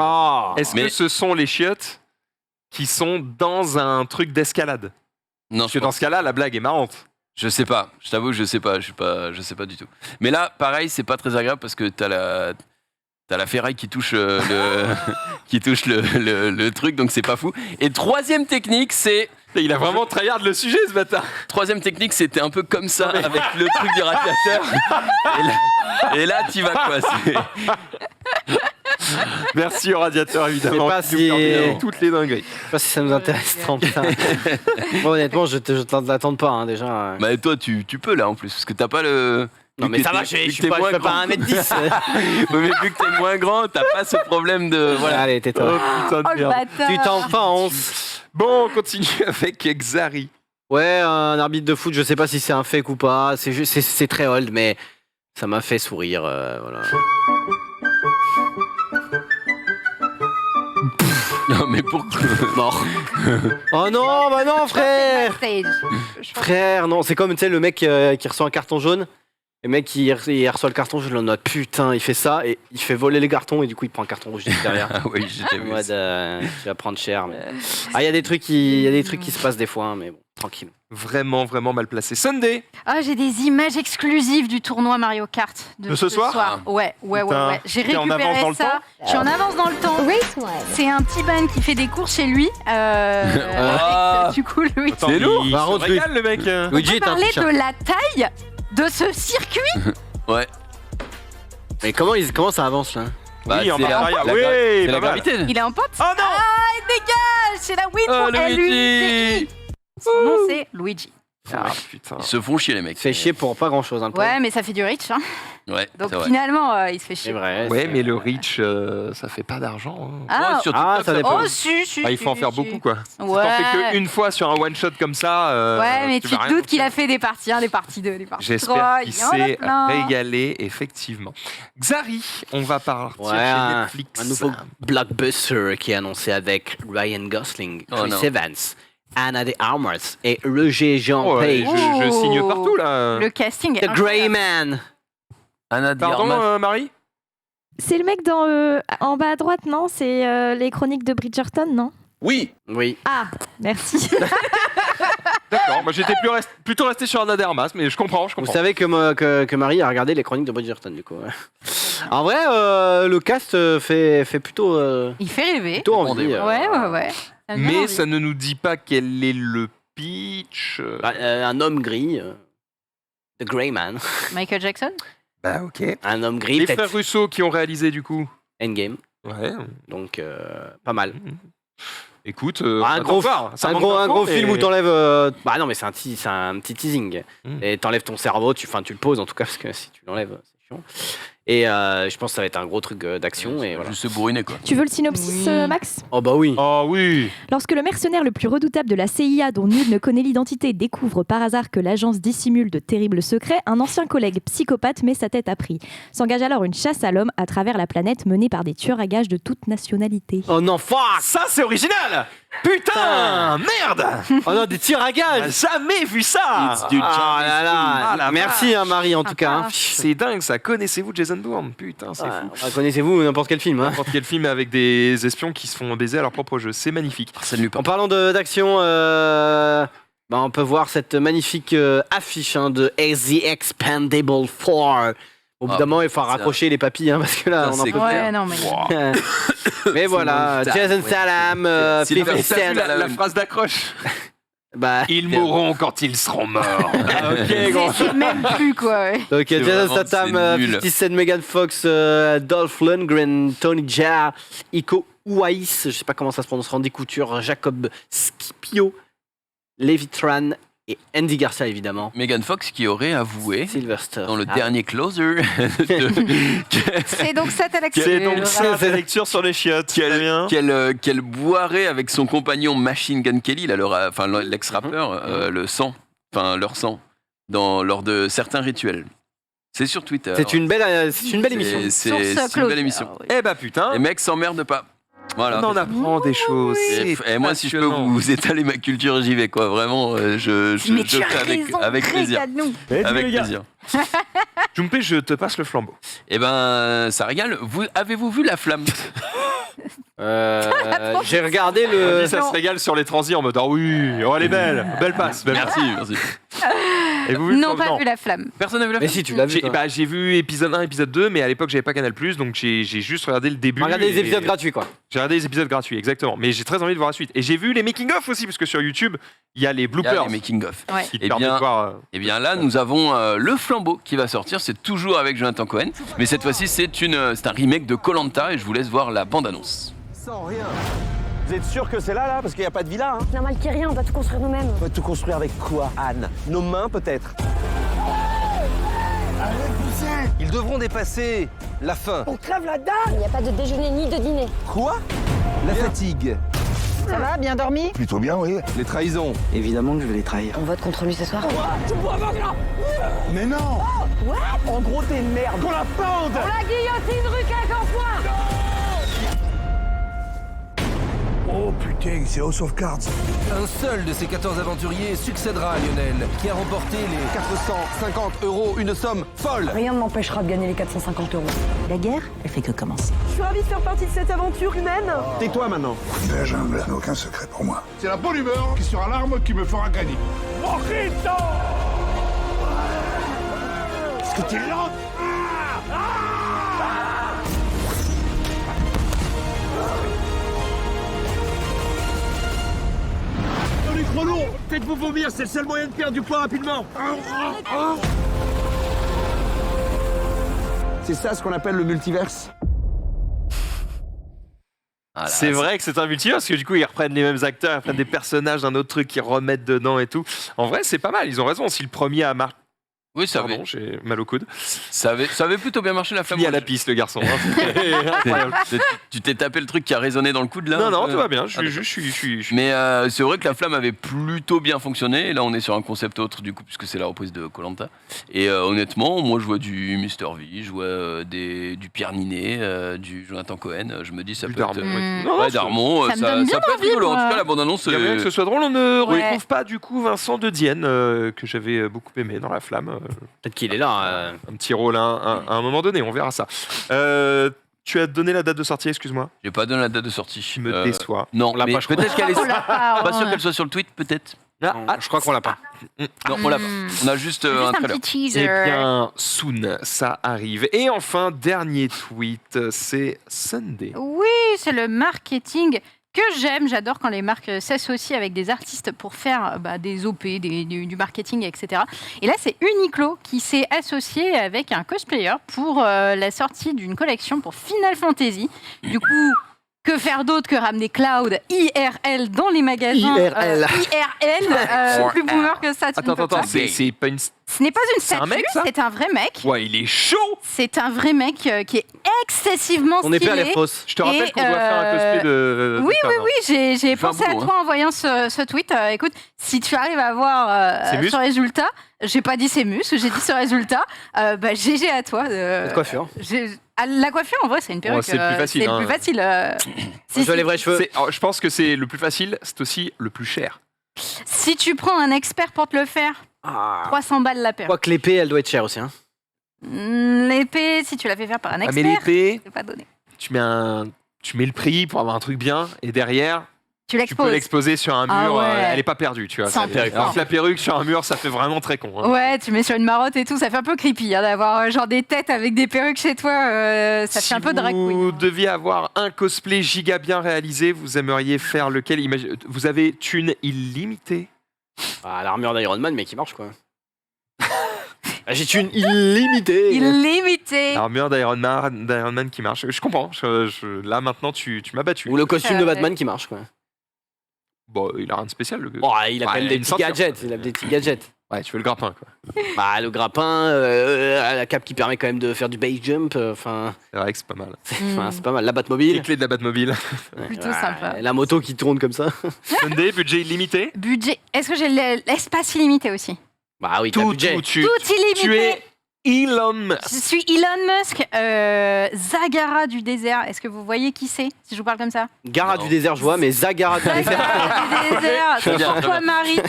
Est-ce que ce sont les chiottes qui sont dans un truc d'escalade? Non, parce que dans ce cas-là, la blague est marrante. Je sais pas, je t'avoue, je sais pas du tout. Mais là, pareil, c'est pas très agréable parce que t'as la ferraille qui touche le truc, donc c'est pas fou. Et troisième technique, c'est... Il a vraiment tryhard le sujet, ce matin. Troisième technique, c'était un peu comme ça, avec le truc du radiateur. Et là t'y vas, quoi. Merci au radiateur, évidemment. Je sais pas si... toutes les dingueries. Je sais pas si ça nous intéresse tant que ça. Bon, honnêtement, je t'attends pas, déjà. Bah, toi, tu peux, là, en plus, parce que t'as pas le... Non mais ça va, je suis pas 1m10. Mais vu que t'es moins grand, t'as pas ce problème de... Voilà. Allez, tais-toi. Oh putain de merde. Tu t'enfonces. Bon, on continue avec Xari. Ouais, un arbitre de foot, je sais pas si c'est un fake ou pas. C'est très old, mais ça m'a fait sourire. Voilà. Non mais pourquoi? Mort. Oh non, bah non, frère. Frère, non, c'est comme tu sais le mec qui reçoit un carton jaune. Le mec il reçoit le carton jaune, le note putain, il fait ça et il fait voler les cartons et du coup il prend un carton rouge derrière. Ah oui, j'ai vu ça. Tu vas prendre cher. Mais... Ah, il y a des trucs qui se passent des fois, hein, mais bon, tranquille. Vraiment mal placé. Sunday. Ah, j'ai des images exclusives du tournoi Mario Kart de ce soir. Ouais. J'ai récupéré en avance dans le ça. temps. Je suis en avance dans le temps. C'est un petit ban qui fait des courses chez lui. Avec, du coup, Luigi. C'est lourd. Il se régale, le mec. On peut parler de la taille de ce circuit. Ouais. Mais comment ça avance là? Bah, oui, c'est la gravité. Il est en pente. Oh non. Ah, dégage. C'est la win pour Luigi. Son nom c'est Luigi. Ah putain. Ils se font chier les mecs. Fait chier pour pas grand chose. Hein, ouais, mais ça fait du reach. Hein. Ouais. Donc finalement, il se fait chier. C'est vrai. Ouais, mais le reach, ça fait pas d'argent. Hein. Ah, ouais, ça dépend. Oh, si. Il faut en faire beaucoup, quoi. Ouais. Si t'en fais qu'une fois sur un one shot comme ça. Ouais, mais tu te doutes qu'il a fait des parties 1, des parties 2, des parties 3. J'espère qu'il s'est régalé, effectivement. Xari, on va partir chez Netflix. Un nouveau blockbuster qui est annoncé avec Ryan Gosling, Chris Evans, Anna de Armas et Roger Jean Page. Je signe partout là. Le casting est The Grey Man. Anna de Pardon, Armas. Marie. C'est le mec en bas à droite, non? C'est les chroniques de Bridgerton, non? Oui. Ah, merci. D'accord, moi j'étais plutôt resté sur Anna de Armas, mais je comprends. Vous savez que Marie a regardé les chroniques de Bridgerton, du coup. En vrai, le cast fait plutôt. Il fait rêver. Plutôt envie. Ouais. Mais ça ne nous dit pas quel est le pitch. Un homme gris. The Grey Man. Michael Jackson. Bah ok. Un homme gris. Les frères Russo qui ont réalisé du coup Endgame. Ouais. Donc pas mal. Écoute, un gros film où t'enlèves. Bah non, mais c'est un petit teasing. Et t'enlèves ton cerveau, tu le poses en tout cas, parce que si tu l'enlèves, c'est chiant. Et je pense que ça va être un gros truc d'action. Et voilà. Juste se bourriner quoi. Tu veux le synopsis, Max? Oh bah oui. Oh oui. Lorsque le mercenaire le plus redoutable de la CIA, dont nul ne connaît l'identité, découvre par hasard que l'agence dissimule de terribles secrets, un ancien collègue psychopathe met sa tête à prix. S'engage alors une chasse à l'homme à travers la planète menée par des tueurs à gages de toute nationalité. Oh non, fuck! Ça c'est original! Putain! Merde! Oh non, des tirs à gages! Jamais vu ça! Merci Marie en tout cas. C'est dingue ça. Connaissez-vous Jason Bourne? Putain, c'est fou. Connaissez-vous n'importe quel film? N'importe quel film avec des espions qui se font baiser à leur propre jeu. C'est magnifique. En parlant d'action, on peut voir cette magnifique affiche de The Expendable 4. Au bout d'un moment, il faut raccrocher les papilles, parce que là, on en peut plus. Ouais, non, mais... Mais voilà, Jason Statham, la phrase d'accroche. Ils mourront quand ils seront morts. Ok, gros. C'est même plus quoi. Donc Jason Statham, 50 Cent, Megan Fox, Dolph Lundgren, Tony Jaa, Iko Uwais, je sais pas comment ça se prononce, Randy Couture, Jacob Scipio, Levi Tran et Andy Garcia évidemment. Megan Fox qui aurait avoué Sylvester dans le dernier closer C'est donc ça ta lecture. C'est donc ça ta lecture sur les chiottes. qu'elle boirait avec son compagnon Machine Gun Kelly, là, l'ex-rappeur, le sang, enfin leur sang, lors de certains rituels. C'est sur Twitter. C'est une belle émission. C'est une belle émission. Eh bah putain. Les mecs s'emmerdent pas. Voilà. On en apprend des choses. Et moi, si je peux vous étaler ma culture, j'y vais, quoi. Vraiment, je ferai avec plaisir. Avec plaisir. Jumpé, je te passe le flambeau. Eh ben, ça régale. Avez-vous vu La Flamme? J'ai regardé le. Ça se régale sur les transis en mode ah oui, oh elle est belle, belle passe. Merci. Et vous vu Non, pas vu La Flamme. Personne n'a vu La Mais Flamme. si, tu l'as vu. J'ai vu épisode 1, épisode 2, mais à l'époque j'avais pas Canal+, donc j'ai juste regardé le début. Regardez les épisodes gratuits quoi. J'ai regardé les épisodes gratuits, exactement. Mais j'ai très envie de voir la suite. Et j'ai vu les making-of aussi, parce que sur YouTube, il y a les bloopers. Les making-of. Qui te permettent de voir, Et bien là, nous avons le flambeau qui va sortir. C'est toujours avec Jonathan Cohen. Mais cette fois-ci, c'est un remake de Koh-Lanta et je vous laisse voir la bande-annonce. Sans rien. Vous êtes sûr que c'est là parce qu'il n'y a pas de villa, hein? Normal qu'il n'y ait rien, on va tout construire nous-mêmes. On va tout construire avec quoi, Anne? Nos mains, peut-être? Allez, poussez! Ils devront dépasser la faim. On crève la dalle! Il n'y a pas de déjeuner ni de dîner. Quoi? La fatigue. Ça va, bien dormi? Plutôt bien, oui. Les trahisons. Évidemment que je vais les trahir. On vote contre lui ce soir. Mais non! Ouais. En gros, t'es une merde. Qu'on la pende! On la guillotine rue Quincampoix! Oh putain, c'est House of Cards. Un seul de ces 14 aventuriers succédera à Lionel, qui a remporté les 450 €, une somme folle. Rien ne m'empêchera de gagner les 450 €. La guerre, elle fait que commencer. Je suis ravie de faire partie de cette aventure humaine. Tais-toi maintenant. La jungle n'a aucun secret pour moi. C'est la bonne humeur qui sera l'arme qui me fera gagner. Mojito! Est-ce que t'es lent? Les chronos, faites-vous vomir, c'est le seul moyen de perdre du poids rapidement. C'est ça ce qu'on appelle le multiverse? C'est vrai que c'est un multivers, parce que du coup ils reprennent les mêmes acteurs, ils reprennent des personnages d'un autre truc, ils remettent dedans et tout. En vrai, c'est pas mal, ils ont raison. Si le premier a marqué. Oui, ça Pardon, j'ai mal au coude. Ça avait plutôt bien marché La Flamme. Il y a la piste, le garçon. Incroyable. Tu t'es tapé le truc qui a résonné dans le coude là? Non, tout va bien. Je suis. Mais c'est vrai que La Flamme avait plutôt bien fonctionné. Et là, on est sur un concept autre du coup, puisque c'est la reprise de Koh-Lanta. Et honnêtement, moi, je vois du Mr V, je vois du Pierre Ninet, du Jonathan Cohen. Je me dis, ça peut être. Ouais, Darmon, ça peut être rigolo. En tout cas, la bande-annonce. Il y a moyen que ce soit drôle. On ne retrouve pas du coup Vincent de Dienne, que j'avais beaucoup aimé dans La Flamme. Peut-être qu'il est là. Un petit rôle à un moment donné, on verra ça. Tu as donné la date de sortie, excuse-moi? J'ai pas donné la date de sortie. Tu me déçois. Non, mais peut-être qu'elle est. Pas sûr ouais. qu'elle soit sur le tweet, peut-être. Je crois qu'on l'a pas. Non, on l'a pas. On a juste un trailer. petit teaser. Eh bien, soon, ça arrive. Et enfin, dernier tweet, c'est Sunday. Oui, c'est le marketing que j'aime. J'adore quand les marques s'associent avec des artistes pour faire des OP, du marketing, etc. Et là, c'est Uniqlo qui s'est associé avec un cosplayer pour la sortie d'une collection pour Final Fantasy. Du coup, que faire d'autre que ramener Cloud IRL dans les magasins IRL. Plus boomer que ça. Attends, c'est pas une... Ce n'est pas une C'est un statue, mec, ça? c'est un vrai mec. Ouais, il est chaud. C'est un vrai mec qui est excessivement On stylé. est pas les fausses. Je te rappelle qu'on doit faire un cosplay de... Oui, j'ai Enfin, pensé à bon, toi en voyant ce tweet. Écoute, si tu arrives à voir Ses ce résultat, j'ai pas dit ses muscles, j'ai dit ce résultat, GG à toi. Cette coiffure. La coiffure, en vrai, c'est une perruque. c'est le plus facile, C'est hein. le plus facile. Je veux les vrais cheveux. Je pense que c'est le plus facile, c'est aussi le plus cher. Si tu prends un expert pour te le faire, 300 balles la perruque. Quoique l'épée, elle doit être chère aussi. Hein. L'épée, si tu la fais faire par un expert, mais l'épée, c'est pas donné. tu mets le prix pour avoir un truc bien, et derrière... Tu Tu peux l'exposes. l'exposer sur un mur, Ah ouais. elle est pas perdue, tu vois. Sans Alors que la perruque sur un mur, ça fait vraiment très con. Hein. Ouais, tu mets sur une marotte et tout, ça fait un peu creepy d'avoir genre des têtes avec des perruques chez toi, ça fait un peu drag queen. Si vous deviez avoir un cosplay giga bien réalisé, vous aimeriez faire lequel? Vous avez thune illimitée? L'armure d'Iron Man, mais qui marche quoi. J'ai une illimitée. Illimité. L'armure d'Iron Man qui marche. Je comprends. Là maintenant, tu m'as battu. Ou le costume de Batman qui marche quoi. Bon, il a rien de spécial. Il a quand même des petits gadgets. Il a des petits gadgets. Ouais, tu veux le grappin, quoi. Le grappin, la cape qui permet quand même de faire du base jump. C'est vrai que c'est pas mal. C'est pas mal. La Batmobile. Les clés de la Batmobile. Plutôt sympa. La moto qui tourne comme ça. Sunday, budget illimité. Budget. Est-ce que j'ai l'espace illimité aussi? Bah oui, tout budget. Tout illimité. Tu es Elon Musk. Je suis Elon Musk, Zagara du désert. Est-ce que vous voyez qui c'est, si je vous parle comme ça? Gara du désert, je vois, mais Zagara du désert. C'est pourquoi Marie.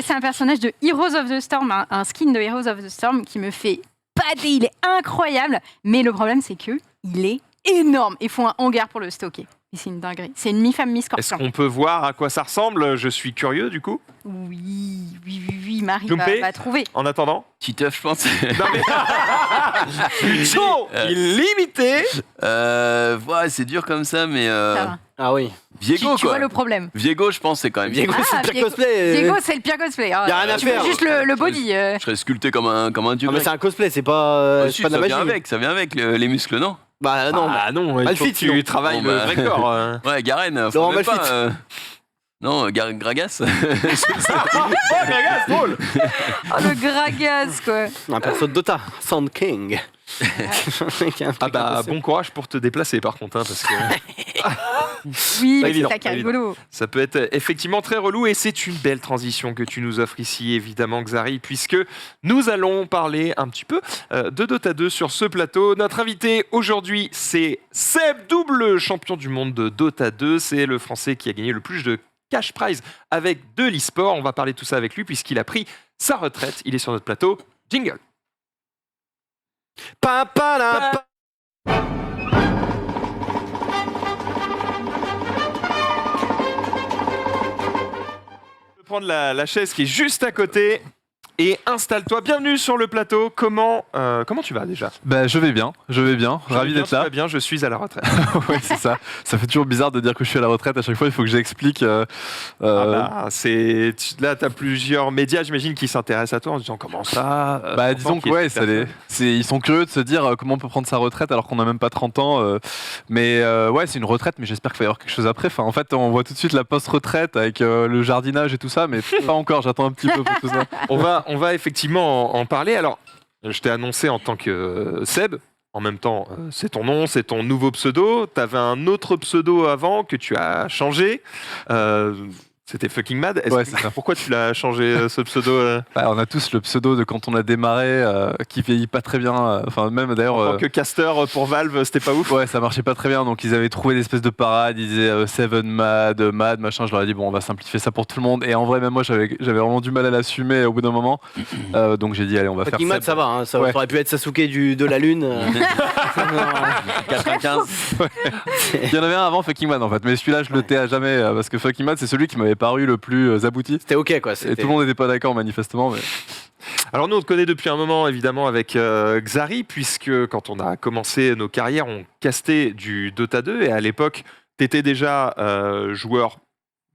C'est un personnage de Heroes of the Storm, un skin de Heroes of the Storm qui me fait bader. Il est incroyable, mais le problème c'est que il est énorme. Il faut un hangar pour le stocker. Et c'est une dinguerie. C'est une mi-femme, mi-scorpion. Est-ce qu'on peut voir à quoi ça ressemble? Je suis curieux du coup. Oui, Marie Jumpé, va trouver. En attendant. Titeuf, je pense. Non mais. Budget illimité. Ouais, c'est dur comme ça, mais. Ah oui. Viego, tu vois le problème. Viego, je pense, c'est quand même. Viego, c'est le pire cosplay. Viego, c'est le pire cosplay. Y a rien à faire. Juste le body. Je serais sculpté comme un dieu. Non, mais c'est un cosplay, c'est pas, Si, pas de la ça magie. vient avec les muscles, non? Bah non. Non, il faut que tu travailles le vrai corps. Ouais, Garen. Laurent Malfit. Non, Gragas. Gragas, drôle. Le Gragas, quoi. Un perso de Dota, Sand King. Ah bah bon courage pour te déplacer par contre, parce que oui, pas c'est évident, ça qui est pas rigolo. Ça peut être effectivement très relou et c'est une belle transition que tu nous offres ici évidemment Xari, puisque nous allons parler un petit peu de Dota 2 sur ce plateau. Notre invité aujourd'hui c'est Seb, double champion du monde de Dota 2, c'est le français qui a gagné le plus de cash prize avec de l'e-sport. On va parler de tout ça avec lui puisqu'il a pris sa retraite, il est sur notre plateau. Jingle. Papa. Je vais prendre la chaise qui est juste à côté et installe-toi. Bienvenue sur le plateau. Comment tu vas déjà? Bah, je vais bien. Ravi d'être là. Très bien, je suis à la retraite. Oui, c'est ça. Ça fait toujours bizarre de dire que je suis à la retraite. À chaque fois, il faut que j'explique. Là, tu as plusieurs médias, j'imagine, qui s'intéressent à toi en disant comment ça. Disons que ouais, ils sont curieux de se dire comment on peut prendre sa retraite alors qu'on n'a même pas 30 ans. Mais ouais, c'est une retraite, mais j'espère qu'il va y avoir quelque chose après. Enfin, en fait, on voit tout de suite la post-retraite avec le jardinage et tout ça, mais pas encore. J'attends un petit peu pour tout ça. On va effectivement en parler. Alors, je t'ai annoncé en tant que Seb. En même temps, c'est ton nom, c'est ton nouveau pseudo. Tu avais un autre pseudo avant que tu as changé. C'était Fucking Mad. Pourquoi tu l'as changé ce pseudo On a tous le pseudo de quand on a démarré, qui vieillit pas très bien. Enfin, même d'ailleurs. En tant que caster pour Valve, c'était pas ouf. Ouais, ça marchait pas très bien. Donc ils avaient trouvé l'espèce de parade. Ils disaient Seven Mad, machin. Je leur ai dit bon, on va simplifier ça pour tout le monde. Et en vrai, même moi, j'avais vraiment du mal à l'assumer au bout d'un moment. Donc j'ai dit allez, on va faire. Fucking Mad, ça va. Hein, ça aurait pu être Sasuke de la Lune. 95. Il y en avait un avant Fucking Mad en fait, mais celui-là je le tais à jamais parce que Fucking Mad c'est celui qui m'avait paru le plus abouti. C'était ok quoi. Et tout le monde n'était pas d'accord manifestement. Mais... Alors nous on te connaît depuis un moment évidemment avec Xari, puisque quand on a commencé nos carrières on castait du Dota 2 et à l'époque t'étais déjà joueur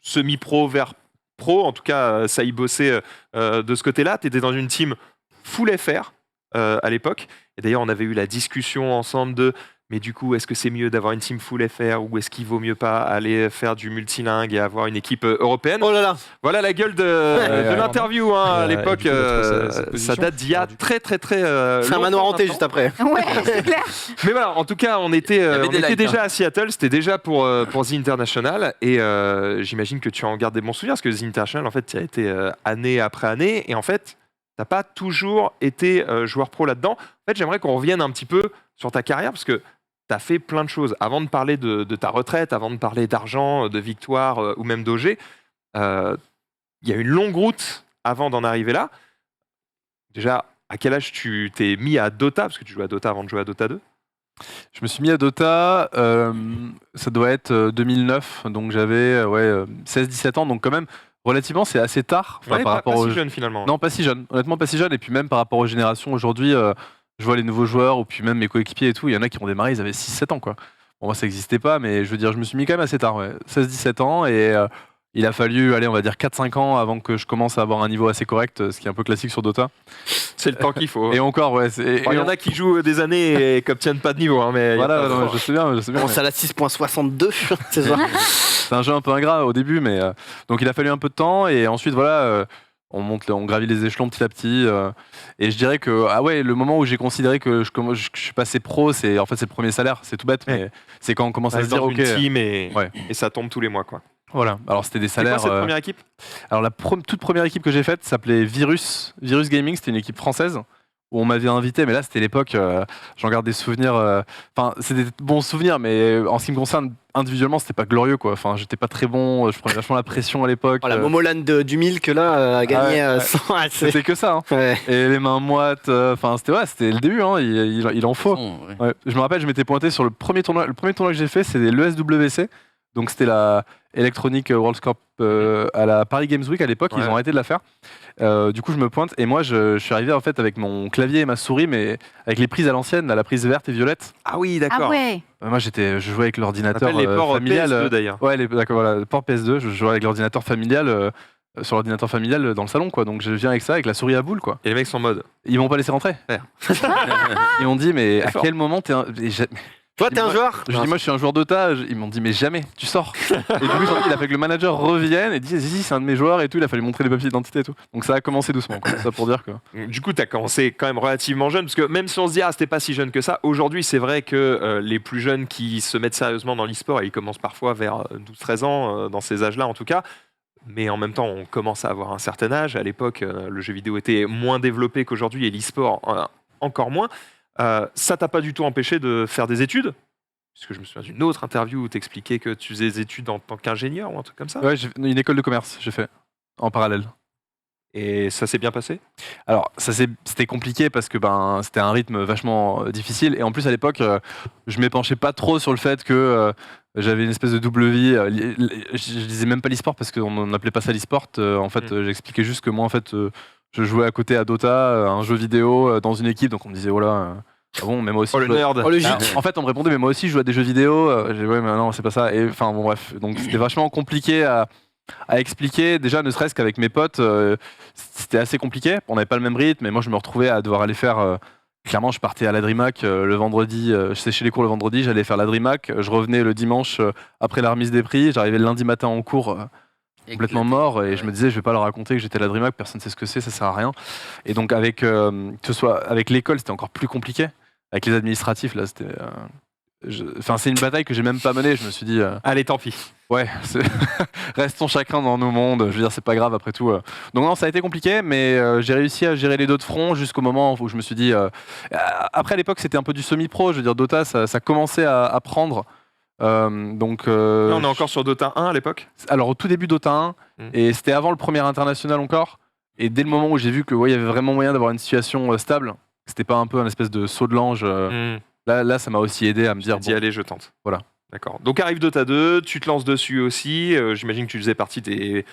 semi-pro vers pro, en tout cas ça y bossait de ce côté-là, t'étais dans une team full FR à l'époque. Et d'ailleurs, on avait eu la discussion ensemble de mais du coup, est-ce que c'est mieux d'avoir une team full FR ou est-ce qu'il vaut mieux pas aller faire du multilingue et avoir une équipe européenne? Oh là là! Voilà la gueule de l'interview à l'époque. Ça date d'il y a très c'est un manoir hanté juste après. Ouais, c'est clair. Mais voilà, en tout cas, on était déjà à Seattle, c'était déjà pour The International et j'imagine que tu en gardes des bons souvenirs parce que The International, en fait, tu as été année après année et en fait, t'as pas toujours été joueur pro là-dedans. En fait, j'aimerais qu'on revienne un petit peu sur ta carrière parce que tu as fait plein de choses. Avant de parler de ta retraite, avant de parler d'argent, de victoire ou même d'OG, il y a une longue route avant d'en arriver là. Déjà, à quel âge tu t'es mis à Dota? Parce que tu jouais à Dota avant de jouer à Dota 2. Je me suis mis à Dota, ça doit être 2009, donc j'avais 16-17 ans, donc quand même... Relativement, c'est assez tard. Par rapport pas si jeune finalement. Non, pas si jeune. Honnêtement, pas si jeune. Et puis même par rapport aux générations aujourd'hui, je vois les nouveaux joueurs ou puis même mes coéquipiers et tout. Il y en a qui ont démarré, ils avaient 6-7 ans quoi. Bon, moi ça n'existait pas, mais je veux dire, je me suis mis quand même assez tard, 16-17 ans et il a fallu, on va dire 4-5 ans avant que je commence à avoir un niveau assez correct, ce qui est un peu classique sur Dota. C'est le temps qu'il faut. Et encore, ouais. Il y en a qui jouent des années et qui n'obtiennent pas de niveau. Hein, mais voilà, non, je sais bien. Bon, c'est à la 6.62, c'est ça. C'est un jeu un peu ingrat au début, mais donc il a fallu un peu de temps et ensuite voilà, on gravit les échelons petit à petit et je dirais que le moment où j'ai considéré que je suis passé pro, c'est le premier salaire, c'est tout bête, mais c'est quand on commence à se dire une team et ça tombe tous les mois quoi. Voilà, alors c'était des salaires. C'est quoi cette première équipe? Alors la toute première équipe que j'ai faite s'appelait Virus Gaming, c'était une équipe française où on m'avait invité, mais là c'était l'époque, j'en garde des souvenirs, enfin c'est des bons souvenirs, mais en ce qui me concerne individuellement c'était pas glorieux quoi, enfin j'étais pas très bon, je prenais vachement la pression à l'époque. La Momoland du Milk là a gagné c'était que ça, hein. Et les mains moites, enfin c'était le début, hein, il en faut. Ouais. Je me rappelle, je m'étais pointé sur le premier tournoi que j'ai fait, c'était l'ESWC. Donc c'était la Electronic World Cup à la Paris Games Week à l'époque, ils ont arrêté de la faire. Du coup je me pointe et moi je suis arrivé en fait avec mon clavier et ma souris, mais avec les prises à l'ancienne, la prise verte et violette. Ah oui, d'accord. Ah ouais. Moi je jouais avec l'ordinateur les ports familial. PS2 d'ailleurs. Ouais, d'accord, voilà, le port PS2, je jouais avec l'ordinateur familial. Sur l'ordinateur familial dans le salon quoi, donc je viens avec ça, avec la souris à boule quoi. Et les mecs sont en mode, ils m'ont pas laissé rentrer. Ils m'ont dit mais à quel moment t'es toi, t'es un joueur? Je dis, moi, je suis un joueur Dota. Ils m'ont dit, mais jamais, tu sors. Et du coup, il a fait que le manager revienne et dise, si, c'est un de mes joueurs et tout. Il a fallu montrer les papiers d'identité et tout. Donc, ça a commencé doucement, quoi. Ça pour dire que. Du coup, t'as commencé quand même relativement jeune, parce que même si on se dit, c'était pas si jeune que ça, aujourd'hui, c'est vrai que les plus jeunes qui se mettent sérieusement dans l'e-sport, ils commencent parfois vers 12-13 ans, dans ces âges-là en tout cas. Mais en même temps, on commence à avoir un certain âge. À l'époque, le jeu vidéo était moins développé qu'aujourd'hui et l'e-sport encore moins. Ça t'a pas du tout empêché de faire des études? Parce que je me souviens d'une autre interview où t'expliquais que tu faisais des études en tant qu'ingénieur ou un truc comme ça. Ouais, une école de commerce, j'ai fait en parallèle. Et ça s'est bien passé? Alors, c'était compliqué parce que c'était un rythme vachement difficile. Et en plus, à l'époque, je m'épanchais pas trop sur le fait que j'avais une espèce de double vie. Je disais même pas l'e-sport parce qu'on n'appelait pas ça l'e-sport. En fait, j'expliquais juste que moi, en fait, je jouais à côté à Dota, un jeu vidéo dans une équipe. Donc, on me disait, voilà. Ah bon, mais moi aussi. Oh le nerd. En fait, on me répondait, mais moi aussi, je joue à des jeux vidéo. J'ai dit, ouais, mais non, c'est pas ça. Et enfin, bon, bref. Donc, c'était vachement compliqué à expliquer. Déjà, ne serait-ce qu'avec mes potes, c'était assez compliqué. On n'avait pas le même rythme. Et moi, je me retrouvais à devoir aller faire. Clairement, je partais à la DreamHack le vendredi. Je séchais les cours le vendredi. J'allais faire la DreamHack. Je revenais le dimanche après la remise des prix. J'arrivais le lundi matin en cours. Complètement mort et je me disais je vais pas leur raconter que j'étais à la DreamHack, personne ne sait ce que c'est, ça sert à rien. Et donc avec que ce soit avec l'école c'était encore plus compliqué, avec les administratifs là c'était c'est une bataille que j'ai même pas menée. Je me suis dit allez tant pis, ouais restons chacun dans nos mondes, je veux dire c'est pas grave après tout. Donc non, ça a été compliqué, mais j'ai réussi à gérer les deux de front jusqu'au moment où je me suis dit après à l'époque c'était un peu du semi-pro, je veux dire Dota ça commençait à prendre. Là, on est encore sur Dota 1 à l'époque. Alors au tout début Dota 1 et c'était avant le premier international encore. Et dès le moment où j'ai vu que il y avait vraiment moyen d'avoir une situation stable, c'était pas un peu un espèce de saut de l'ange. Là, ça m'a aussi aidé à me dire bon, allez, je tente. Voilà. D'accord. Donc arrive Dota 2, tu te lances dessus aussi. J'imagine que tu faisais partie des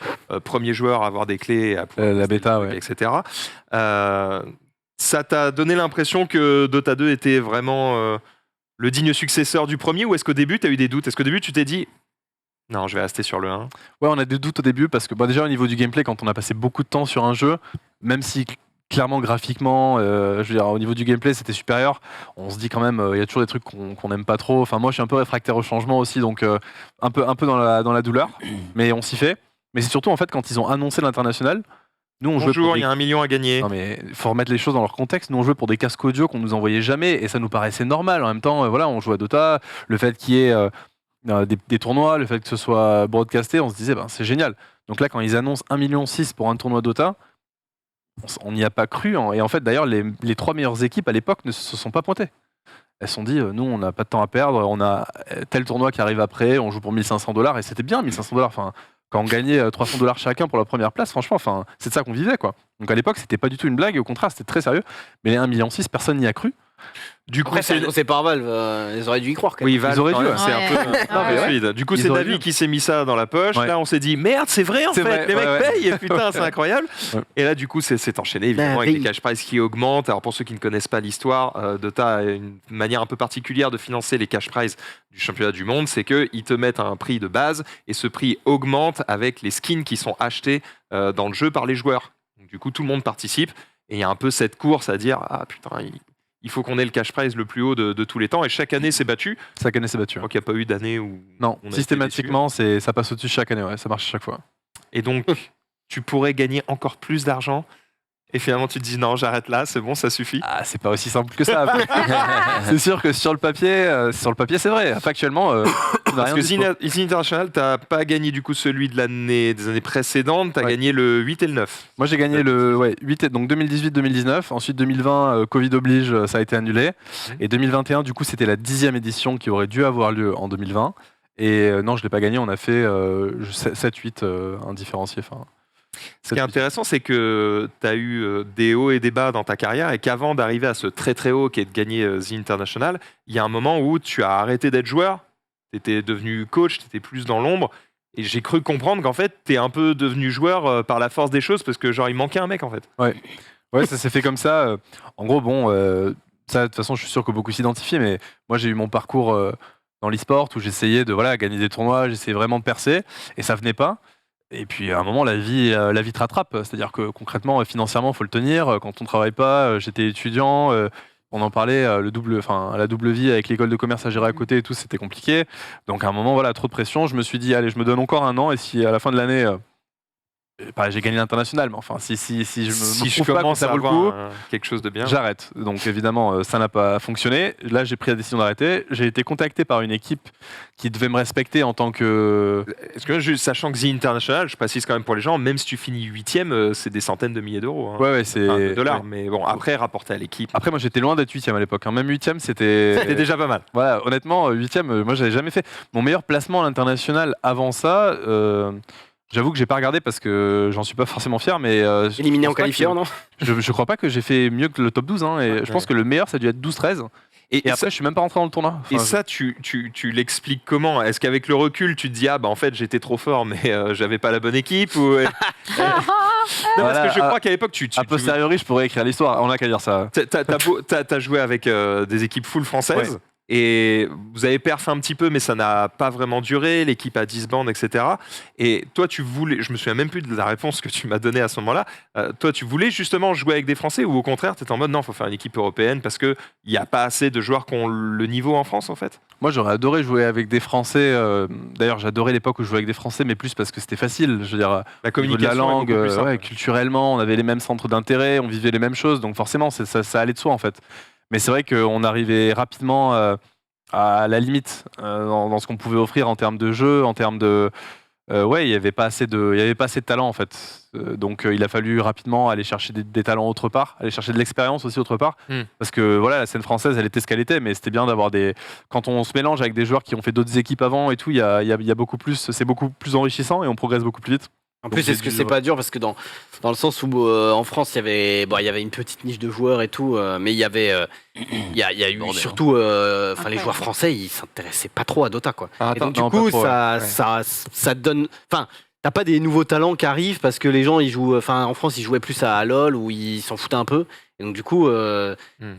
premiers joueurs à avoir des clés, à la bêta, ouais. etc. Ça t'a donné l'impression que Dota 2 était vraiment le digne successeur du premier, ou est-ce qu'au début tu as eu des doutes? Est-ce qu'au début tu t'es dit non, je vais rester sur le 1? Ouais, on a des doutes au début parce que déjà au niveau du gameplay, quand on a passé beaucoup de temps sur un jeu, même si clairement graphiquement, je veux dire au niveau du gameplay c'était supérieur, on se dit quand même il y a toujours des trucs qu'on n'aime pas trop. Enfin moi je suis un peu réfractaire au changement aussi, donc un peu dans la douleur, mais on s'y fait. Mais c'est surtout en fait quand ils ont annoncé l'international. Nous, on Bonjour, il y a 1 million à gagner. Non, mais il faut remettre les choses dans leur contexte. Nous, on jouait pour des casques audio qu'on nous envoyait jamais et ça nous paraissait normal. En même temps, voilà, on jouait à Dota. Le fait qu'il y ait des tournois, le fait que ce soit broadcasté, on se disait, c'est génial. Donc là, quand ils annoncent 1,6 million pour un tournoi Dota, on n'y a pas cru. Et en fait, d'ailleurs, les 3 meilleures équipes à l'époque ne se sont pas pointées. Elles se sont dit, nous, on n'a pas de temps à perdre. On a tel tournoi qui arrive après. On joue pour $1 500 et c'était bien, $1 500. Enfin, quand on gagnait $300 chacun pour la première place, franchement, c'est de ça qu'on vivait, quoi. Donc à l'époque, c'était pas du tout une blague, au contraire, c'était très sérieux. Mais les 1,6 million, personne n'y a cru. Du coup, c'est par Valve, ils auraient dû y croire. Quand même. Oui, Valve, ils auraient dû. C'est un peu solide. Du coup, c'est David qui s'est mis ça dans la poche. Ouais. Là, on s'est dit merde, c'est vrai en fait. Vrai, les mecs payent. Putain, c'est incroyable. Ouais. Et là, du coup, c'est enchaîné évidemment avec les cash prizes qui augmentent. Alors pour ceux qui ne connaissent pas l'histoire, Dota a une manière un peu particulière de financer les cash prizes du championnat du monde, c'est qu'ils te mettent un prix de base et ce prix augmente avec les skins qui sont achetés dans le jeu par les joueurs. Donc, du coup, tout le monde participe. Et il y a un peu cette course à dire ah putain, il faut qu'on ait le cash prize le plus haut de tous les temps. Et chaque année, c'est battu. Chaque année, c'est battu. Donc il n'y a pas eu d'année où. Non, on a été systématiquement, ça passe au-dessus chaque année. Ouais, ça marche à chaque fois. Et donc, tu pourrais gagner encore plus d'argent. Et finalement, tu te dis non, j'arrête là, c'est bon, ça suffit. Ah, c'est pas aussi simple que ça. C'est sûr que sur le papier, c'est vrai. Factuellement, parce que The International, t'as pas gagné du coup celui de des années précédentes, t'as gagné le 8 et le 9. Moi, j'ai gagné le 8 et donc 2018-2019. Ensuite, 2020, Covid oblige, ça a été annulé. Et 2021, du coup, c'était la 10e édition qui aurait dû avoir lieu en 2020. Et non, je l'ai pas gagné. On a fait 7-8 indifférenciés. Ce qui est intéressant, c'est que tu as eu des hauts et des bas dans ta carrière et qu'avant d'arriver à ce très très haut qui est de gagner The International, il y a un moment où tu as arrêté d'être joueur, tu étais devenu coach, tu étais plus dans l'ombre et j'ai cru comprendre qu'en fait tu es un peu devenu joueur par la force des choses parce que genre il manquait un mec en fait. Ouais, ça s'est fait comme ça. En gros, ça de toute façon je suis sûr que beaucoup s'identifient, mais moi j'ai eu mon parcours dans l'e-sport où j'essayais de gagner des tournois, j'essayais vraiment de percer et ça venait pas. Et puis à un moment, la vie te rattrape. C'est-à-dire que concrètement, financièrement, il faut le tenir. Quand on ne travaille pas, j'étais étudiant, on en parlait, la double vie avec l'école de commerce à gérer à côté et tout, c'était compliqué. Donc à un moment, trop de pression. Je me suis dit, allez, je me donne encore un an et si à la fin de l'année, j'ai gagné l'international, mais enfin, si je commence à avoir le coup, quelque chose de bien, j'arrête. Donc évidemment, ça n'a pas fonctionné. Là, j'ai pris la décision d'arrêter. J'ai été contacté par une équipe qui devait me respecter en tant que. Est-ce que sachant que The International, je précise quand même pour les gens, même si tu finis 8e, c'est des centaines de milliers d'euros. Ouais, c'est de dollars. Mais bon, après rapporté à l'équipe. Après, moi, j'étais loin d'être 8e à l'époque. Même 8e, c'était déjà pas mal. Voilà, honnêtement, 8e, moi, j'avais jamais fait. Mon meilleur placement à l'international avant ça. J'avoue que j'ai pas regardé parce que j'en suis pas forcément fier, mais éliminé en qualifiant, non? Je crois pas que j'ai fait mieux que le top 12, et je pense que le meilleur ça a dû être 12-13. Et après, je suis même pas rentré dans le tournoi. Et ça, tu l'expliques comment? Est-ce qu'avec le recul, tu te dis en fait j'étais trop fort, mais j'avais pas la bonne équipe ou... Non, parce que je crois qu'à l'époque, a posteriori, je pourrais écrire l'histoire. On a qu'à dire ça. T'as joué avec des équipes full françaises. Ouais. Et vous avez perf un petit peu, mais ça n'a pas vraiment duré. L'équipe a disband, etc. Et toi, tu voulais, je me souviens même plus de la réponse que tu m'as donnée à ce moment-là. Toi, tu voulais justement jouer avec des Français ou au contraire, tu étais en mode non, il faut faire une équipe européenne parce qu'il n'y a pas assez de joueurs qui ont le niveau en France en fait? Moi, j'aurais adoré jouer avec des Français. D'ailleurs, j'adorais l'époque où je jouais avec des Français, mais plus parce que c'était facile. Je veux dire, la communication, de la langue, culturellement, on avait les mêmes centres d'intérêt, on vivait les mêmes choses. Donc forcément, ça allait de soi en fait. Mais c'est vrai qu'on arrivait rapidement à la limite dans ce qu'on pouvait offrir en termes de jeu, en termes de... il n'y avait pas assez de talent en fait. Donc il a fallu rapidement aller chercher des talents autre part, aller chercher de l'expérience aussi autre part. Parce que la scène française, elle était ce qu'elle était, mais c'était bien d'avoir des... Quand on se mélange avec des joueurs qui ont fait d'autres équipes avant et tout, il y a beaucoup plus... C'est beaucoup plus enrichissant et on progresse beaucoup plus vite. En plus, est-ce que c'est pas dur parce que dans le sens où en France il y avait une petite niche de joueurs et tout, mais il y a eu surtout les joueurs français ils s'intéressaient pas trop à Dota quoi. Et donc du coup ça donne, t'as pas des nouveaux talents qui arrivent parce que les gens ils jouent, en France ils jouaient plus à LoL où ils s'en foutaient un peu. Et donc du coup,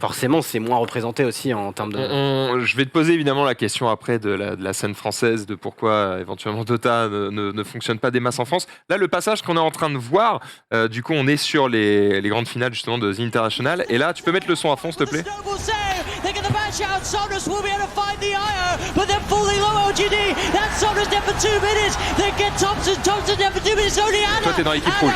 forcément, c'est moins représenté aussi en termes de... Je vais te poser évidemment la question après de la scène française, de pourquoi éventuellement Dota ne fonctionne pas des masses en France. Là, le passage qu'on est en train de voir, du coup, on est sur les grandes finales justement de The International. Et là, tu peux mettre le son à fond, s'il te plaît? Toi, t'es dans l'équipe rouge.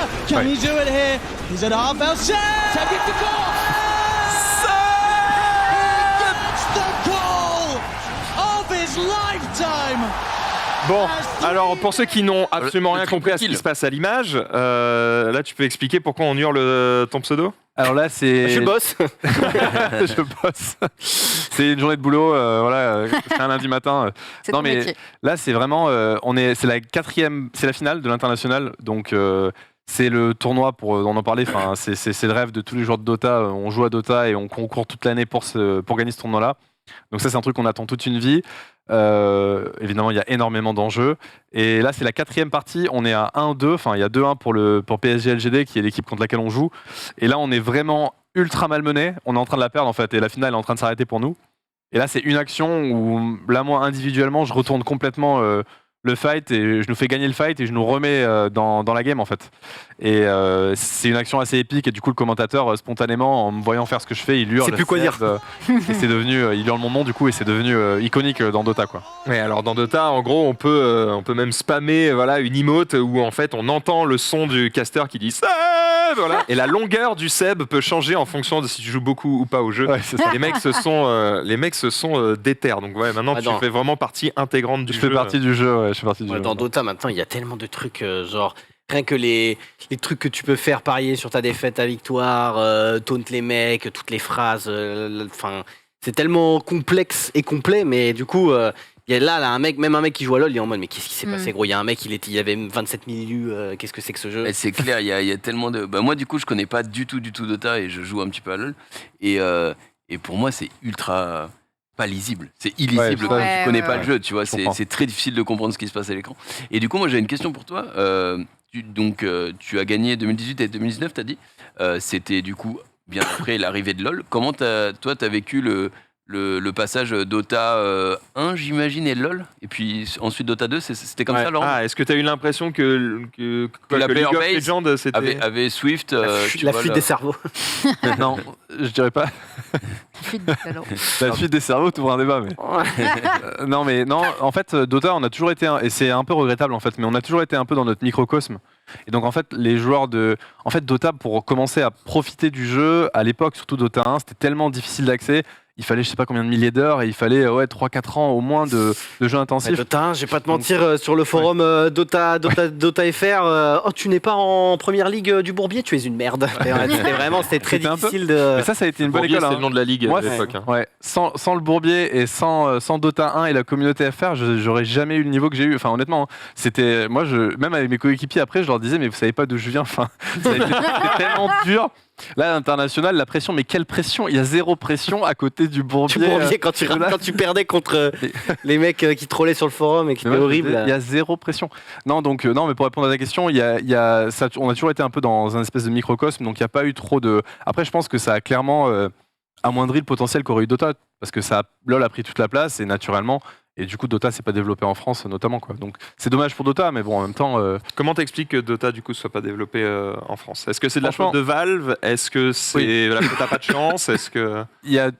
Bon, alors pour ceux qui n'ont absolument rien compris à ce qui se passe à l'image, là tu peux expliquer pourquoi on hurle ton pseudo? Alors là c'est... Je suis le boss. Je bosse. C'est une journée de boulot, c'est un lundi matin. Non mais là c'est vraiment, c'est la 4e, c'est la finale de l'international, donc... c'est le tournoi pour on en parlait. C'est le rêve de tous les joueurs de Dota. On joue à Dota et on concourt toute l'année pour gagner ce tournoi-là. Donc ça, c'est un truc qu'on attend toute une vie. Évidemment, il y a énormément d'enjeux. Et là, c'est la 4e partie. On est à 1-2. Enfin, il y a 2-1 pour PSG LGD, qui est l'équipe contre laquelle on joue. Et là, on est vraiment ultra malmené. On est en train de la perdre en fait. Et la finale est en train de s'arrêter pour nous. Et là, c'est une action où là, moi, individuellement, je retourne complètement le fight et je nous fais gagner le fight et je nous remets dans la game en fait. Et c'est une action assez épique et du coup le commentateur spontanément en me voyant faire ce que je fais, il hurle. C'est plus quoi dire. Et c'est devenu, il hurle mon nom du coup et c'est devenu iconique dans Dota quoi. Ouais, alors dans Dota, en gros, on peut même spammer une emote où en fait on entend le son du caster qui dit Seb, voilà. Et la longueur du Seb peut changer en fonction de si tu joues beaucoup ou pas au jeu. Ouais, c'est ça. Les mecs se sont déter. Donc ouais, maintenant tu fais vraiment partie intégrante du jeu. Je fais partie du jeu, je fais partie du jeu. Dans Dota maintenant, il y a tellement de trucs genre rien que les trucs que tu peux faire parier sur ta défaite, ta victoire, taunt les mecs, toutes les phrases, c'est tellement complexe et complet, mais du coup il y a là un mec qui joue à LoL, il est en mode mais qu'est-ce qui s'est passé gros, il y a un mec il y avait 27 000 élus, qu'est-ce que c'est que ce jeu? C'est clair, il y a tellement de moi du coup je connais pas du tout Dota et je joue un petit peu à LoL et pour moi c'est ultra pas lisible, c'est illisible quand tu connais pas le jeu, tu vois, c'est très difficile de comprendre ce qui se passe à l'écran. Et du coup moi j'ai une question pour toi, tu as gagné 2018 et 2019 t'as dit, c'était du coup bien après l'arrivée de LoL. Comment toi t'as vécu le passage Dota 1 j'imagine et LoL et puis ensuite Dota 2 c'était comme ça Laurent? Est-ce que tu as eu l'impression que la League player of base Legends c'était avait Swift la fuite des cerveaux? Non, je dirais pas. La fuite des cerveaux, t'ouvres un débat, mais. Non, en fait, Dota, on a toujours été, et c'est un peu regrettable en fait, mais on a toujours été un peu dans notre microcosme. Et donc en fait, les joueurs en fait, Dota, pour commencer à profiter du jeu, à l'époque, surtout Dota 1, c'était tellement difficile d'accès. Il fallait je sais pas combien de milliers d'heures et il fallait 3-4 ans au moins de jeu intensif. Dota 1, je vais pas te mentir, sur le forum Dota FR, tu n'es pas en première ligue du Bourbier, tu es une merde. C'était très difficile de. Mais ça a été une bonne école. C'est le nom de la ligue à l'époque. Ouais. Sans le Bourbier et sans Dota 1 et la communauté FR, j'aurais jamais eu le niveau que j'ai eu. Enfin honnêtement, c'était même avec mes coéquipiers après, je leur disais mais vous savez pas d'où je viens. Enfin, c'était tellement dur. Là, à l'international, la pression, mais quelle pression? Il y a zéro pression à côté du Bourbier. Quand tu perdais contre les mecs qui trollaient sur le forum et qui étaient horribles. Il y a zéro pression. Non, donc, non, mais pour répondre à ta question, on a toujours été un peu dans un espèce de microcosme, donc il n'y a pas eu trop de. Après, je pense que ça a clairement amoindri le potentiel qu'aurait eu Dota, parce que LoL a pris toute la place et naturellement. Et du coup, Dota s'est pas développé en France, notamment quoi. Donc, c'est dommage pour Dota, mais bon, en même temps. Comment t'expliques que Dota du coup soit pas développé en France? Est-ce que c'est de la faute de Valve? Est-ce que c'est là que t'as pas de chance? Est-ce que il y a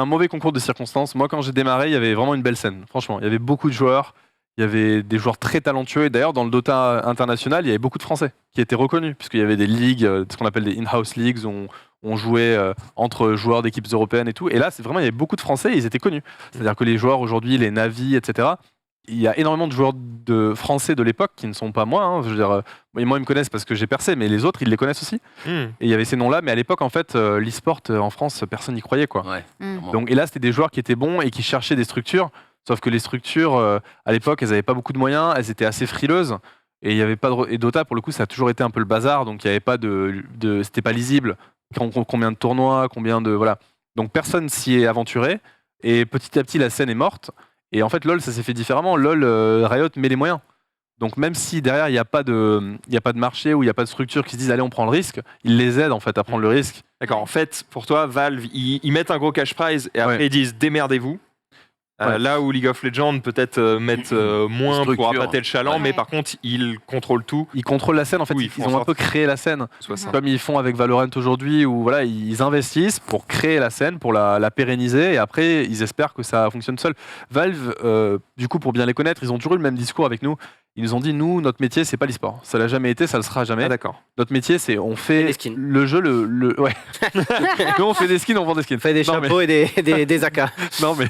un mauvais concours de circonstances. Moi, quand j'ai démarré, il y avait vraiment une belle scène. Franchement, il y avait beaucoup de joueurs. Il y avait des joueurs très talentueux. Et d'ailleurs, dans le Dota international, il y avait beaucoup de Français qui étaient reconnus, puisqu'il y avait des ligues, ce qu'on appelle des in-house leagues, où on jouait entre joueurs d'équipes européennes et tout. Et là, il y avait beaucoup de Français et ils étaient connus. C'est-à-dire que les joueurs aujourd'hui, les Navi, etc., il y a énormément de joueurs français de l'époque qui ne sont pas moi. Hein. Je veux dire, moi, ils me connaissent parce que j'ai percé, mais les autres, ils les connaissent aussi. Et il y avait ces noms-là. Mais à l'époque, en fait, l'e-sport en France, personne n'y croyait. Quoi. Donc, et là, c'était des joueurs qui étaient bons et qui cherchaient des structures. Sauf que les structures, à l'époque, elles n'avaient pas beaucoup de moyens, elles étaient assez frileuses. Et il y avait pas et Dota, pour le coup, ça a toujours été un peu le bazar. Donc, il y avait pas c'était pas lisible. Combien de tournois, voilà. Donc, personne s'y est aventuré. Et petit à petit, la scène est morte. Et en fait, LoL, ça s'est fait différemment. LoL, Riot met les moyens. Donc, même si derrière, il n'y a pas de marché ou il n'y a pas de structure qui se disent allez, on prend le risque, ils les aident en fait à prendre le risque. D'accord. En fait, pour toi, Valve, ils mettent un gros cash prize et après ils disent démerdez-vous. Là où League of Legends peut-être mettent moins pour appâter le chaland, mais par contre ils contrôlent tout. Ils contrôlent la scène en fait, ils ont un peu créé la scène, comme ils font avec Valorant aujourd'hui, où voilà, ils investissent pour créer la scène, pour la pérenniser, et après ils espèrent que ça fonctionne seul. Valve, du coup pour bien les connaître, ils ont toujours eu le même discours avec nous. Ils nous ont dit, nous, notre métier, c'est pas l'e-sport. Ça l'a jamais été, ça le sera jamais. Ah, d'accord. Notre métier, c'est on fait le jeu, ouais. Nous, on fait des skins, on vend des skins. On fait des chapeaux et des AK. Non, mais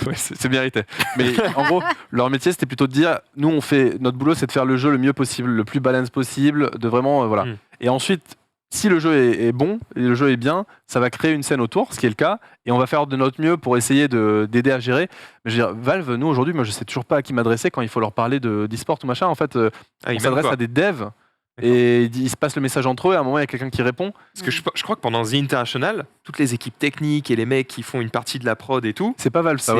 ouais, c'est mérité. Mais en gros, leur métier, c'était plutôt de dire, nous, notre boulot, c'est de faire le jeu le mieux possible, le plus balance possible, de vraiment, voilà. Et ensuite, si le jeu est bon, et le jeu est bien, ça va créer une scène autour, ce qui est le cas, et on va faire de notre mieux pour essayer d'aider à gérer. Mais je veux dire, Valve, nous aujourd'hui, moi je sais toujours pas à qui m'adresser quand il faut leur parler d'e-sport ou machin. En fait, on s'adresse à des devs et ils se passent le message entre eux. Et à un moment, il y a quelqu'un qui répond. Parce que je crois que pendant The International, toutes les équipes techniques et les mecs qui font une partie de la prod et tout, c'est pas Valve, ça.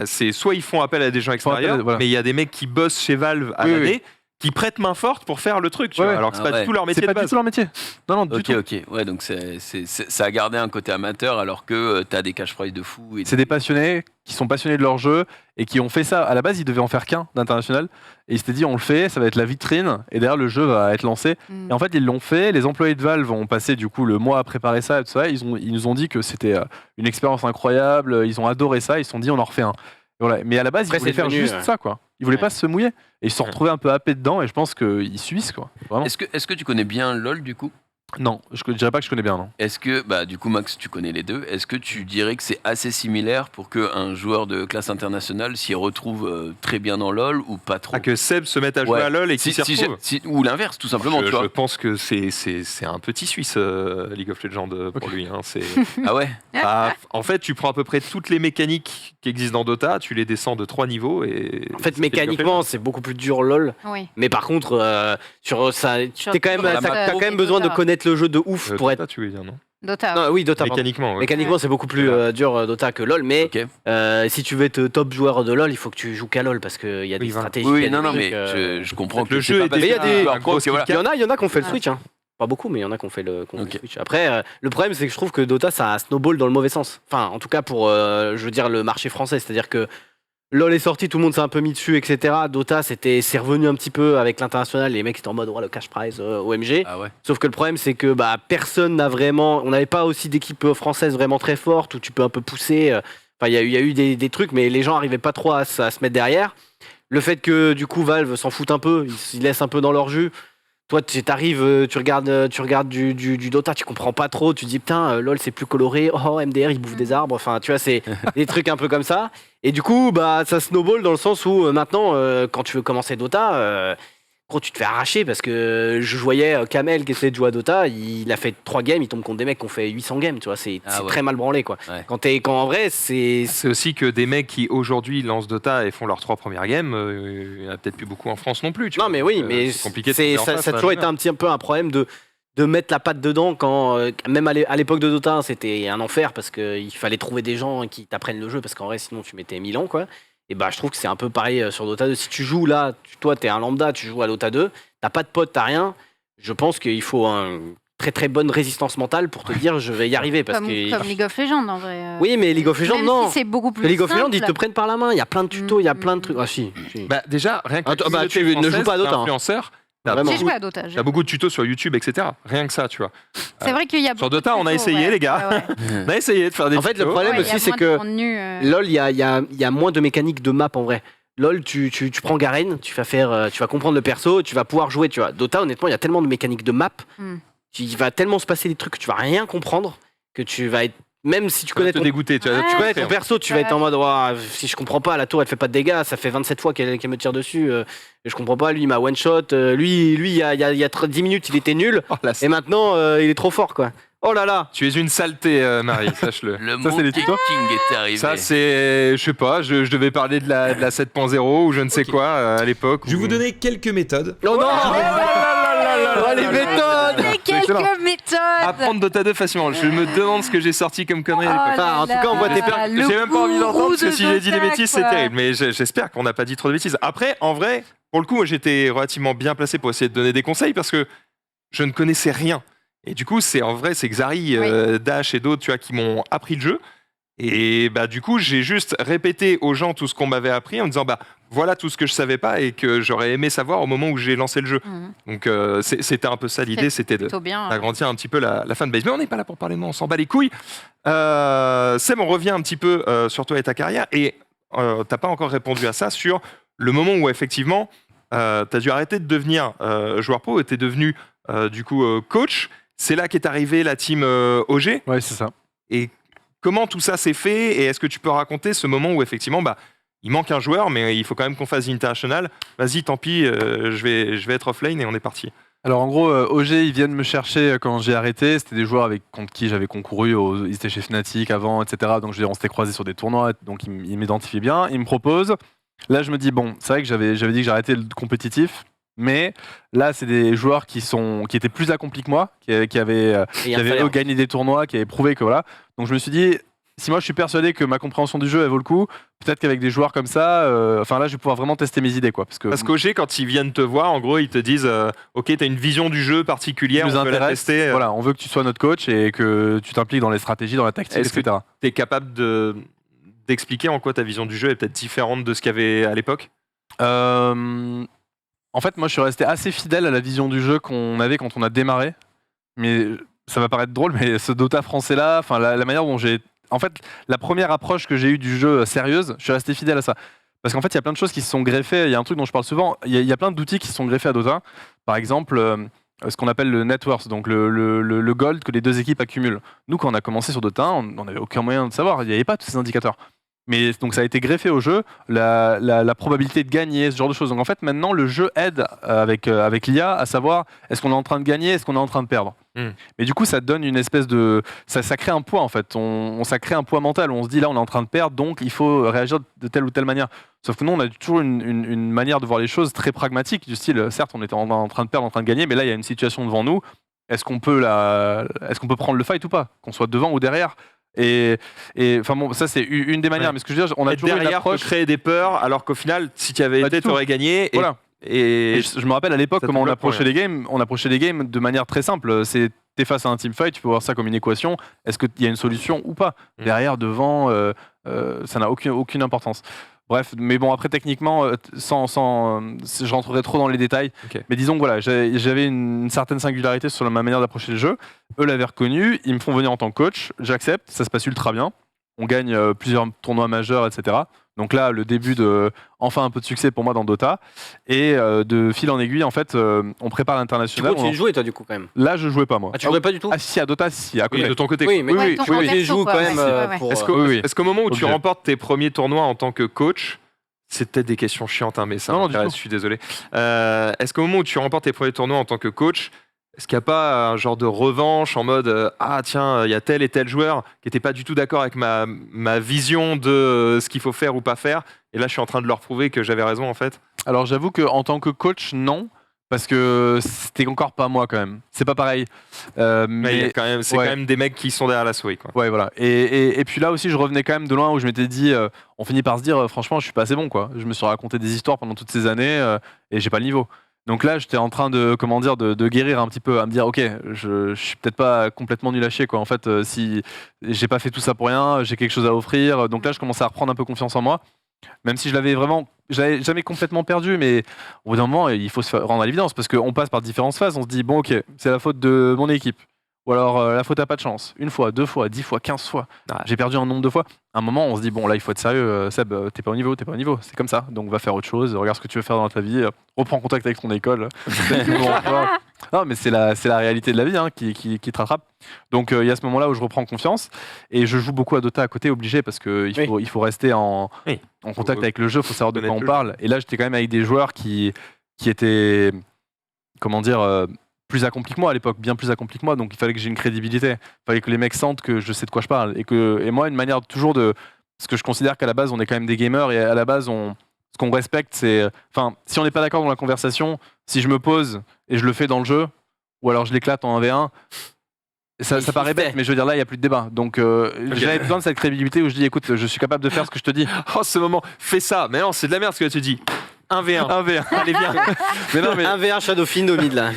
C'est soit ils font appel à des gens extérieurs, mais il y a des mecs qui bossent chez Valve à l'année. qui prêtent main forte pour faire le truc, tu vois, alors que c'est pas du tout leur métier C'est de pas du base. tout leur métier. Non, du tout. Ok. Ouais, donc ça a gardé un côté amateur alors que t'as des cash prize de fou. C'est des passionnés qui sont passionnés de leur jeu et qui ont fait ça. À la base, ils devaient en faire qu'un d'international. Et ils s'étaient dit, on le fait, ça va être la vitrine. Et derrière, le jeu va être lancé. Et en fait, ils l'ont fait. Les employés de Valve ont passé du coup le mois à préparer ça et tout ça. Ils nous ont dit que c'était une expérience incroyable. Ils ont adoré ça. Ils se sont dit, on en refait un. Voilà. Mais à la base, Après, ils voulaient c'est faire devenu, juste ça, quoi. Ils voulaient pas se mouiller. Et ils se sont retrouvés un peu happés dedans. Et je pense qu'ils subissent, quoi. Vraiment. Est-ce que tu connais bien LoL du coup? Non, je dirais pas que je connais bien, non. Est-ce que, du coup, Max, tu connais les deux. Est-ce que tu dirais que c'est assez similaire pour qu'un joueur de classe internationale s'y retrouve très bien dans LoL ou pas trop? Que Seb se mette à jouer à LoL et qu'il s'y retrouve. Ou l'inverse, tout simplement. tu vois. Je pense que c'est un petit Suisse, League of Legends, pour lui. Hein, Ah ouais. En fait, tu prends à peu près toutes les mécaniques qui existent dans Dota, tu les descends de 3 niveaux. Et en fait, mécaniquement, c'est beaucoup plus dur LoL. Oui. Mais par contre, sur ça, t'as quand même besoin de connaître le jeu de ouf pour être. Tu veux dire, non? Dota. Non, oui, Dota. Mécaniquement. Ouais. Mécaniquement, c'est beaucoup plus dur Dota que LoL. Mais si tu veux être top joueur de LoL, il faut que tu joues qu'à LoL parce qu'il y a des stratégies. Oui, non, mais je comprends que le jeu est il y a des. il Il y en a qui ont fait le switch. Hein. Pas beaucoup, mais il y en a qui ont fait le switch. Après, le problème, c'est que je trouve que Dota, ça snowball dans le mauvais sens. Enfin, en tout cas, pour, je veux dire, le marché français. C'est-à-dire que LoL est sorti, tout le monde s'est un peu mis dessus, etc. Dota, c'est revenu un petit peu avec l'international. Les mecs étaient en mode, le cash prize, OMG. Ah ouais. Sauf que le problème, c'est que personne n'a vraiment. On n'avait pas aussi d'équipe française vraiment très forte où tu peux un peu pousser. Enfin, il y a eu des trucs, mais les gens n'arrivaient pas trop à se mettre derrière. Le fait que, du coup, Valve s'en fout un peu, ils se laissent un peu dans leur jus. Toi, t'arrives, tu regardes du Dota, tu comprends pas trop, tu dis putain, LoL c'est plus coloré, oh MDR il bouffe des arbres, enfin tu vois, c'est des trucs un peu comme ça. Et du coup, ça snowball dans le sens où maintenant, quand tu veux commencer Dota, gros, tu te fais arracher parce que je voyais Kamel qui essayait de jouer à Dota, il a fait 3 games, il tombe contre des mecs qui ont fait 800 games, tu vois, c'est très mal branlé quoi. Ouais. Quand en vrai, c'est aussi que des mecs qui aujourd'hui lancent Dota et font leurs 3 premières games, il y en a peut-être plus beaucoup en France non plus. Tu vois. Mais oui, mais c'est compliqué. Ça a toujours été un peu un problème de mettre la patte dedans quand même à l'époque de Dota, c'était un enfer parce qu'il fallait trouver des gens qui t'apprennent le jeu parce qu'en vrai sinon tu mettais 1000 ans quoi. Et je trouve que c'est un peu pareil sur Dota 2. Si tu joues là, toi t'es un lambda, tu joues à Dota 2, t'as pas de pote, t'as rien. Je pense qu'il faut une très très bonne résistance mentale pour te dire je vais y arriver. Parce comme que... League of Legends en vrai. Oui, mais League of Legends, même non. Si c'est beaucoup plus League of Legends, simple. ils te prennent par la main. Il y a plein de tutos, il y a plein de trucs. Ah si. Déjà, rien que tu ne joues pas à Dota. Influenceur. J'ai joué à Dota. T'as beaucoup de tutos sur YouTube, etc. Rien que ça, tu vois. C'est vrai qu'il y a sur Dota, on a essayé, les gars. On a essayé de faire des tutos. En fait, le problème aussi, c'est que LoL, il y a moins de mécaniques de map en vrai. LoL, tu prends Garen, tu vas comprendre le perso, tu vas pouvoir jouer, tu vois. Dota, honnêtement, il y a tellement de mécaniques de map, il va tellement se passer des trucs que tu vas rien comprendre, que tu vas être. Même si tu connais ton dégoûté, tu connais ton perso, tu vas être en mode si je comprends pas, la tour elle fait pas de dégâts, ça fait 27 fois qu'elle me tire dessus, je comprends pas, lui il m'a one shot, lui il y a 10 minutes il était nul, et maintenant il est trop fort quoi. Oh là là. Tu es une saleté, Marie, sache-le. Le Monkey King est arrivé. Ça, c'est. Je sais pas, je devais parler de la 7.0 ou je ne sais quoi à l'époque. Je vais vous donner quelques méthodes. Oh non. Les méthodes. Quelques méthodes. Apprendre Dota 2 facilement. Je me demande ce que j'ai sorti comme conneries à l'époque. En tout cas, on voit tes pertes. J'ai même pas envie d'entendre parce que si j'ai dit des bêtises, c'est terrible. Mais j'espère qu'on n'a pas dit trop de bêtises. Après, en vrai, pour le coup, moi, j'étais relativement bien placé pour essayer de donner des conseils parce que je ne connaissais rien. Et du coup, c'est Xari, Dash et d'autres, tu vois, qui m'ont appris le jeu. Et du coup, j'ai juste répété aux gens tout ce qu'on m'avait appris en me disant voilà tout ce que je savais pas et que j'aurais aimé savoir au moment où j'ai lancé le jeu. Donc c'était un peu ça l'idée, c'était d'agrandir un petit peu la fanbase. Mais on n'est pas là pour parler de moi, on s'en bat les couilles. Seb, on revient un petit peu sur toi et ta carrière et t'as pas encore répondu à ça sur le moment où effectivement t'as dû arrêter de devenir joueur pro et t'es devenu du coup coach. C'est là qu'est arrivée la team OG. Ouais, c'est ça. Et comment tout ça s'est fait et est-ce que tu peux raconter ce moment où effectivement il manque un joueur mais il faut quand même qu'on fasse international. Vas-y, tant pis, je vais être offlane et on est parti. Alors en gros, OG ils viennent me chercher quand j'ai arrêté. C'était des joueurs contre qui j'avais concouru. Ils étaient chez Fnatic avant, etc. Donc on s'était croisés sur des tournois. Donc ils m'identifiaient bien. Ils me proposent. Là je me dis bon, c'est vrai que j'avais dit que j'arrêtais le compétitif. Mais là, c'est des joueurs qui étaient plus accomplis que moi, qui avaient eux gagné des tournois, qui avaient prouvé que voilà. Donc je me suis dit, si moi je suis persuadé que ma compréhension du jeu elle vaut le coup, peut-être qu'avec des joueurs comme ça, enfin là je vais pouvoir vraiment tester mes idées quoi. Parce qu'OG quand ils viennent te voir, en gros ils te disent ok t'as une vision du jeu particulière, nous on veut la tester. Voilà, on veut que tu sois notre coach et que tu t'impliques dans les stratégies, dans la tactique, Est-ce etc. que tu es capable d'expliquer en quoi ta vision du jeu est peut-être différente de ce qu'il y avait à l'époque? En fait, moi, je suis resté assez fidèle à la vision du jeu qu'on avait quand on a démarré. Mais ça va paraître drôle, mais ce Dota français-là, enfin la manière dont j'ai... En fait, la première approche que j'ai eue du jeu sérieuse, je suis resté fidèle à ça. Parce qu'en fait, il y a plein de choses qui se sont greffées. Il y a un truc dont je parle souvent. Il y a plein d'outils qui se sont greffés à Dota. Par exemple, ce qu'on appelle le net worth, donc le gold que les deux équipes accumulent. Nous, quand on a commencé sur Dota, on n'avait aucun moyen de savoir. Il n'y avait pas tous ces indicateurs. Mais donc ça a été greffé au jeu, la probabilité de gagner, ce genre de choses. Donc en fait maintenant le jeu aide avec l'IA à savoir est-ce qu'on est en train de gagner, est-ce qu'on est en train de perdre. Mais du coup ça donne une espèce de... Ça crée un poids en fait, ça crée un poids mental où on se dit là on est en train de perdre donc il faut réagir de telle ou telle manière. Sauf que nous on a toujours une manière de voir les choses très pragmatique, du style certes on était en train de perdre, en train de gagner, mais là il y a une situation devant nous, est-ce qu'on peut prendre le fight ou pas, qu'on soit devant ou derrière. Et enfin bon, ça c'est une des manières, mais ce que je veux dire, on a toujours une approche créer des peurs, alors qu'au final, si tu avais été, tu aurais gagné. Voilà. Et je me rappelle à l'époque comment on approchait les games. On approchait les games de manière très simple. T'es face à un teamfight, tu peux voir ça comme une équation. Est-ce qu'il y a une solution ou pas? Derrière, devant, ça n'a aucune importance. Bref, mais bon, après, techniquement, je rentrerai trop dans les détails. Okay. Mais disons que voilà, j'avais une certaine singularité sur ma manière d'approcher le jeu. Eux l'avaient reconnu, ils me font venir en tant que coach, j'accepte, ça se passe ultra bien. On gagne plusieurs tournois majeurs, etc. Donc là, le début de enfin un peu de succès pour moi dans Dota. Et de fil en aiguille, en fait, on prépare l'international. Tu jouais toi du coup quand même? Là, je jouais pas moi. Ah, tu jouais pas du tout? Ah si, à Dota, si, à côté. Oui, de ton côté. Oui, mais oui, tu joues quand même pour... Est-ce qu'au moment où tu remportes tes premiers tournois en tant que coach, c'est peut-être des questions chiantes, hein, mais ça m'intéresse, je suis désolé. Est-ce qu'au moment où tu remportes tes premiers tournois en tant que coach, est-ce qu'il n'y a pas un genre de revanche en mode ah tiens, il y a tel et tel joueur qui n'était pas du tout d'accord avec ma vision de ce qu'il faut faire ou pas faire, et là je suis en train de leur prouver que j'avais raison en fait? Alors j'avoue qu'en tant que coach, non. Parce que c'était encore pas moi quand même. C'est pas pareil. Mais quand même des mecs qui sont derrière la souris, quoi. Ouais, voilà. Et puis là aussi, je revenais quand même de loin où je m'étais dit, on finit par se dire, franchement, je suis pas assez bon, quoi. Je me suis raconté des histoires pendant toutes ces années et j'ai pas le niveau. Donc là, j'étais en train de guérir un petit peu, à me dire, ok, je suis peut-être pas complètement nul à chier, quoi. En fait, si j'ai pas fait tout ça pour rien, j'ai quelque chose à offrir. Donc là, je commençais à reprendre un peu confiance en moi. Même si j'avais jamais complètement perdu, mais au bout d'un moment, il faut se rendre à l'évidence parce qu'on passe par différentes phases. On se dit, bon, ok, c'est la faute de mon équipe. Ou alors la faute à pas de chance. 1 fois, 2 fois, 10 fois, 15 fois. J'ai perdu un nombre de fois. À un moment, on se dit, bon, là, il faut être sérieux. Seb, t'es pas au niveau. C'est comme ça. Donc, va faire autre chose. Regarde ce que tu veux faire dans ta vie. Reprends contact avec ton école. Non, mais c'est la réalité de la vie qui te rattrape. Donc, il y a ce moment-là où je reprends confiance. Et je joue beaucoup à Dota à côté, obligé, parce qu'il faut rester en contact avec le jeu. Il faut savoir de quoi on parle. Et là, j'étais quand même avec des joueurs qui étaient, comment dire, plus accompli que moi à l'époque, bien plus accompli que moi, donc il fallait que j'ai une crédibilité, il fallait que les mecs sentent que je sais de quoi je parle, et moi une manière toujours de, parce que je considère qu'à la base on est quand même des gamers, et à la base ce qu'on respecte c'est, enfin si on n'est pas d'accord dans la conversation, si je me pose et je le fais dans le jeu, ou alors je l'éclate en 1v1, ça paraît bête, mais je veux dire là il n'y a plus de débat, donc j'avais besoin de cette crédibilité où je dis écoute, je suis capable de faire ce que je te dis. Oh ce moment, fais ça, mais non c'est de la merde ce que tu dis. 1v1. Allez, viens. Mais non, 1v1 Shadowfiend au mid là.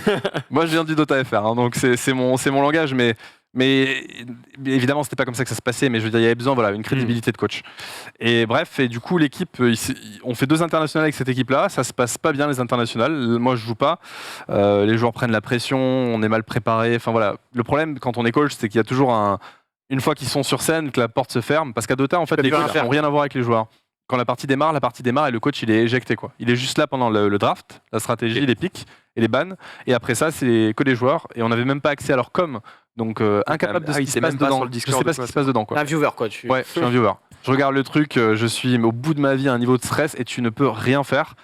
Moi je viens du Dota FR, hein, donc c'est mon langage, mais évidemment c'était pas comme ça que ça se passait, mais je veux dire il y avait besoin une crédibilité de coach. Et bref, et du coup l'équipe, on fait 2 internationales avec cette équipe là, ça se passe pas bien les internationales, moi je joue pas, les joueurs prennent la pression, on est mal préparé, enfin voilà. Le problème quand on est coach c'est qu'il y a toujours une fois qu'ils sont sur scène que la porte se ferme, parce qu'à Dota en fait les coachs n'ont rien à voir avec les joueurs. Quand la partie démarre et le coach il est éjecté, quoi. Il est juste là pendant le draft, la stratégie, les picks et les bans, et après ça c'est que des joueurs, et on n'avait même pas accès à leur com, donc incapable de ce qui se passe dedans. Je sais pas ce qui se passe dedans, quoi. Un viewer, quoi. Ouais, je suis un viewer. Je regarde le truc, je suis au bout de ma vie à un niveau de stress et tu ne peux rien faire.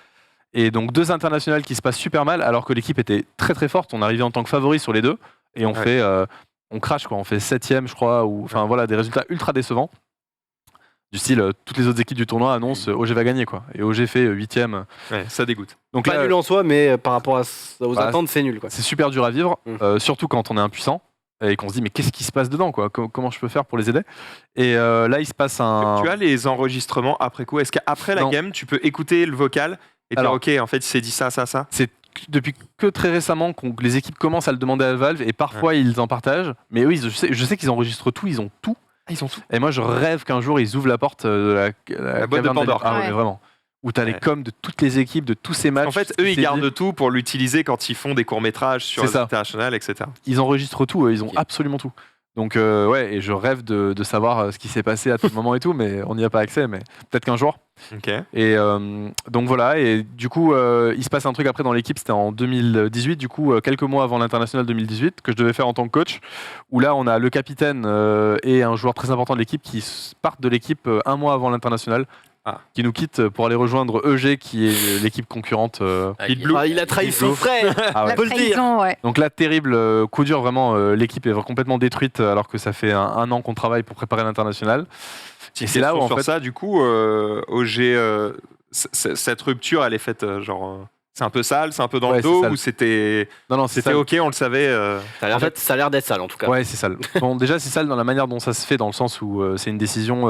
Et donc 2 internationales qui se passent super mal alors que l'équipe était très très forte. On arrivait en tant que favori sur les 2 et on crash, quoi. On fait 7ème je crois, ou enfin voilà, des résultats ultra décevants. Du style, toutes les autres équipes du tournoi annoncent OG va gagner, quoi. Et OG fait 8ème. Ouais, ça dégoûte. Donc pas nul en soi, mais par rapport aux attentes, c'est nul, quoi. C'est super dur à vivre, surtout quand on est impuissant. et qu'on se dit mais qu'est-ce qui se passe dedans quoi, comment je peux faire pour les aider. Et là il se passe un... Tu as les enregistrements après coup? Est-ce qu'après la game tu peux écouter le vocal et dire ok en fait il s'est dit ça. C'est depuis que très récemment que les équipes commencent à le demander à Valve et parfois ils en partagent, mais oui je sais qu'ils enregistrent tout, ils ont tout. Ils ont tout. Et moi je rêve qu'un jour ils ouvrent la porte de la boîte de Pandore. Ah ouais, vraiment. Où t'as les coms de toutes les équipes, de tous ces matchs. En fait, eux, ils gardent tout pour l'utiliser quand ils font des courts-métrages sur l'international, etc. Ils enregistrent tout, ils ont absolument tout. Donc, ouais, et je rêve de savoir ce qui s'est passé à tout moment et tout, mais on n'y a pas accès, mais peut-être qu'un jour. Et donc voilà, et du coup, il se passe un truc après dans l'équipe, c'était en 2018, du coup, quelques mois avant l'international 2018, que je devais faire en tant que coach, où là, on a le capitaine et un joueur très important de l'équipe qui partent de l'équipe un mois avant l'international. Qui nous quitte pour aller rejoindre EG qui est l'équipe concurrente. Il a trahi son frère, on peut le dire. Ouais. Donc là, terrible coup dur, vraiment, l'équipe est complètement détruite alors que ça fait un an qu'on travaille pour préparer l'international. Et c'est là où en fait ça, du coup, OG, cette rupture, elle est faite genre... c'est un peu sale, c'est un peu dans le dos ou c'était... Non, c'était ok, on le savait. En fait, ça a l'air d'être sale en tout cas. Ouais, c'est sale. Bon, déjà, c'est sale dans la manière dont ça se fait, dans le sens où c'est une décision...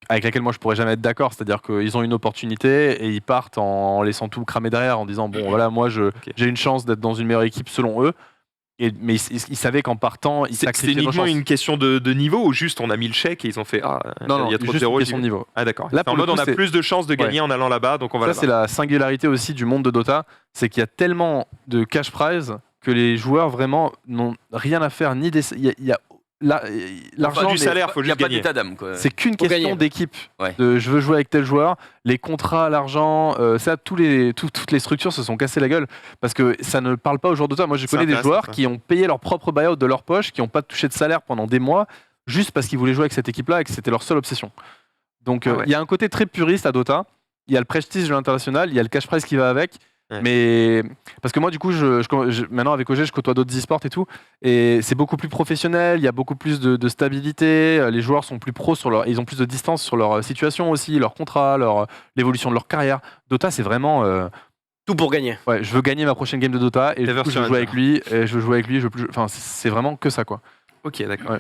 avec laquelle moi je pourrais jamais être d'accord, c'est-à-dire qu'ils ont une opportunité et ils partent en laissant tout cramer derrière en disant bon voilà moi j'ai une chance d'être dans une meilleure équipe selon eux, mais ils savaient qu'en partant ils sacrifiaient nos chances. C'est uniquement une question de niveau ou juste on a mis le chèque et ils ont fait non, il y a trop de juste zéro une question de niveau. Ah d'accord. Là en mode on a plus de chances de gagner en allant là-bas donc on va là-bas. Ça c'est la singularité aussi du monde de Dota, c'est qu'il y a tellement de cash prize que les joueurs vraiment n'ont rien à faire ni des... il y a l'argent du salaire, faut juste gagner. Il n'y a pas d'état d'âme. C'est qu'une question d'équipe. De je veux jouer avec tel joueur, les contrats, l'argent, ça, toutes les structures se sont cassées la gueule parce que ça ne parle pas aux joueurs de Dota. Moi, je connais des joueurs qui ont payé leur propre buyout de leur poche, qui n'ont pas touché de salaire pendant des mois, juste parce qu'ils voulaient jouer avec cette équipe-là et que c'était leur seule obsession. Donc, il y a un côté très puriste à Dota. Il y a le prestige de l'international, il y a le cash prize qui va avec. Mais parce que moi du coup maintenant avec OG je côtoie d'autres e-sports et tout et c'est beaucoup plus professionnel, il y a beaucoup plus de stabilité, les joueurs sont plus pros ils ont plus de distance sur leur situation aussi, leur contrat, l'évolution de leur carrière. Dota c'est vraiment tout pour gagner. Ouais, je veux gagner ma prochaine game de Dota et du coup, je veux jouer avec lui et je veux jouer avec lui, enfin c'est vraiment que ça quoi. Ok d'accord. Ouais.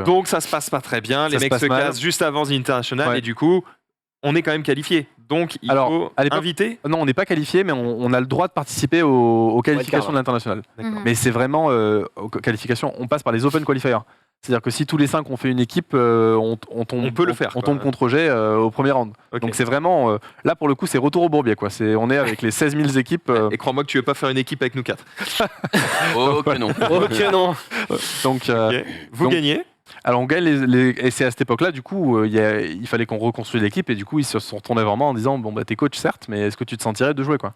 Donc ça se passe pas très bien, les mecs se cassent juste avant l'international et du coup on est quand même qualifié. Donc, il faut inviter. Non, on n'est pas qualifié, mais on a le droit de participer aux qualifications de l'international. Mais c'est vraiment aux qualifications. On passe par les Open Qualifiers. C'est-à-dire que si tous les 5 on fait une équipe, on peut le faire. On tombe contre OG au premier round. Donc c'est vraiment là pour le coup c'est retour au bourbier quoi. On est avec les 16 000 équipes. Et crois-moi que tu veux pas faire une équipe avec nous 4. Ok non. Ok non. Donc vous gagnez. Alors on gagne et c'est à cette époque-là du coup il fallait qu'on reconstruise l'équipe et du coup ils se sont retournés vraiment en disant bon bah t'es coach certes mais est-ce que tu te sentirais de jouer quoi.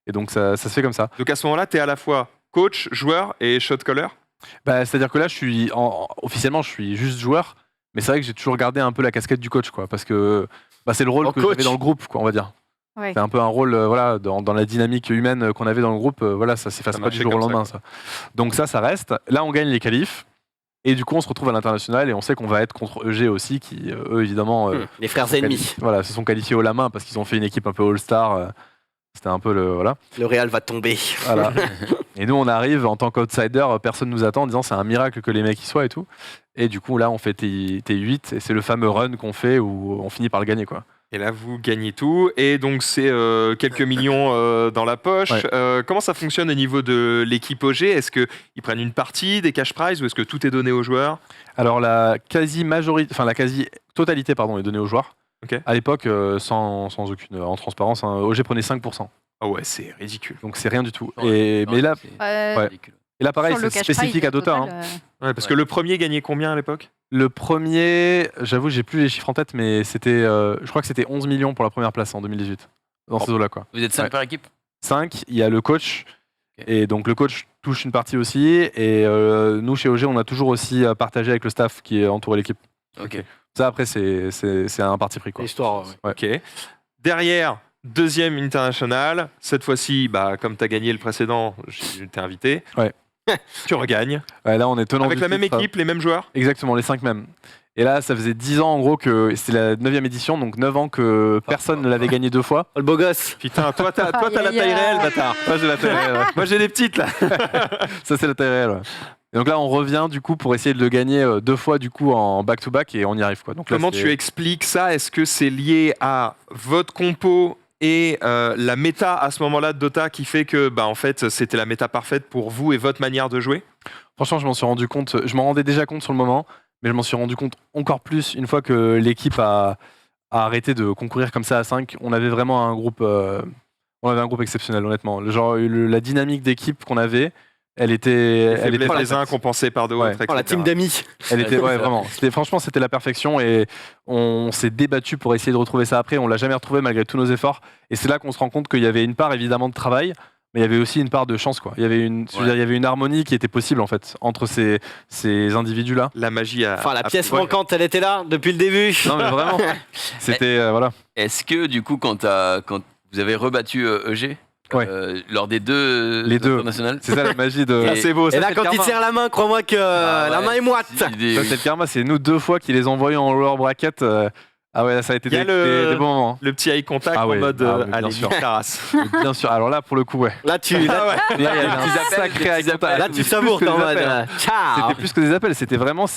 Et donc ça se fait comme ça. Donc à ce moment-là t'es à la fois coach, joueur et shot caller. Bah c'est-à-dire que là je suis officiellement je suis juste joueur mais c'est vrai que j'ai toujours gardé un peu la casquette du coach quoi parce que c'est le rôle que j'avais dans le groupe quoi on va dire. Ouais. C'est un peu un rôle voilà dans la dynamique humaine qu'on avait dans le groupe voilà ça s'efface pas du jour au lendemain ça. Donc ça reste. Là on gagne les qualifs. Et du coup, on se retrouve à l'international et on sait qu'on va être contre EG aussi, qui eux évidemment. Les frères ennemis. Voilà, se sont qualifiés haut la main parce qu'ils ont fait une équipe un peu all-star. C'était un peu le. Voilà. Le Real va tomber. Voilà. Et nous, on arrive en tant qu'outsider, personne nous attend en disant c'est un miracle que les mecs y soient et tout. Et du coup, là, on fait T8 et c'est le fameux run qu'on fait où on finit par le gagner, quoi. Et là, vous gagnez tout. Et donc, c'est quelques millions dans la poche. Ouais. Comment ça fonctionne au niveau de l'équipe OG ? Est-ce qu'ils prennent une partie des cash prizes ou est-ce que tout est donné aux joueurs ? Alors, la quasi-totalité est donnée aux joueurs. Okay. À l'époque, sans aucune en transparence, OG prenait 5%. Ah ouais, c'est ridicule. Donc, c'est rien du tout. Mais là... Ouais. Et là, pareil, c'est spécifique à Dota. Ouais, parce que le premier gagnait combien à l'époque ? Le premier, j'avoue, j'ai plus les chiffres en tête, mais c'était, je crois que c'était 11 millions pour la première place en 2018. Dans ces eaux-là, quoi. Vous êtes 5 par équipe ? 5, il y a le coach. Okay. Et donc, le coach touche une partie aussi. Et nous, chez OG, on a toujours aussi partagé avec le staff qui entoure l'équipe. Ok. Ça, après, c'est un parti pris, quoi. L'histoire, ouais. Ok. Derrière, deuxième international. Cette fois-ci, comme tu as gagné le précédent, je t'ai invité. Ouais. Tu regagnes. Ouais, là, on est tenant avec la même équipe, les mêmes joueurs. Exactement, les 5 mêmes. Et là, ça faisait 10 ans en gros que c'était la 9e édition, donc 9 ans que personne ne l'avait gagné 2 fois. Oh, le beau gosse. Putain, toi t'as la taille réelle, bâtard. Moi j'ai la taille réelle. Ouais. Moi j'ai les petites là. Ça c'est la taille réelle. Ouais. Et donc là, on revient du coup pour essayer de le gagner 2 fois du coup en back-to-back et on y arrive quoi. Donc là, Comment tu expliques ça? Est-ce que c'est lié à votre compo et la méta à ce moment-là de Dota qui fait que en fait c'était la méta parfaite pour vous et votre manière de jouer? Franchement, je m'en suis rendu compte. Je m'en rendais déjà compte sur le moment, mais je m'en suis rendu compte encore plus une fois que l'équipe a arrêté de concourir comme ça à 5. On avait vraiment un groupe, exceptionnel, honnêtement. La dynamique d'équipe qu'on avait, elle était par les uns compensés par d'autres. Ouais. La team d'amis. Elle était vraiment. Franchement, c'était la perfection et on s'est débattu pour essayer de retrouver ça après. On l'a jamais retrouvé malgré tous nos efforts. Et c'est là qu'on se rend compte qu'il y avait une part évidemment de travail, mais il y avait aussi une part de chance quoi. Il y avait une harmonie qui était possible en fait entre ces individus-là. La magie la pièce manquante, elle était là depuis le début. Non mais vraiment. C'était voilà. Est-ce que du coup quand vous avez rebattu EG lors des deux internationales, c'est ça la magie de. C'est beau. Et là, quand il serre la main, crois-moi que la main est moite. Ça, c'est le karma. C'est nous 2 fois qui les envoyons en lower bracket. Ah ouais, ça a été des bons moments. Le petit eye contact en mode allez, bien sûr. Bien sûr. Alors là, pour le coup, ouais. Là, il y a un sacré eye contact. Là, tu savoures en mode. C'était plus que des appels. C'était vraiment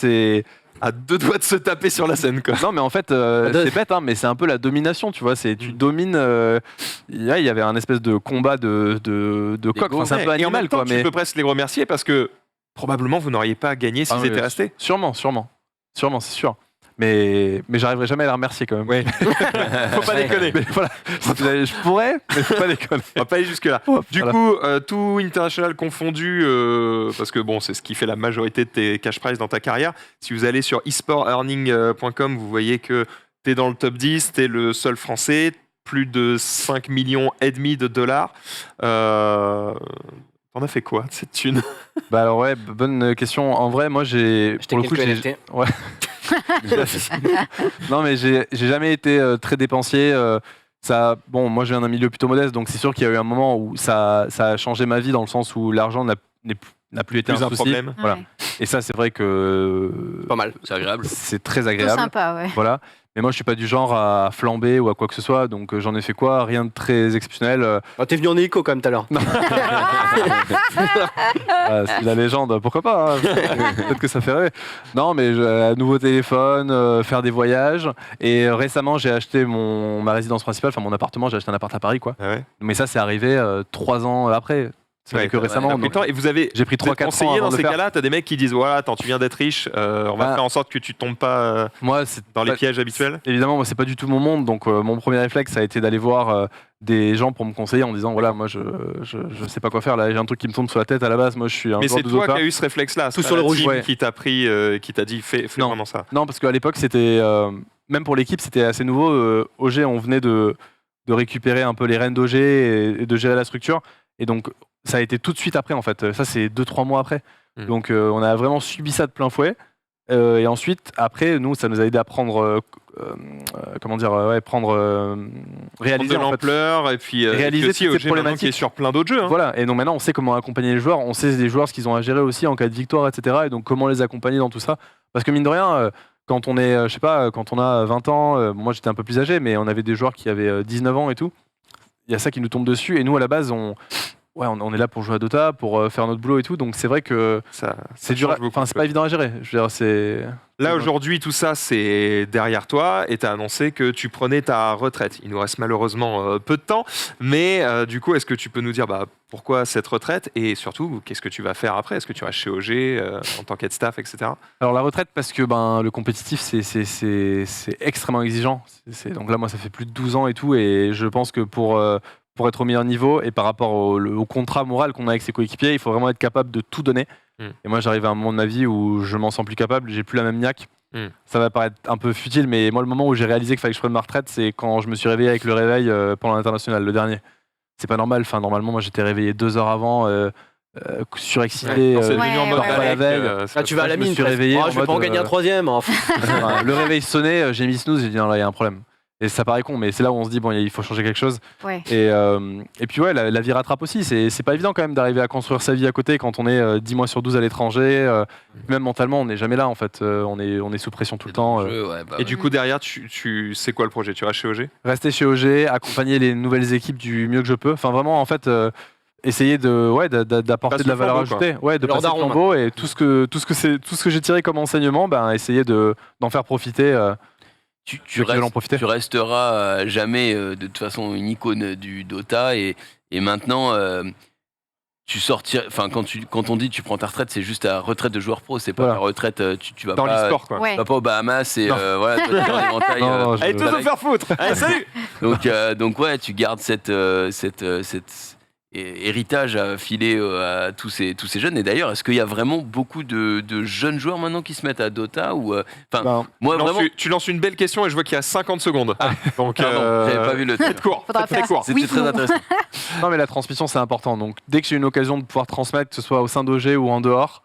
à 2 doigts de se taper sur la scène quoi. Non mais en fait c'est bête mais c'est un peu la domination tu vois, tu domines là il y avait un espèce de combat de coq, c'est un peu animal et en même temps, quoi, tu peux presque les remercier parce que probablement vous n'auriez pas gagné s'ils étaient restés. Sûrement c'est sûr. Mais j'arriverai jamais à les remercier quand même. Ouais. Faut pas déconner. Mais voilà, je pourrais, mais faut pas déconner. On va pas aller jusque-là. Du coup, tout international confondu, parce que c'est ce qui fait la majorité de tes cash prizes dans ta carrière. Si vous allez sur esportearning.com, vous voyez que tu es dans le top 10, tu es le seul français, plus de 5,5 millions de dollars. T'en as fait quoi de cette thune? Alors ouais, bonne question. En vrai, moi pour le coup, ouais. Non mais j'ai jamais été très dépensier. Moi je viens d'un milieu plutôt modeste, donc c'est sûr qu'il y a eu un moment où ça a changé ma vie dans le sens où l'argent n'a plus été un souci. Problème. Voilà. Ouais. Et ça c'est vrai que pas mal, c'est agréable. C'est très agréable. C'est sympa, ouais. Voilà. Mais moi je suis pas du genre à flamber ou à quoi que ce soit, donc j'en ai fait quoi? Rien de très exceptionnel. T'es venu en hélico quand même tout à l'heure. C'est la légende, pourquoi pas hein. Peut-être que ça fait rêver. Non mais un nouveau téléphone, faire des voyages. Et récemment j'ai acheté ma résidence principale, enfin mon appartement, j'ai acheté un appart à Paris quoi. Ah ouais. Mais ça c'est arrivé 3 ans après. C'est que récemment. Et vous avez j'ai pris 3-4 ans dans ces cas-là, t'as des mecs qui disent voilà, attends, tu viens d'être riche, on va faire en sorte que tu tombes pas dans les pièges habituels. Évidemment, moi c'est pas du tout mon monde, donc mon premier réflexe ça a été d'aller voir des gens pour me conseiller en disant voilà, moi je sais pas quoi faire là, j'ai un truc qui me tombe sur la tête à la base, moi je suis un Mais joueur c'est de toi Dota. qui as eu ce réflexe-là, tout sur le rouge qui t'a pris, qui t'a dit fais vraiment ça. Non, parce qu'à l'époque c'était même pour l'équipe c'était assez nouveau. OG, on venait de récupérer un peu les rênes d'OG et de gérer la structure, et donc ça a été tout de suite après en fait. Ça c'est 2-3 mois après. Donc on a vraiment subi ça de plein fouet. Et ensuite, après, nous, ça nous a aidé à prendre, réaliser de l'ampleur et puis réaliser aussi toutes ces problématiques qui est sur plein d'autres jeux. Hein. Voilà. Et donc maintenant, on sait comment accompagner les joueurs, on sait les joueurs ce qu'ils ont à gérer aussi en cas de victoire, etc. Et donc comment les accompagner dans tout ça. Parce que mine de rien, quand on est, quand on a 20 ans, moi j'étais un peu plus âgé, mais on avait des joueurs qui avaient 19 ans et tout. Il y a ça qui nous tombe dessus. Et nous, à la base, on est là pour jouer à Dota, pour faire notre boulot et tout, donc c'est vrai que c'est dur, enfin c'est pas évident à gérer. Je veux dire, c'est là aujourd'hui tout ça c'est derrière toi et t'as annoncé que tu prenais ta retraite. Il nous reste malheureusement peu de temps, mais du coup est-ce que tu peux nous dire pourquoi cette retraite et surtout qu'est-ce que tu vas faire après? Est-ce que tu restes chez OG en tant qu'aide staff, etc. Alors la retraite parce que le compétitif c'est extrêmement exigeant. Donc là moi ça fait plus de 12 ans et tout, et je pense que pour être au meilleur niveau et par rapport au contrat moral qu'on a avec ses coéquipiers, il faut vraiment être capable de tout donner. Et moi j'arrive à un moment de ma vie où je m'en sens plus capable, j'ai plus la même niaque. Ça va paraître un peu futile, mais moi le moment où j'ai réalisé qu'il fallait que je prenne ma retraite, c'est quand je me suis réveillé avec le réveil pendant l'international, le dernier. C'est pas normal, normalement moi j'étais réveillé 2 heures avant, surexcité, c'est devenu en mode la veille. Tu vas à la mine, je me suis réveillé. Je vais pas en gagner un 3e. Le réveil sonnait, j'ai mis snooze, j'ai dit non là il y a un problème. Et ça paraît con, mais c'est là où on se dit bon, il faut changer quelque chose. Ouais. Et puis ouais, la vie rattrape aussi. C'est pas évident quand même d'arriver à construire sa vie à côté quand on est 10 mois sur 12 à l'étranger. Même mentalement, on n'est jamais là en fait. On est sous pression tout le temps. Et du coup derrière, tu c'est quoi le projet? Tu restes chez OG? Rester chez OG, accompagner les nouvelles équipes du mieux que je peux. Enfin vraiment en fait. essayer d'apporter de la valeur ajoutée, de passer le flambeau et tout ce que j'ai tiré comme enseignement, essayer d'en faire profiter. Tu resteras jamais de toute façon une icône du Dota et maintenant quand on dit tu prends ta retraite, c'est juste ta retraite de joueur pro, c'est pas la retraite, tu vas dans pas l'e-sport quoi. Tu vas pas aux Bahamas et toi tu gardes l'éventail. Allez tous nous faire foutre. Allez salut. Donc tu gardes cet héritage à filer à tous ces jeunes. Et d'ailleurs, est-ce qu'il y a vraiment beaucoup de jeunes joueurs maintenant qui se mettent à Dota ou moi vraiment tu lances une belle question et je vois qu'il y a 50 secondes. Donc j'avais pas vu le très court. C'était très intéressant. Non mais la transmission c'est important. Donc dès que j'ai une occasion de pouvoir transmettre, que ce soit au sein d'OG ou en dehors,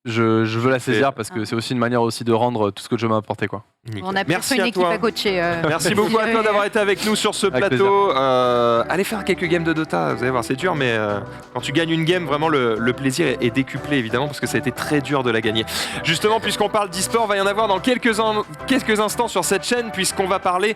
je veux la saisir parce que c'est aussi une manière aussi de rendre tout ce que le jeu m'a apporté quoi. On a Merci une à équipe toi. à coacher. Merci beaucoup à toi d'avoir été avec nous sur ce plateau. Allez faire quelques games de Dota, vous allez voir, c'est dur, mais quand tu gagnes une game, vraiment le plaisir est décuplé évidemment parce que ça a été très dur de la gagner. Justement, puisqu'on parle d'e-sport, va y en avoir dans quelques instants sur cette chaîne, puisqu'on va parler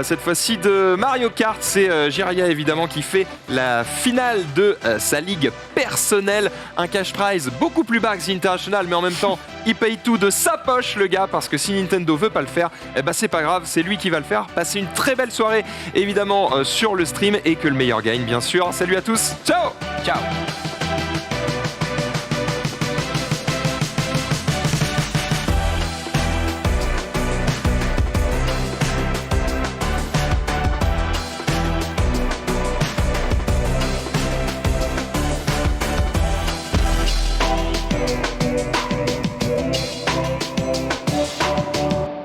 cette fois-ci de Mario Kart. C'est Jiraya évidemment qui fait la finale de sa ligue personnelle, un cash prize beaucoup plus bas que The International, mais en même temps, il paye tout de sa poche le gars, parce que si Nintendo veut pas le faire, c'est pas grave, c'est lui qui va le faire. Passez une très belle soirée évidemment sur le stream et que le meilleur gagne bien sûr. Salut à tous, ciao.